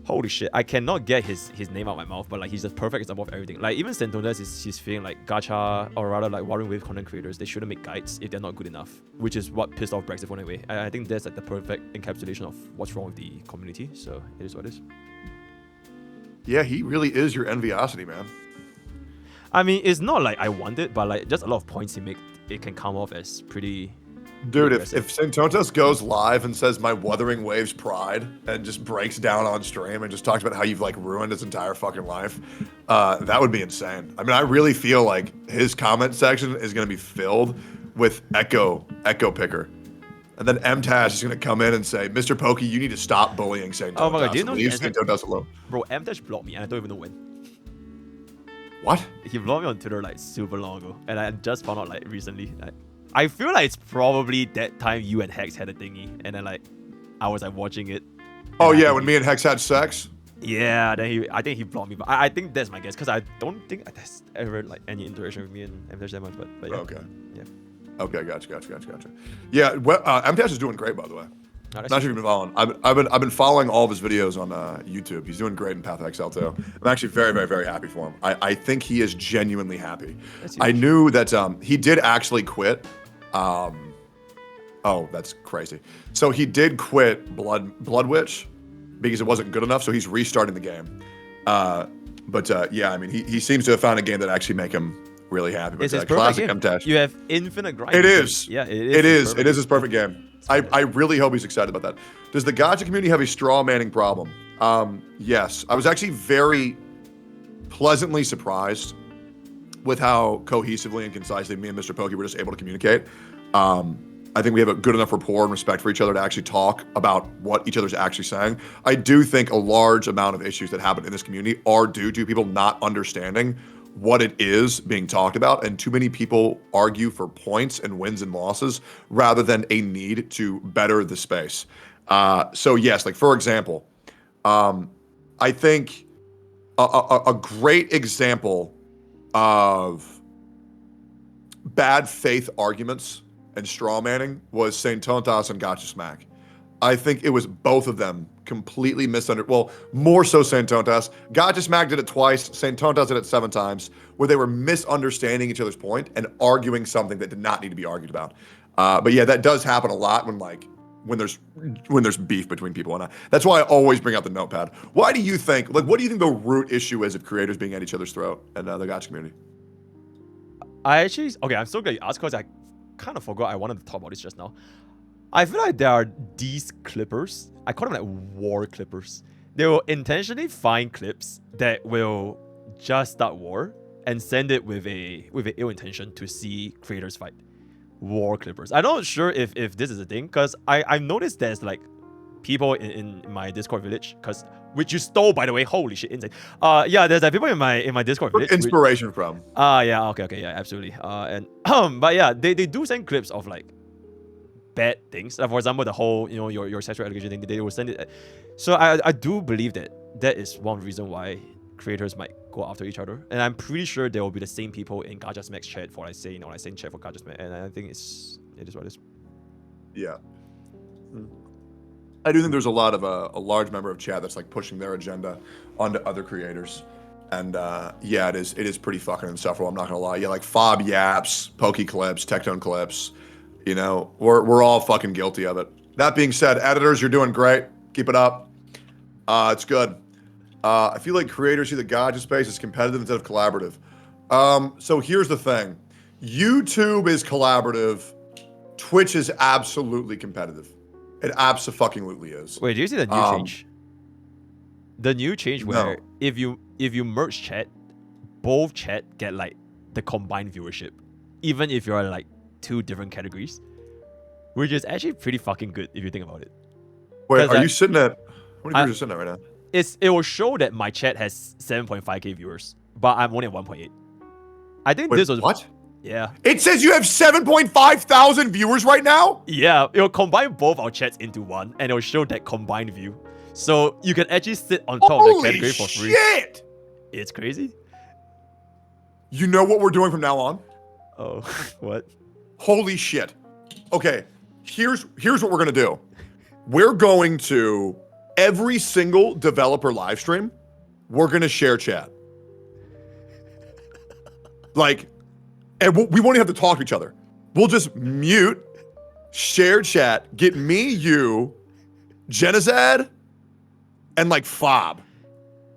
holy shit, I cannot get his name out of my mouth, but like he's the perfect example of everything. Like even Saintonas he's feeling like gacha, or rather like Wuthering Wave content creators, they shouldn't make guides if they're not good enough, which is what pissed off Brexit anyway. I think that's like the perfect encapsulation of what's wrong with the community. So it is what it is. Yeah, he really is your enviosity, man. I mean, it's not like I want it, but like just a lot of points he make, it can come off as pretty. Dude, if Saintontas goes live and says my Wuthering Waves pride and just breaks down on stream and just talks about how you've like ruined his entire fucking life, that would be insane. I mean, I really feel like his comment section is going to be filled with echo picker. And then MTash is going to come in and say, MrPokke, you need to stop bullying Saintontas. Oh my god, do you know leave Saintontas alone? Bro, MTash blocked me and I don't even know when. What? He blocked me on Twitter like super long ago, and I just found out like recently. I feel like it's probably that time you and Hex had a thingy, and then like I was like watching it. Oh yeah, when me and Hex had sex. Yeah, then I think he blocked me, but I think that's my guess, because I don't think there's ever like any interaction with me and MTash that much. But yeah. Okay. Yeah. Okay, gotcha. Yeah, well, MTash is doing great, by the way. Oh, Not sure if you've been following. I've been following all of his videos on YouTube. He's doing great in Path XL too. I'm actually very, very, very happy for him. I think he is genuinely happy. I knew that he did actually quit. Oh, that's crazy. So he did quit Blood Witch because it wasn't good enough. So he's restarting the game. Yeah, I mean, he seems to have found a game that actually make him really happy. But it's his classic perfect MTash. You have infinite grind. It is. Yeah, it is. It is his perfect game. I really hope he's excited about that. Does the gacha community have a straw manning problem? Yes. I was actually very pleasantly surprised with how cohesively and concisely me and MrPokke were just able to communicate. I think we have a good enough rapport and respect for each other to actually talk about what each other's actually saying. I do think a large amount of issues that happen in this community are due to people not understanding what it is being talked about, and too many people argue for points and wins and losses rather than a need to better the space. So yes, like for example, I think a great example of bad faith arguments and straw manning was Saintontas and Gachasmack. I think it was both of them completely misunderstood. Well, more so Saintontas. Gachasmack did it twice. Saintontas did it 7 times, where they were misunderstanding each other's point and arguing something that did not need to be argued about. But yeah, that does happen a lot when there's beef between people, and that's why I always bring out the notepad. Why do you think? Like, what do you think the root issue is of creators being at each other's throat and the gacha community? I'm so glad you asked, because I kind of forgot I wanted to talk about this just now. I feel like there are these clippers. I call them like war clippers. They will intentionally find clips that will just start war and send it with a ill intention to see creators fight. War clippers. I'm not sure if this is a thing, because I noticed there's like people in my Discord village, because which you stole, by the way. Holy shit, insane. Yeah, there's like people in my Discord. Where's inspiration from? Yeah, okay, yeah, absolutely. And but yeah, they do send clips of like bad things. Like for example, the whole your sexual education thing. They will send it. So I do believe that is one reason why creators might go after each other, and I'm pretty sure there will be the same people in Gachasmack's chat for like saying chat for Gachasmack, and I think it is what it is. Yeah. I do think there's a large member of chat that's like pushing their agenda onto other creators, and yeah, it is pretty fucking insufferable. I'm not gonna lie. Yeah, like Fob yaps, Pokke clips, Tectone clips. We're all fucking guilty of it. That being said, editors, you're doing great. Keep it up. It's good. I feel like creators see the gacha space as competitive instead of collaborative. So here's the thing. YouTube is collaborative. Twitch is absolutely competitive. It abso-fucking-lutely is. Wait, do you see the new change? The new change where No. if you merge chat, both chat get like the combined viewership, even if you're like 2 different categories, which is actually pretty fucking good if you think about it. Wait, are you sitting at... What are you sitting at right now? It will show that my chat has 7.5k viewers, but I'm only at 1.8. I think Wait, this was... what? Yeah. It says you have 7.5 thousand viewers right now? Yeah, it'll combine both our chats into one, and it'll show that combined view. So you can actually sit on top of the category for free. Shit! It's crazy. You know what we're doing from now on? Oh, what? Holy shit. Okay, here's what we're gonna do. We're going to, every single developer live stream, we're gonna share chat. Like, and we won't even have to talk to each other. We'll just mute, share chat, get me, you, Genizad, and like Fob,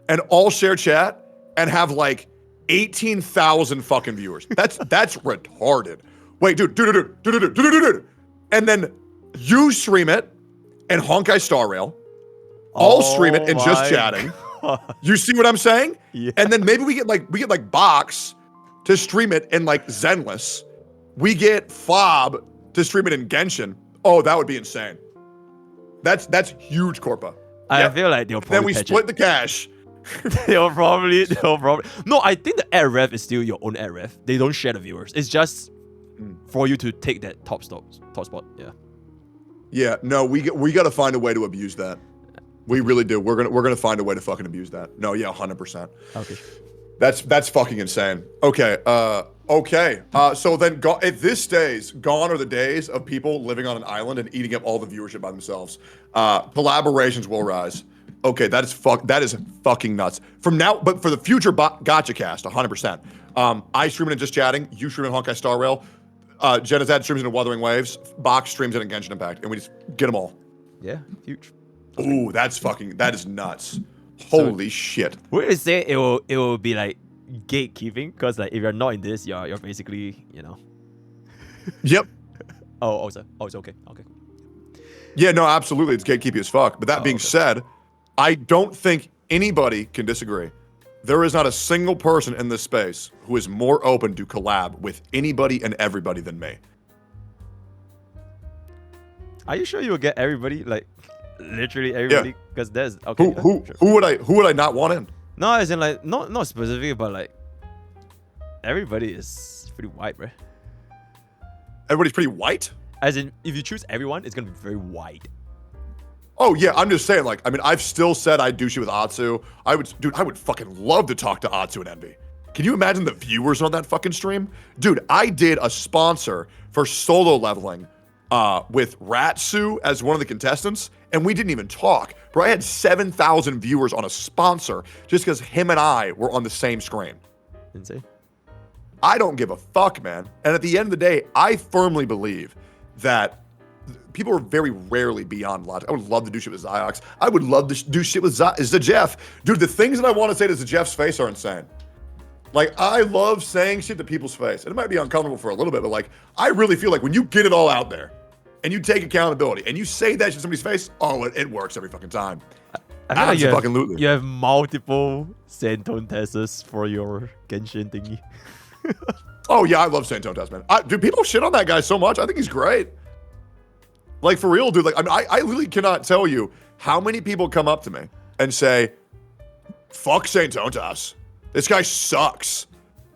and all share chat and have like 18,000 fucking viewers. That's retarded. Wait, dude. And then you stream it and honkaistarrail. I'll stream it and just chatting. You see what I'm saying? Yeah. And then maybe we get like Box to stream it in like Zenless. We get Fob to stream it in Genshin. Oh, that would be insane. That's huge, Corpa. I feel like they'll probably then we split the cash. they'll probably. No, I think the ad ref is still your own ad ref. They don't share the viewers. It's just for you to take that top spot. Yeah. Yeah. No, we got to find a way to abuse that. We really do. We're gonna find a way to fucking abuse that. No, yeah, 100%. Okay. That's fucking insane. Okay. So then, if this stays, gone are the days of people living on an island and eating up all the viewership by themselves. Collaborations will rise. Okay, that is fucking nuts. From now, but for the future Gotcha Cast, 100%. I stream it in Just Chatting. You stream it in honkaistarrail. Genizad streams it in Wuthering Waves. Box streams it in Genshin Impact, and we just get them all. Yeah, huge. Ooh, that is nuts. Holy shit. Would you say it will be like gatekeeping? Because like if you're not in this, you're basically, Yep. Oh, it's okay. Okay. Yeah, no, absolutely. It's gatekeeping as fuck. But that being said, I don't think anybody can disagree. There is not a single person in this space who is more open to collab with anybody and everybody than me. Are you sure you will get everybody? Like literally everybody? Because there's Who would I not want in? No, as in like not specific, but like everybody is pretty white, bro. Everybody's pretty white? As in, if you choose everyone, it's gonna be very wide. Oh yeah, I'm just saying, like, I mean, I've still said I'd do shit with Atsu. I would fucking love to talk to Atsu and Envy. Can you imagine the viewers on that fucking stream? Dude, I did a sponsor for solo leveling with Ratsu as one of the contestants, and we didn't even talk. Bro, I had 7,000 viewers on a sponsor just because him and I were on the same screen. Insane. I don't give a fuck, man. And at the end of the day, I firmly believe that people are very rarely beyond logic. I would love to do shit with Ziox. I would love to do shit with Zajef. Dude, the things that I want to say to Zajef's face are insane. Like, I love saying shit to people's face. And it might be uncomfortable for a little bit, but like, I really feel like when you get it all out there and you take accountability and you say that shit to somebody's face, oh, it works every fucking time. I feel like you have multiple Saintontas for your Genshin thingy. Oh yeah, I love Saintontas, man. Dude, people shit on that guy so much. I think he's great. Like, for real, dude. Like, I mean, I really cannot tell you how many people come up to me and say, fuck Saintontas. This guy sucks.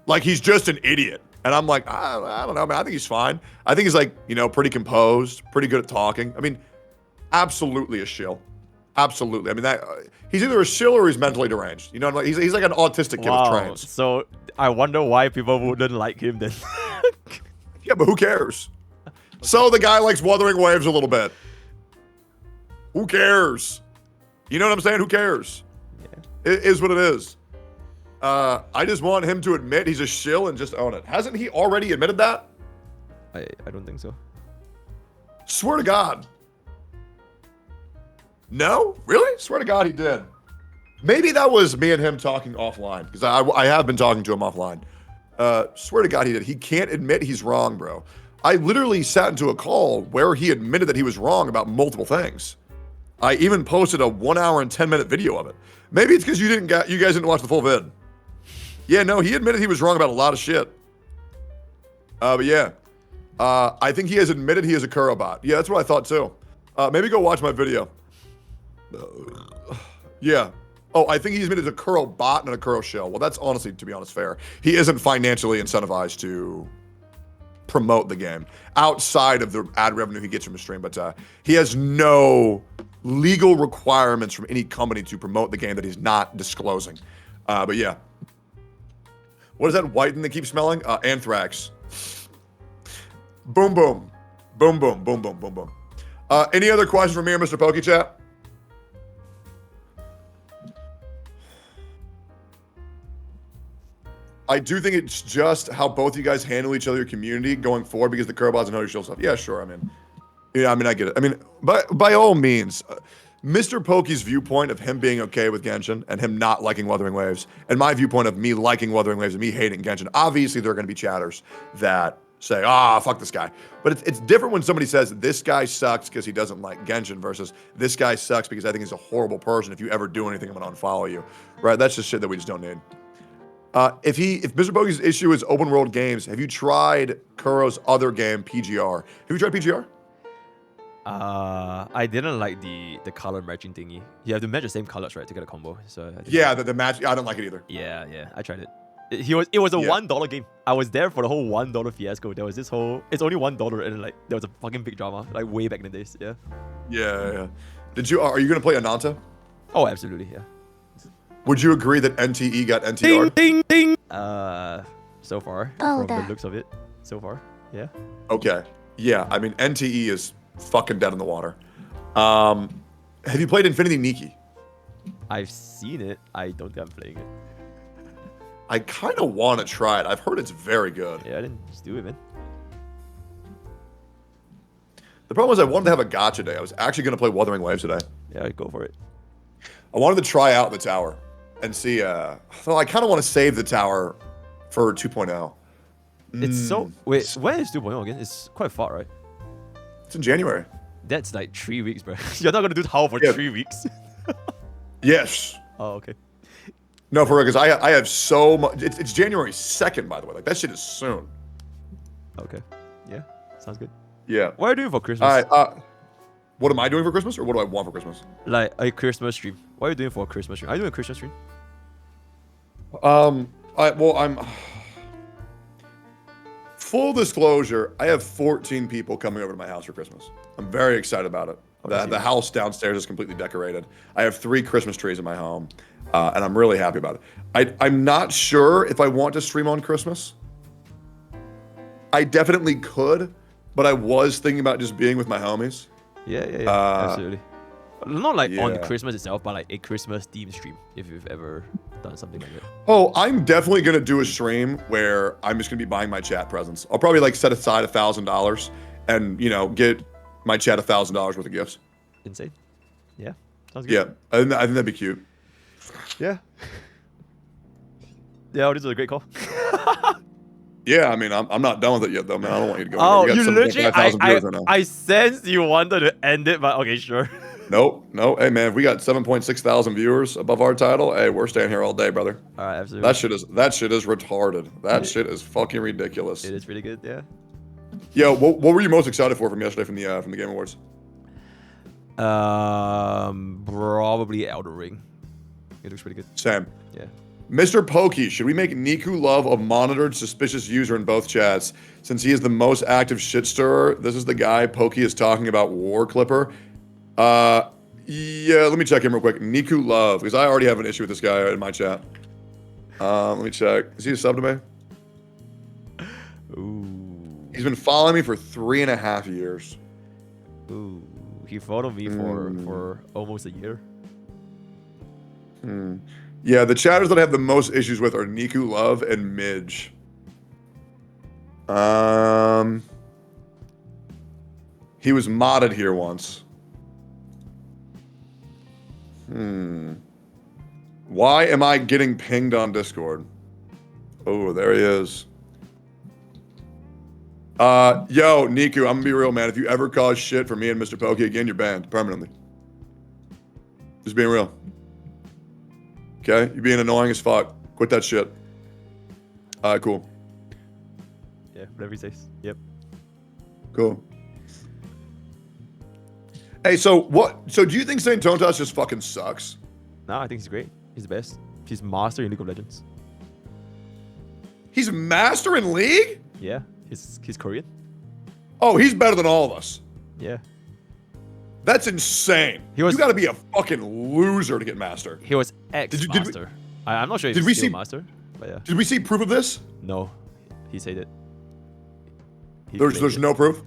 Like, he's just an idiot. And I'm like, I don't know, man. I think he's fine. I think he's like, pretty composed, pretty good at talking. I mean, absolutely a shill. Absolutely. I mean, he's either a shill or he's mentally deranged. You know, like he's like an autistic kid with trains. So I wonder why people wouldn't like him then. Yeah, but who cares? Okay. So the guy likes Wuthering Waves a little bit. Who cares? You know what I'm saying? Who cares? Yeah. It is what it is. I just want him to admit he's a shill and just own it. Hasn't he already admitted that? I don't think so. Swear to God. No? Really? Swear to God he did. Maybe that was me and him talking offline, because I have been talking to him offline. Swear to God he did. He can't admit he's wrong, bro. I literally sat into a call where he admitted that he was wrong about multiple things. I even posted a 1 hour and 10-minute video of it. Maybe it's because you guys didn't watch the full vid. Yeah, no, he admitted he was wrong about a lot of shit. But yeah, I think he has admitted he is a Kuro bot. Yeah, that's what I thought too. Maybe go watch my video. Yeah. Oh, I think he's admitted a Kuro bot and a Kuro shell. Well, that's honestly, to be honest, fair. He isn't financially incentivized to promote the game outside of the ad revenue he gets from the stream, but he has no legal requirements from any company to promote the game that he's not disclosing. But yeah. What is that white thing that keeps smelling? Anthrax. Boom, boom. Boom, boom, boom, boom, boom, boom. Any other questions from me or MrPokke chat? I do think it's just how both you guys handle each other, your community going forward, because the Kurobots and hoyoshill stuff. Yeah, sure. I mean, I get it. I mean, by all means, MrPokke's viewpoint of him being okay with Genshin and him not liking Wuthering Waves, and my viewpoint of me liking Wuthering Waves and me hating Genshin, obviously there are going to be chatters that say, fuck this guy. But it's different when somebody says, this guy sucks because he doesn't like Genshin, versus this guy sucks because I think he's a horrible person. If you ever do anything, I'm going to unfollow you. Right? That's just shit that we just don't need. If MrPokke's issue is open world games, have you tried Kuro's other game, PGR? Have you tried PGR? I didn't like the color matching thingy. You have to match the same colors, right, to get a combo. So yeah, the match. I don't like it either. Yeah, I tried it. It was a $1 game. I was there for the whole $1 fiasco. There was this whole. It's only $1, and like there was a fucking big drama, like way back in the days. Yeah. Yeah. Are you gonna play Ananta? Oh, absolutely. Yeah. Would you agree that NTE got NTR'd? Ding, ding, ding. So far, from the looks of it, so far, yeah. Okay. Yeah, I mean NTE is fucking dead in the water. Have you played Infinity Nikki? I've seen it. I don't think I'm playing it. I kind of want to try it. I've heard it's very good. Yeah, I didn't just do it, man. The problem is I wanted to have a gacha day. I was actually going to play Wuthering Waves today. Yeah, go for it. I wanted to try out the tower and see. So I kind of want to save the tower for 2.0. It's so... Wait, when is 2.0 again? It's quite far, right? It's in January. That's like 3 weeks, bro. You're not going to do tower for 3 weeks. Yes. Oh, okay. No, for real, because I have so much... It's January 2nd, by the way. Like, that shit is soon. Okay. Yeah. Sounds good. Yeah. What are you doing for Christmas? All right. What am I doing for Christmas, or what do I want for Christmas? Like a Christmas stream. What are you doing for a Christmas stream? Are you doing a Christmas stream? I'm... Full disclosure, I have 14 people coming over to my house for Christmas. I'm very excited about it. The house downstairs is completely decorated. I have 3 Christmas trees in my home, and I'm really happy about it. I'm not sure if I want to stream on Christmas. I definitely could, but I was thinking about just being with my homies. Yeah, absolutely. Not like on Christmas itself, but like a Christmas themed stream, if you've ever done something like that. Oh, I'm definitely going to do a stream where I'm just going to be buying my chat presents. I'll probably like set aside $1,000 and, get my chat $1,000 worth of gifts. Insane. Yeah. Sounds good. Yeah, I think that'd be cute. Yeah. Yeah, this was a great call. Yeah, I mean, I'm not done with it yet, though, man. I don't want you to go. Oh, you literally, I sensed you wanted to end it, but okay, sure. Nope. Hey, man, if we got 7.6 thousand viewers above our title, hey, we're staying here all day, brother. All right, absolutely. That shit is retarded. That shit is fucking ridiculous. It is pretty good, yeah. Yo, what were you most excited for from yesterday from the Game Awards? Probably Elden Ring. It looks pretty good. Same. Yeah. MrPokke, should we make Niku Love a monitored suspicious user in both chats? Since he is the most active shit stirrer, this is the guy Pokke is talking about, War Clipper. Yeah, let me check him real quick. Niku Love, because I already have an issue with this guy in my chat. Let me check. Is he a sub to me? Ooh. He's been following me for 3.5 years. Ooh. He followed me for almost a year. Yeah, the chatters that I have the most issues with are Niku Love and Midge. He was modded here once. Why am I getting pinged on Discord? Oh, there he is. Yo, Niku, I'm gonna be real, man. If you ever cause shit for me and MrPokke again, you're banned permanently. Just being real. Okay? You're being annoying as fuck. Quit that shit. Alright, cool. Yeah, whatever he says. Yep. Cool. Hey, so what? So do you think Saintontas just fucking sucks? No, I think he's great. He's the best. He's master in League of Legends. He's master in League? Yeah, he's Korean. Oh, he's better than all of us. Yeah. That's insane. You gotta be a fucking loser to get master. He was ex-master. I'm not sure if he's still master, but yeah. Did we see proof of this? No, he said it. There's no proof?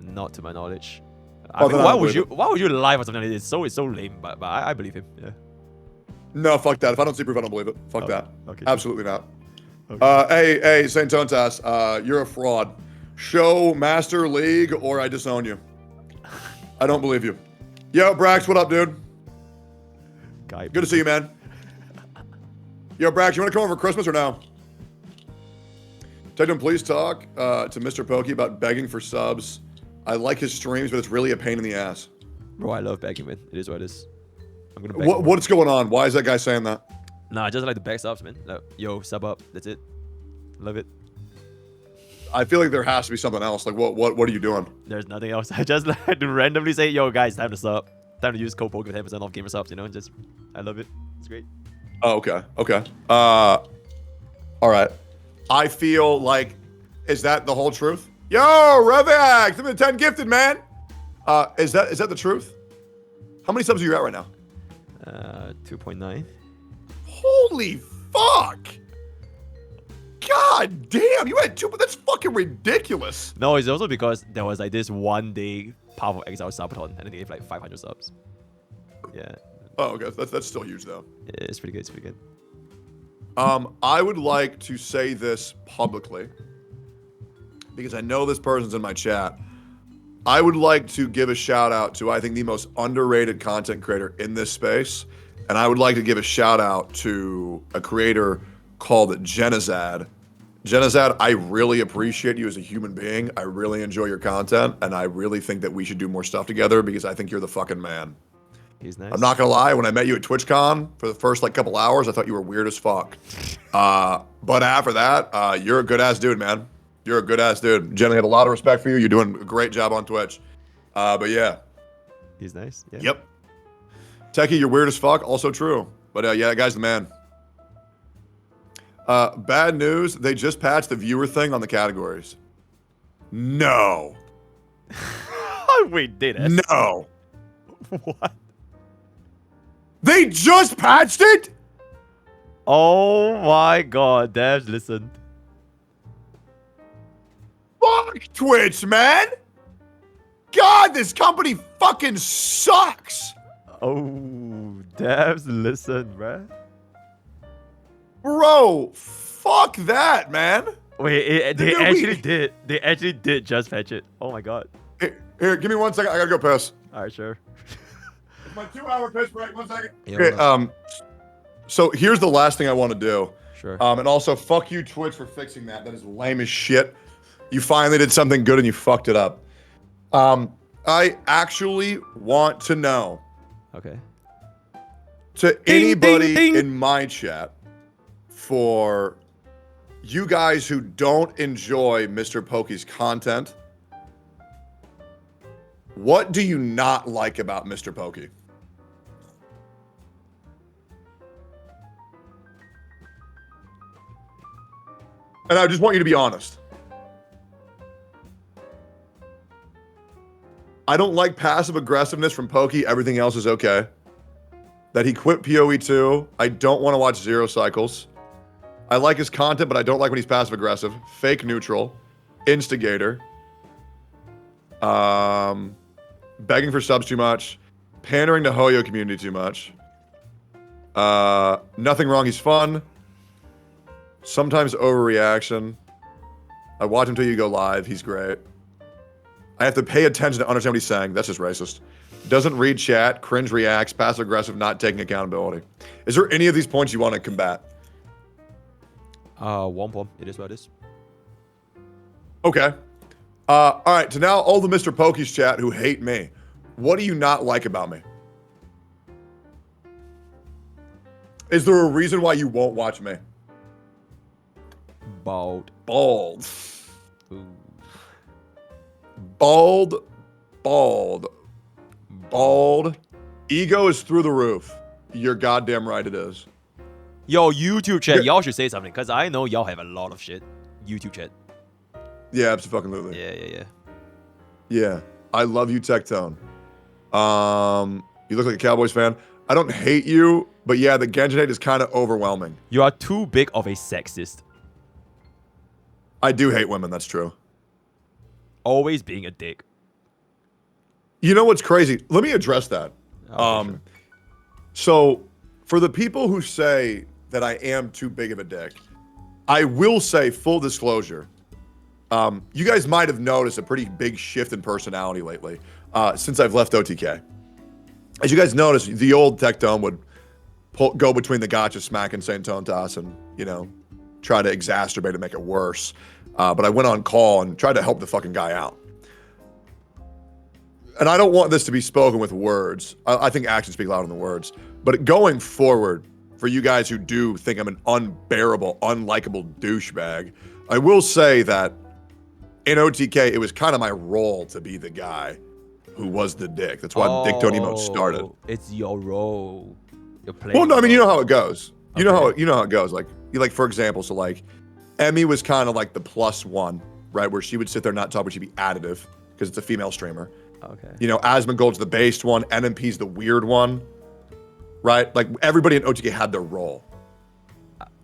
Not to my knowledge. I mean, why would you lie for something like this? It's so lame, but I believe him. Yeah. No, fuck that. If I don't see proof, I don't believe it. Fuck that. Okay. Absolutely not. Okay. Hey, Saintontas, you're a fraud. Show Master League or I disown you. I don't believe you. Yo, Brax, what up, dude? Good to see you, man. Yo, Brax, you want to come over for Christmas or no? Tectone, please talk to MrPokke about begging for subs. I like his streams, but it's really a pain in the ass. Bro, I love begging, man. It is what it is. I'm gonna beg. What's going on? Why is that guy saying that? Nah, I just like the beg subs, man. Like, yo, sub up. That's it. Love it. I feel like there has to be something else. Like, what are you doing? There's nothing else. I just like to randomly say, yo, guys, time to sub. Time to use code Pokke with 10% off gamer subs, you know? Just, I love it. It's great. Oh, okay. Okay. All right. I feel like, is that the whole truth? Yo, Revax, 10 gifted, man. Is that the truth? How many subs are you at right now? 2.9. Holy fuck! God damn, you had 2, but that's fucking ridiculous. No, it's also because there was like this one day Powerful Exile subathon and then they gave like 500 subs. Yeah. Oh, okay. That's still huge though. Yeah, it's pretty good. It's pretty good. I would like to say this publicly because I know this person's in my chat. I would like to give a shout out to, I think, the most underrated content creator in this space. And I would like to give a shout out to a creator called Genazad. Genazad, I really appreciate you as a human being. I really enjoy your content. And I really think that we should do more stuff together because I think you're the fucking man. He's nice. I'm not gonna lie, when I met you at TwitchCon for the first like couple hours, I thought you were weird as fuck. But after that, you're a good ass dude, man. You're a good ass dude. Generally had a lot of respect for you. You're doing a great job on Twitch. But yeah. He's nice. Yeah. Yep. Techie, you're weird as fuck. Also true. But yeah, that guy's the man. Bad news. They just patched the viewer thing on the categories. No. Wait, did it? No. What? They just patched it? Oh my god, devs, listen. Fuck Twitch, man. God, this company fucking sucks. Oh, devs, listen, bruh. Bro, fuck that, man. Wait, they actually did just patch it. Oh my god. Here, give me 1 second. I gotta go piss. Alright, sure. It's my 2-hour piss break. 1 second. Yeah, okay, so here's the last thing I want to do. Sure. And also, fuck you, Twitch, for fixing that. That is lame as shit. You finally did something good and you fucked it up. I actually want to know. Okay. To anybody in my chat, for you guys who don't enjoy MrPokke's content, what do you not like about MrPokke? And I just want you to be honest. I don't like passive aggressiveness from Pokke. Everything else is okay. That he quit PoE 2. I don't want to watch Zero Cycles. I like his content, but I don't like when he's passive aggressive. Fake neutral. Instigator. Begging for subs too much. Pandering to Hoyo community too much. Nothing wrong, he's fun. Sometimes overreaction. I watch him till you go live, he's great. I have to pay attention to understand what he's saying. That's just racist. Doesn't read chat, cringe reacts, passive aggressive, not taking accountability. Is there any of these points you want to combat? One point. It is what it is. Okay. All right, so now all the MrPokke's chat who hate me. What do you not like about me? Is there a reason why you won't watch me? Bald. Bald. Ooh. Bald. Ego is through the roof. You're goddamn right it is. Yo, YouTube chat, Yeah. y'all should say something, because I know y'all have a lot of shit. YouTube chat. Yeah, absolutely. Yeah. Yeah. I love you, Tectone. You look like a Cowboys fan. I don't hate you, but yeah, the Genshin hate is kind of overwhelming. You are too big of a sexist. I do hate women, that's true. Always being a dick. You know what's crazy? Let me address that. Sure. So, for the people who say that I am too big of a dick, I will say, full disclosure, you guys might have noticed a pretty big shift in personality lately since I've left OTK. As you guys noticed, the old Tectone would go between the Gachasmack and Saintontas and, you know, try to exacerbate and make it worse. But I went on call and tried to help the fucking guy out. And I don't want this to be spoken with words. I think actions speak louder than words. But going forward, for you guys who do think I'm an unbearable, unlikable douchebag, I will say that in OTK, it was kind of my role to be the guy who was the dick. That's why the Tectone emote started. It's your role. You're playing. Well, no, I mean, you know how it goes. You know Okay. how it goes. Like for example, so like Emmy was kind of like the +1, right? Where she would sit there and not talk, but she'd be additive because it's a female streamer. Okay. You know, Asmongold's the based one, NMP's the weird one, right? Like everybody in OTK had their role,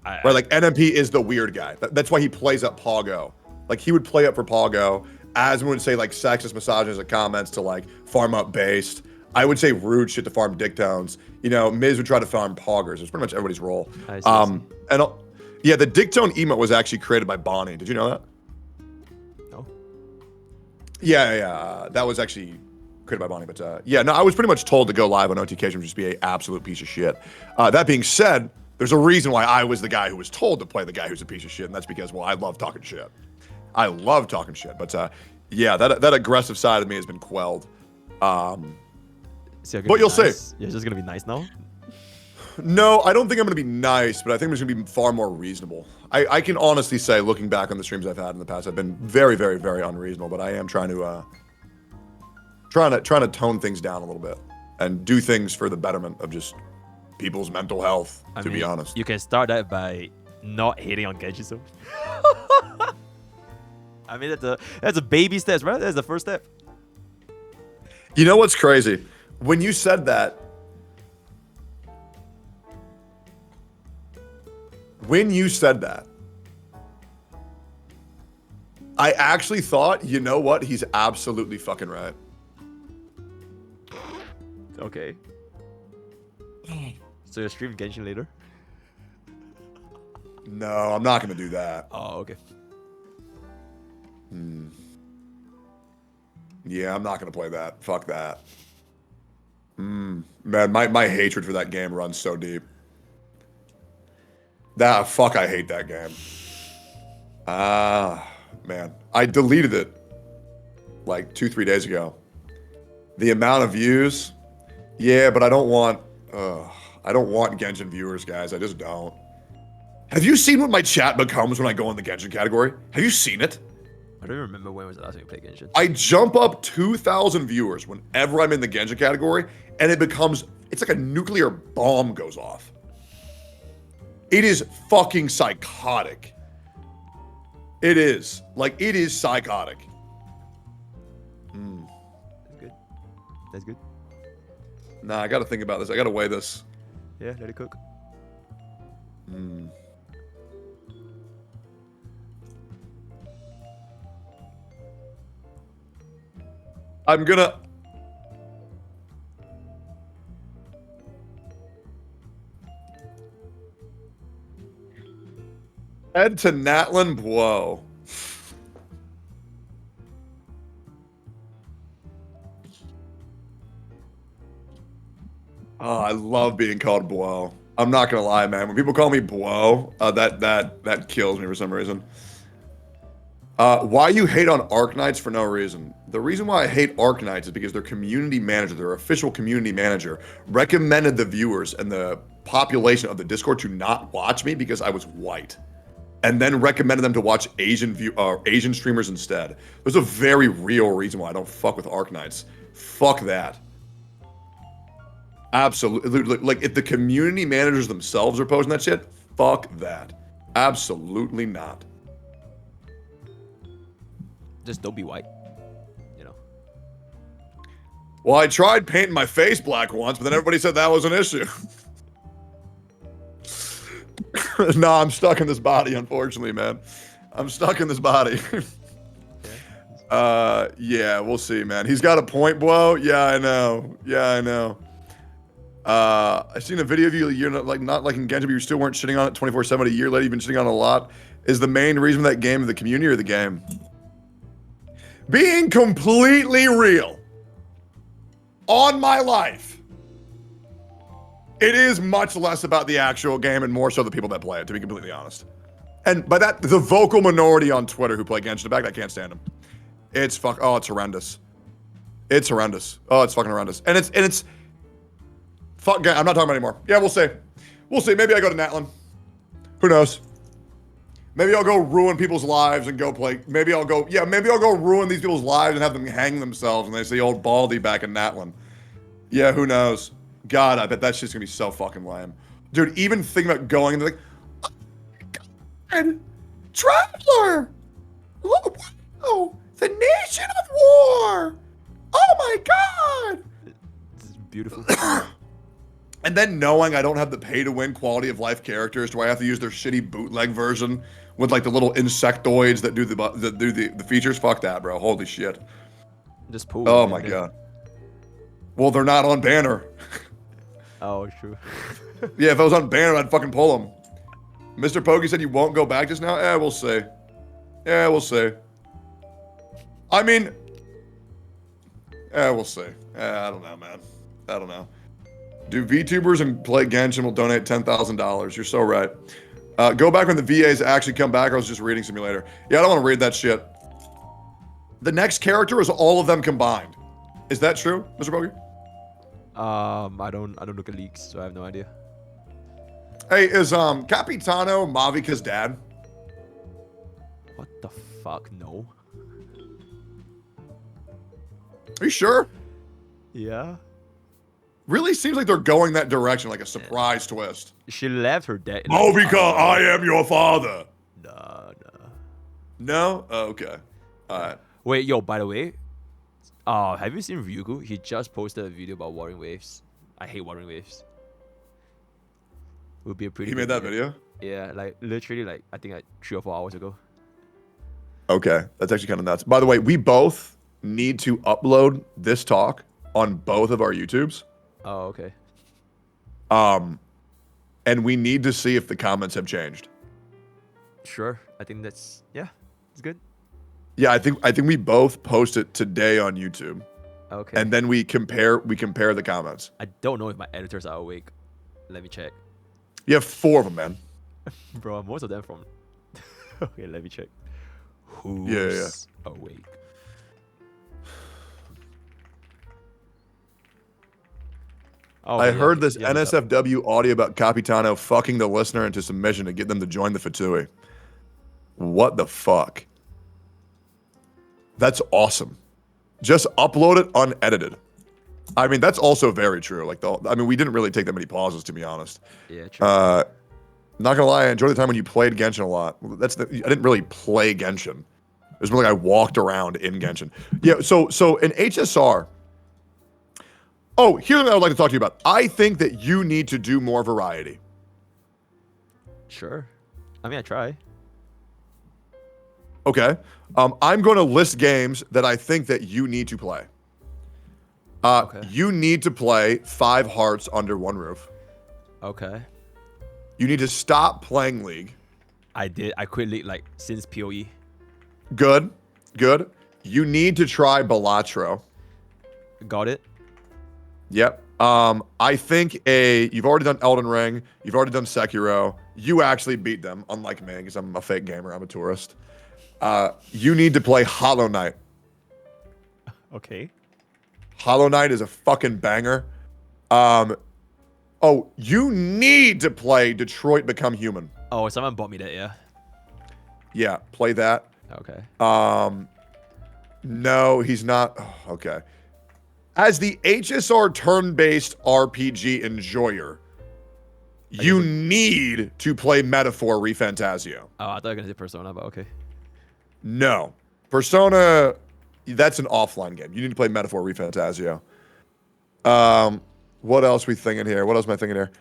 right? Like NMP is the weird guy. That's why he plays up Pogo. Like he would play up for Pogo. Asmon would say like sexist, misogynist comments to like farm up based. I would say rude shit to farm dicktones. You know, Miz would try to farm poggers. It's pretty much everybody's role. I see. Yeah, the dicktone emote was actually created by Bonnie. Did you know that? No. Yeah, that was actually created by Bonnie. But yeah, no, I was pretty much told to go live on OTK and just be an absolute piece of shit. That being said, there's a reason why I was the guy who was told to play the guy who's a piece of shit, and that's because, well, I love talking shit. I love talking shit. But yeah, that aggressive side of me has been quelled. So but you'll see. You're just gonna be nice now. No, I don't think I'm going to be nice, but I think I'm just going to be far more reasonable. I can honestly say, looking back on the streams I've had in the past, I've been very, very, very unreasonable, but I am trying to tone things down a little bit and do things for the betterment of just people's mental health, to be honest. You can start that by not hating on Genshin so much. I mean, that's a baby steps, right? That's the first step. You know what's crazy? When you said that, I actually thought, you know what? He's absolutely fucking right. Okay. So you're streaming Genshin later? No, I'm not going to do that. Oh, okay. Yeah, I'm not going to play that. Fuck that. Man, my hatred for that game runs so deep. Fuck, I hate that game. Man. I deleted it like 2-3 days ago. The amount of views, yeah, but I don't want Genshin viewers, guys. I just don't. Have you seen what my chat becomes when I go in the Genshin category? Have you seen it? I don't remember when was the last time you played Genshin. I jump up 2,000 viewers whenever I'm in the Genshin category, and it's like a nuclear bomb goes off. It is fucking psychotic. It is. Like, it is psychotic. That's good. That's good. Nah, I gotta think about this. I gotta weigh this. Yeah, let it cook. I'm gonna... head to Natlin Blow. Oh, I love being called Blow. I'm not gonna lie, man. When people call me Blow, that kills me for some reason. Why you hate on Arknights for no reason? The reason why I hate Arknights is because their community manager, their official community manager, recommended the viewers and the population of the Discord to not watch me because I was white, and then recommended them to watch Asian streamers instead. There's a very real reason why I don't fuck with Arknights. Fuck that. Absolutely. Like, if the community managers themselves are posting that shit, fuck that. Absolutely not. Just don't be white. You know. Well, I tried painting my face black once, but then everybody said that was an issue. No, I'm stuck in this body, unfortunately, man. I'm stuck in this body. Yeah, we'll see, man. He's got a point, Blow. Yeah, I know. Yeah, I know. I seen a video of you. You're not liking Genshin, but you still weren't shitting on it 24/7 a year later. You've been shitting on it a lot. Is the main reason for that game the community or the game? Being completely real. On my life. It is much less about the actual game and more so the people that play it, to be completely honest. And by that, the vocal minority on Twitter who play Genshin Impact, I can't stand them. It's horrendous. It's horrendous. Oh, it's fucking horrendous. And it's fuck, I'm not talking about it anymore. Yeah, we'll see. We'll see. Maybe I go to Natlin. Who knows? Maybe I'll go ruin people's lives and go play. Maybe I'll go ruin these people's lives and have them hang themselves and they see old Baldy back in Natlin. Yeah, who knows? God, I bet that shit's gonna be so fucking lame. Dude, even thinking about going, they're like, oh my God, Traveler! Wow! The Nation of War! Oh my God! This is beautiful. And then knowing I don't have the pay-to-win quality of life characters, do I have to use their shitty bootleg version with like the little insectoids that do the features? Fuck that, bro. Holy shit. Just pull. Oh my God. Well, they're not on banner. Oh, true. Yeah, if I was on banner, I'd fucking pull them. MrPokke said you won't go back just now? Yeah, we'll see. Yeah, we'll see. I mean, yeah, we'll see. I don't know, man. I don't know. Do VTubers and Play Genshin will donate $10,000. You're so right. Go back when the VAs actually come back. I was just reading simulator. Yeah, I don't want to read that shit. The next character is all of them combined. Is that true, MrPokke? I don't look at leaks, so I have no idea. Hey, is Capitano Mavika's dad? What the fuck? No. Are you sure? Yeah. Really seems like they're going that direction, like a surprise twist. She left her dad. Mavika, I am your father. Nah. No? Oh, okay. All right. Wait, yo, by the way, have you seen Ryugu? He just posted a video about Wuthering Waves. I hate Wuthering Waves. It would be a pretty He made that video? Yeah, like literally like I think like 3 or 4 hours ago. Okay, that's actually kind of nuts. By the way, we both need to upload this talk on both of our YouTubes. Oh, okay. And we need to see if the comments have changed. Sure. I think that's it's good. Yeah, I think we both post it today on YouTube. Okay. And then we compare the comments. I don't know if my editors are awake. Let me check. You have 4 of them, man. Bro, most of them from okay, let me check. Who's awake? Oh, I heard this NSFW audio about Capitano fucking the listener into submission to get them to join the Fatui. What the fuck? That's awesome. Just upload it unedited. I mean, that's also very true. Like, we didn't really take that many pauses, to be honest. Yeah, true. Not gonna lie, I enjoyed the time when you played Genshin a lot. I didn't really play Genshin. It was more like I walked around in Genshin. Yeah, so in HSR. Oh, here's what I would like to talk to you about. I think that you need to do more variety. Sure. I mean, I try. Okay. I'm going to list games that I think that you need to play. Okay. You need to play 5 Hearts Under One Roof. Okay. You need to stop playing League. I did. I quit League like since PoE. Good. Good. You need to try Balatro. Got it. Yep. I think you've already done Elden Ring. You've already done Sekiro. You actually beat them, unlike me, because I'm a fake gamer. I'm a tourist. You need to play Hollow Knight. Okay. Hollow Knight is a fucking banger. Oh, you need to play Detroit Become Human. Oh, someone bought me that, yeah. Yeah, play that. Okay. No, he's not. Oh, okay. As the HSR turn-based RPG enjoyer, you need to play Metaphor ReFantazio. Oh, I thought you were going to say Persona, but okay. No. Persona, that's an offline game. You need to play Metaphor ReFantazio. What else we thinking here? What else am I thinking here?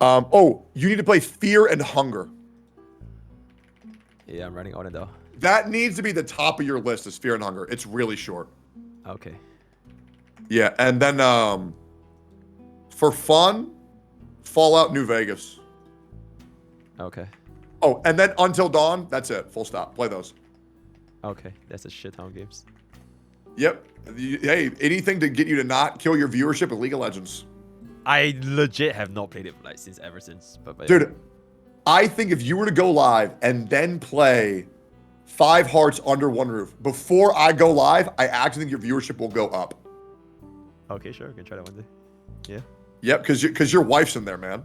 Oh, you need to play Fear and Hunger. Yeah, I'm running on it though. That needs to be the top of your list is Fear and Hunger. It's really short. Okay. Yeah, and then for fun, Fallout New Vegas. Okay. Oh, and then Until Dawn, that's it. Full stop. Play those. Okay, that's a shit ton of games. Yep. Hey, anything to get you to not kill your viewership of League of Legends. I legit have not played it like ever since. But Dude, I think if you were to go live and then play 5 Hearts Under One Roof before I go live, I actually think your viewership will go up. Okay, sure, we can try that one day. Yeah. Yep, because your wife's in there, man.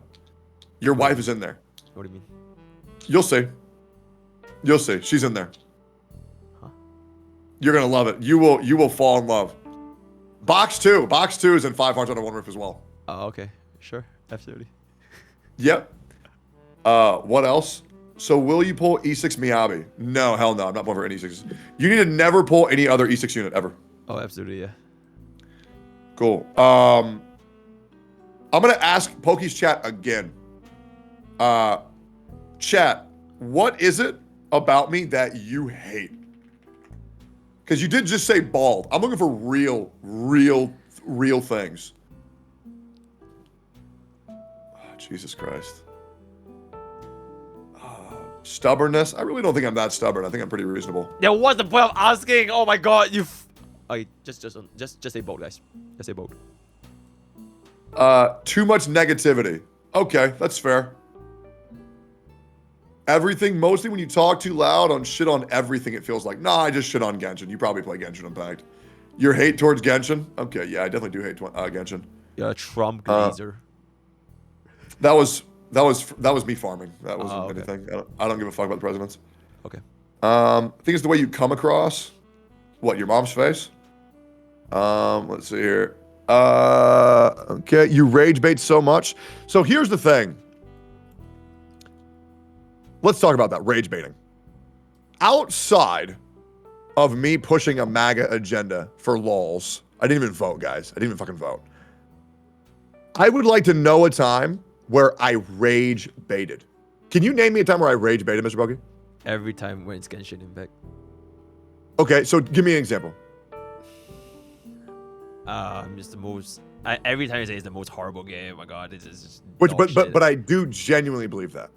Your wife is in there. What do you mean? You'll see. You'll see. She's in there. Huh? You're gonna love it. You will fall in love. Box 2 is in 5 Hearts Under One Roof as well. Oh, okay, sure, absolutely. Yep. What else? So will you pull E6 Miyabi? No, hell no. I'm not pulling for any E6. You need to never pull any other E6 unit ever. Oh, absolutely, yeah. Cool. I'm gonna ask Pokke's chat again. Chat, what is it about me that you hate? Because you did just say bald. I'm looking for real things. Oh, Jesus Christ. Stubbornness? I really don't think I'm that stubborn. I think I'm pretty reasonable. Yeah, what's the point of asking? Oh my god, you. Okay, just say bold, guys. Just say bold. Too much negativity. Okay, that's fair. Everything, mostly when you talk too loud on shit on everything, it feels like, nah, I just shit on Genshin. You probably play Genshin Impact. Your hate towards Genshin? Okay, yeah, I definitely do hate Genshin. You're a Trump glazer. That was me farming. That wasn't okay. anything. I don't give a fuck about the presidents. Okay. I think it's the way you come across. What, your mom's face? Let's see here. Okay, you rage bait so much. So here's the thing. Let's talk about that, rage baiting. Outside of me pushing a MAGA agenda for lols, I didn't even vote, guys. I didn't even fucking vote. I would like to know a time where I rage baited. Can you name me a time where I rage baited, Mr. Pokke? Every time when it's Genshin Impact. Okay, so give me an example. It's the most. Every time you say it's the most horrible game. Oh my god, this is just. But I do genuinely believe that.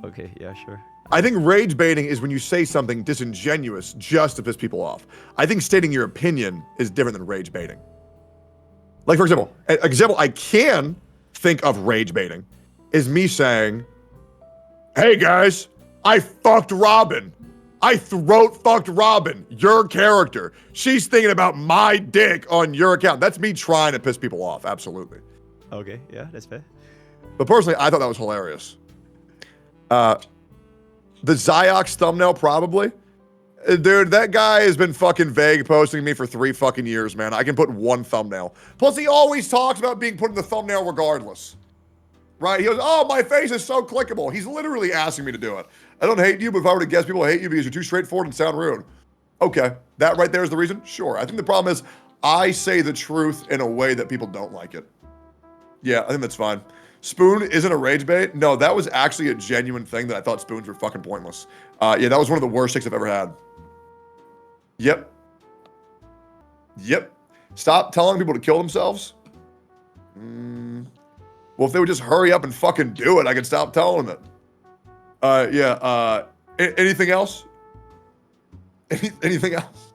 Okay, yeah, sure. I think rage baiting is when you say something disingenuous just to piss people off. I think stating your opinion is different than rage baiting. Like, for example, an example I can think of rage baiting is me saying, hey guys, I fucked Robin. I throat fucked Robin, your character. She's thinking about my dick on your account. That's me trying to piss people off, absolutely. Okay, yeah, that's fair. But personally, I thought that was hilarious. The Ziox thumbnail, probably. Dude, that guy has been fucking vague posting me for 3 fucking years, man. I can put one thumbnail. Plus, he always talks about being put in the thumbnail regardless. right? He goes, oh, my face is so clickable. He's literally asking me to do it. I don't hate you, but if I were to guess, people hate you because you're too straightforward and sound rude. Okay, that right there is the reason? Sure. I think the problem is I say the truth in a way that people don't like it. Yeah, I think that's fine. Spoon isn't a rage bait. No, that was actually a genuine thing that I thought spoons were fucking pointless. Yeah, that was one of the worst takes I've ever had. Yep. Yep. Stop telling people to kill themselves. Well, if they would just hurry up and fucking do it, I could stop telling them it. Yeah. Anything else? Anything else?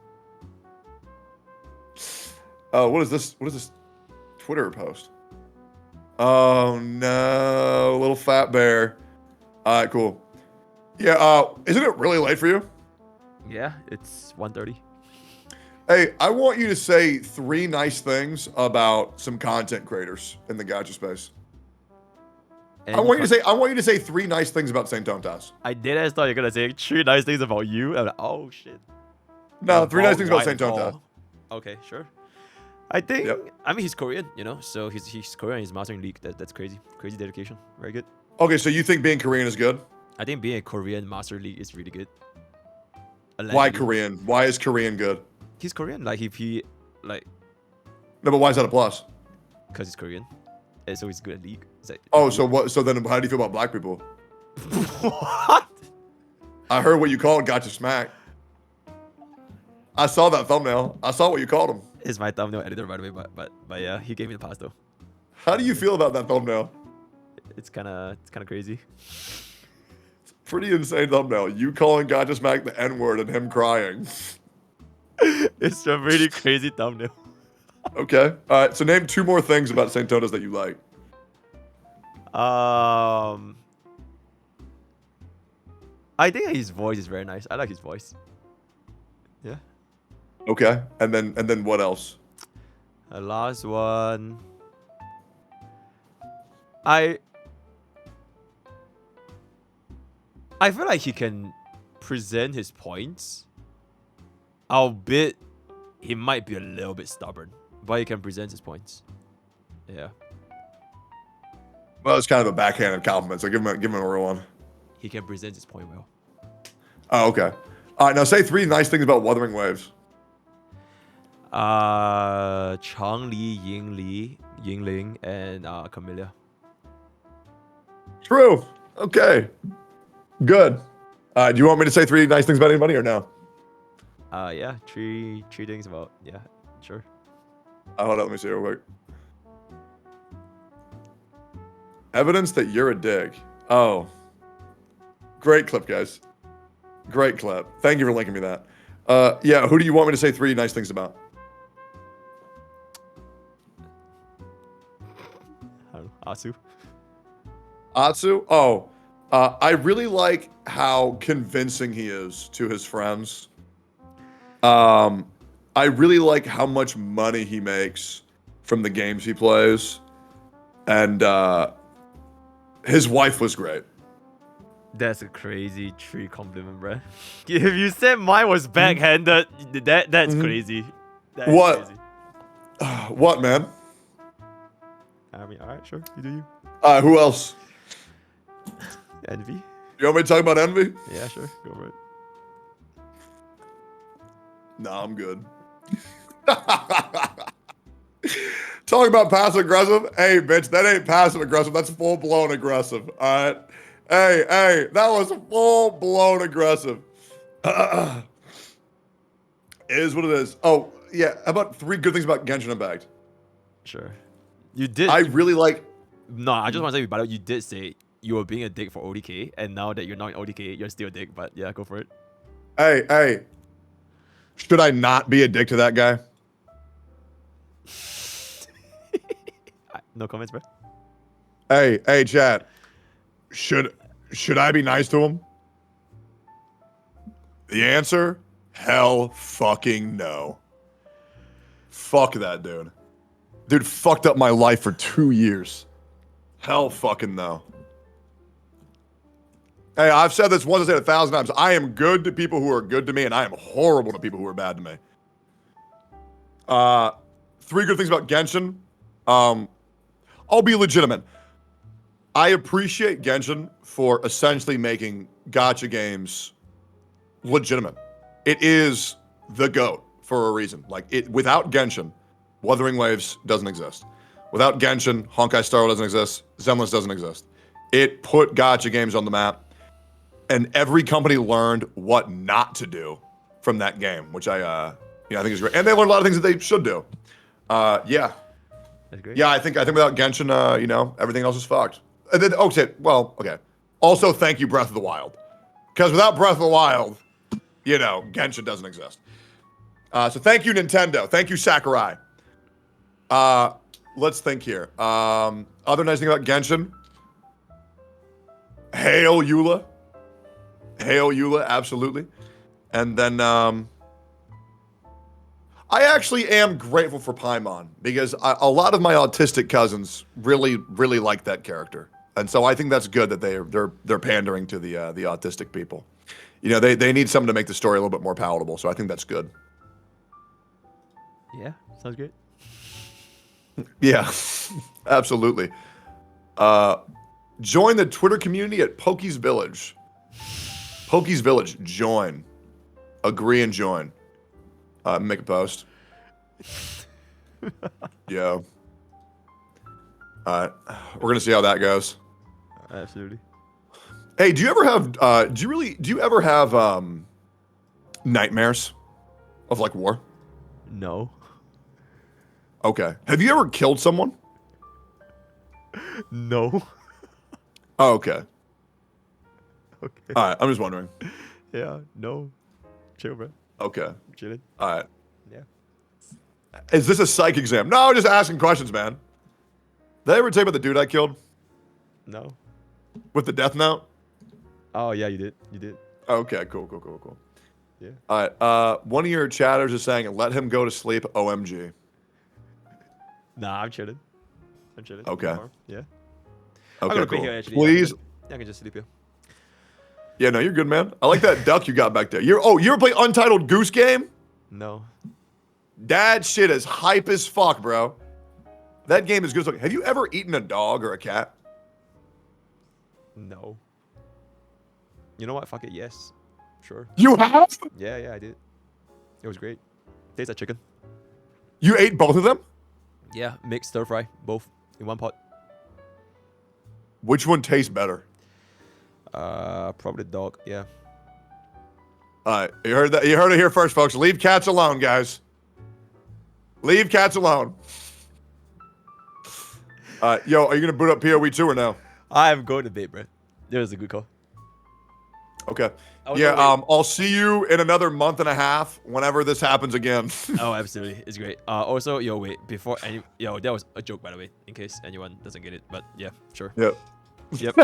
What is this? What is this Twitter post? Oh no, little fat bear. All right, cool. Yeah, isn't it really late for you? Yeah, it's 1:30. Hey, I want you to say 3 nice things about some content creators in the gacha space. I want you to say 3 nice things about Saintontas. I did. I thought you were gonna say 3 nice things about you. I'm like, oh shit. No, 3 nice things about Saintontas. Okay, sure. I think. Yep. I mean, he's Korean, you know. So he's Korean. He's mastering league. That's crazy. Crazy dedication. Very good. Okay, so you think being Korean is good? I think being a Korean master league is really good. Why Korean? Why is Korean good? He's Korean. Like if he like. No, but why is that a plus? Because he's Korean, and so he's good at league. Like, oh, so what? So then, how do you feel about black people? What? I heard what you called Gachasmack. I saw that thumbnail. I saw what you called him. It's my thumbnail editor, by the way. But yeah, he gave me the pass though. How do you feel about that thumbnail? It's kind of crazy. Pretty insane thumbnail. You calling Gachasmack the N-word and him crying. It's a really crazy thumbnail. Okay. All right. So name 2 more things about Saintonas that you like. I think his voice is very nice. I like his voice. Yeah. Okay. And then what else? The last one. I feel like he can present his points. Albeit he might be a little bit stubborn, but he can present his points. Yeah. Well, it's kind of a backhanded compliment, so give him a real one. He can present his point well. Oh, okay. All right, now say 3 nice things about Wuthering Waves. Changli, Yingling, and Camellia. True. Okay. Good. Do you want me to say 3 nice things about anybody or no? Yeah, three things about, yeah, sure. Hold on, let me see real quick. Evidence that you're a dick. Oh. Great clip, guys. Great clip. Thank you for linking me that. Yeah, who do you want me to say 3 nice things about? I don't know, Atsu. Atsu? Oh. I really like how convincing he is to his friends. I really like how much money he makes from the games he plays. And his wife was great. That's a crazy tree compliment, bruh. If you said mine was backhanded, that's crazy. That's what? Crazy. What, man? I mean, alright, sure. You do you. Who else? Envy? You want me to talk about Envy? Yeah, sure. Go for it. Nah, I'm good. Talking about passive aggressive. Hey, bitch, that ain't passive aggressive. That's full blown aggressive. All right. Hey, that was full blown aggressive. Is what it is. Oh, yeah. How about 3 good things about Genshin Impact? Sure. You did. I really like. No, I just want to say, by the way, you did say you were being a dick for ODK, and now that you're not in ODK, you're still a dick. But yeah, go for it. Hey. Should I not be a dick to that guy? No comments, bro. Hey, chat. Should I be nice to him? The answer? Hell fucking no. Fuck that dude. Dude fucked up my life for 2 years. Hell fucking no. Hey, I've said this once, I said it 1,000 times. I am good to people who are good to me, and I am horrible to people who are bad to me. 3 good things about Genshin. I'll be legitimate. I appreciate Genshin for essentially making gacha games legitimate. It is the GOAT for a reason. Like without Genshin, Wuthering Waves doesn't exist. Without Genshin, honkaistarrail doesn't exist. Zenless doesn't exist. It put gacha games on the map, and every company learned what not to do from that game, which I think is great. And they learned a lot of things that they should do. Yeah. That's great. Yeah, I think without Genshin, everything else is fucked. And then okay. Also, thank you, Breath of the Wild, because without Breath of the Wild, Genshin doesn't exist. So thank you, Nintendo. Thank you, Sakurai. Let's think here. Other nice thing about Genshin. Hail Eula. Hail Eula, absolutely. And then I actually am grateful for Paimon because a lot of my autistic cousins really, really like that character. And so I think that's good that they're pandering to the autistic people. They need something to make the story a little bit more palatable. So I think that's good. Yeah, sounds good. Yeah, absolutely. Join the Twitter community at Pokke's Village. Pokke's Village, join. Agree and join. Make a post. Yeah. We're gonna see how that goes. Absolutely. Hey, do you ever have nightmares of like war? No. Okay. Have you ever killed someone? No. Oh, okay. Okay. All right. I'm just wondering. Yeah. No. Chill, bro. Okay. Chilling. All right. Yeah. Is this a psych exam? No, just asking questions, man. Did I ever tell you about the dude I killed No. with the death note? Oh yeah, you did. You did. Okay. Cool. Yeah. All right. One of your chatters is saying, "Let him go to sleep." OMG. Nah, I'm chilling. Okay. Yeah. Okay. I'm gonna be Cool. here actually. Please. I can just sleep here. Yeah. No, you're good, man. I like that duck you got back there. You ever play Untitled Goose Game? No. That shit is hype as fuck, bro. That game is good as fuck. Have you ever eaten a dog or a cat? No. You know what? Fuck it. Yes. Sure. You have? Yeah, I did. It was great. Tastes like chicken. You ate both of them? Yeah, mixed stir fry, both in one pot. Which one tastes better? Probably dog. Yeah. All right, you heard that. You heard it here first, folks. Leave cats alone, guys. Leave cats alone. Yo, are you gonna boot up PoE 2 or no? I'm going to bed, bro. That was a good call. Okay. Oh, Yeah. no, I'll see you in another month and a half whenever this happens again. Oh, absolutely. It's great. Also, wait, before that was a joke, by the way, in case anyone doesn't get it. But yeah, sure. Yep. Yep.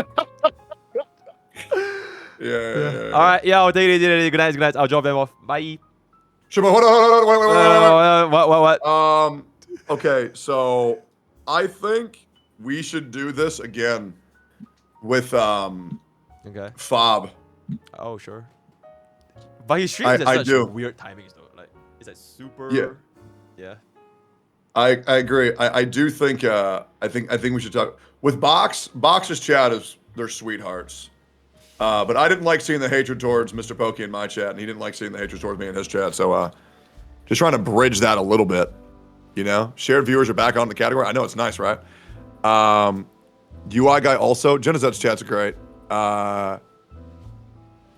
Yeah. All right. Yeah, I'll take it. Good night. I'll drop them off. Bye. Sure, but hold on. Wait. What? Okay, so I think we should do this again with Okay. Fob. Oh, sure. But his streams are such do. weird timings, though. Like, it's like super. Yeah. Yeah. I agree. I do think I think we should talk with Box. Box's chat they're sweethearts. But I didn't like seeing the hatred towards MrPokke in my chat, and he didn't like seeing the hatred towards me in his chat. So just trying to bridge that a little bit. Shared viewers are back on the category. I know it's nice, right? UI guy also. Genezet's chat's great.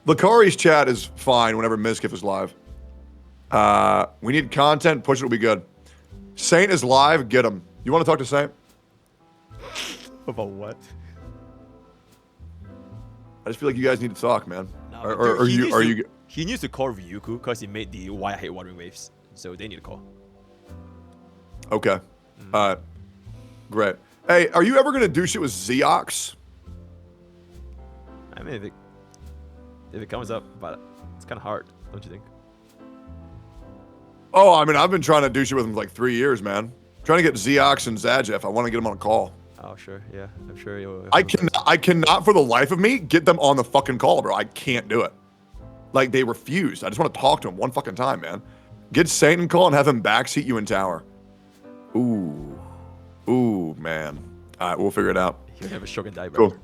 Lakari's chat is fine whenever Mizkif is live. We need content. Push it will be good. Saint is live. Get him. You want to talk to Saint? About what? I just feel like you guys need to talk, man. No, Are you? He needs to call Ryuku because he made the Why I Hate Wuthering Waves. So they need to call. Okay. Great. Hey, are you ever gonna do shit with Zeox? I mean, if it comes up, but it's kind of hard, don't you think? Oh, I mean, I've been trying to do shit with him for like 3 years, man. Trying to get Zeox and Zajef. I want to get them on a call. Oh, sure. Yeah, I'm sure you'll. I cannot for the life of me get them on the fucking call, bro. I can't do it. Like, they refuse. I just want to talk to him one fucking time, man. Get Saint and call and have him backseat you in tower. Ooh, man. All right, we'll figure it out. You have a stroke and die, bro. Cool.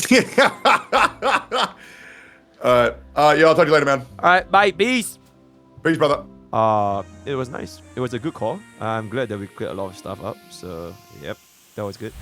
Yeah. Yeah, I'll talk to you later, man. All right, bye, peace. Peace, brother. It was nice. It was a good call. I'm glad that we cleared a lot of stuff up. So, yep, that was good.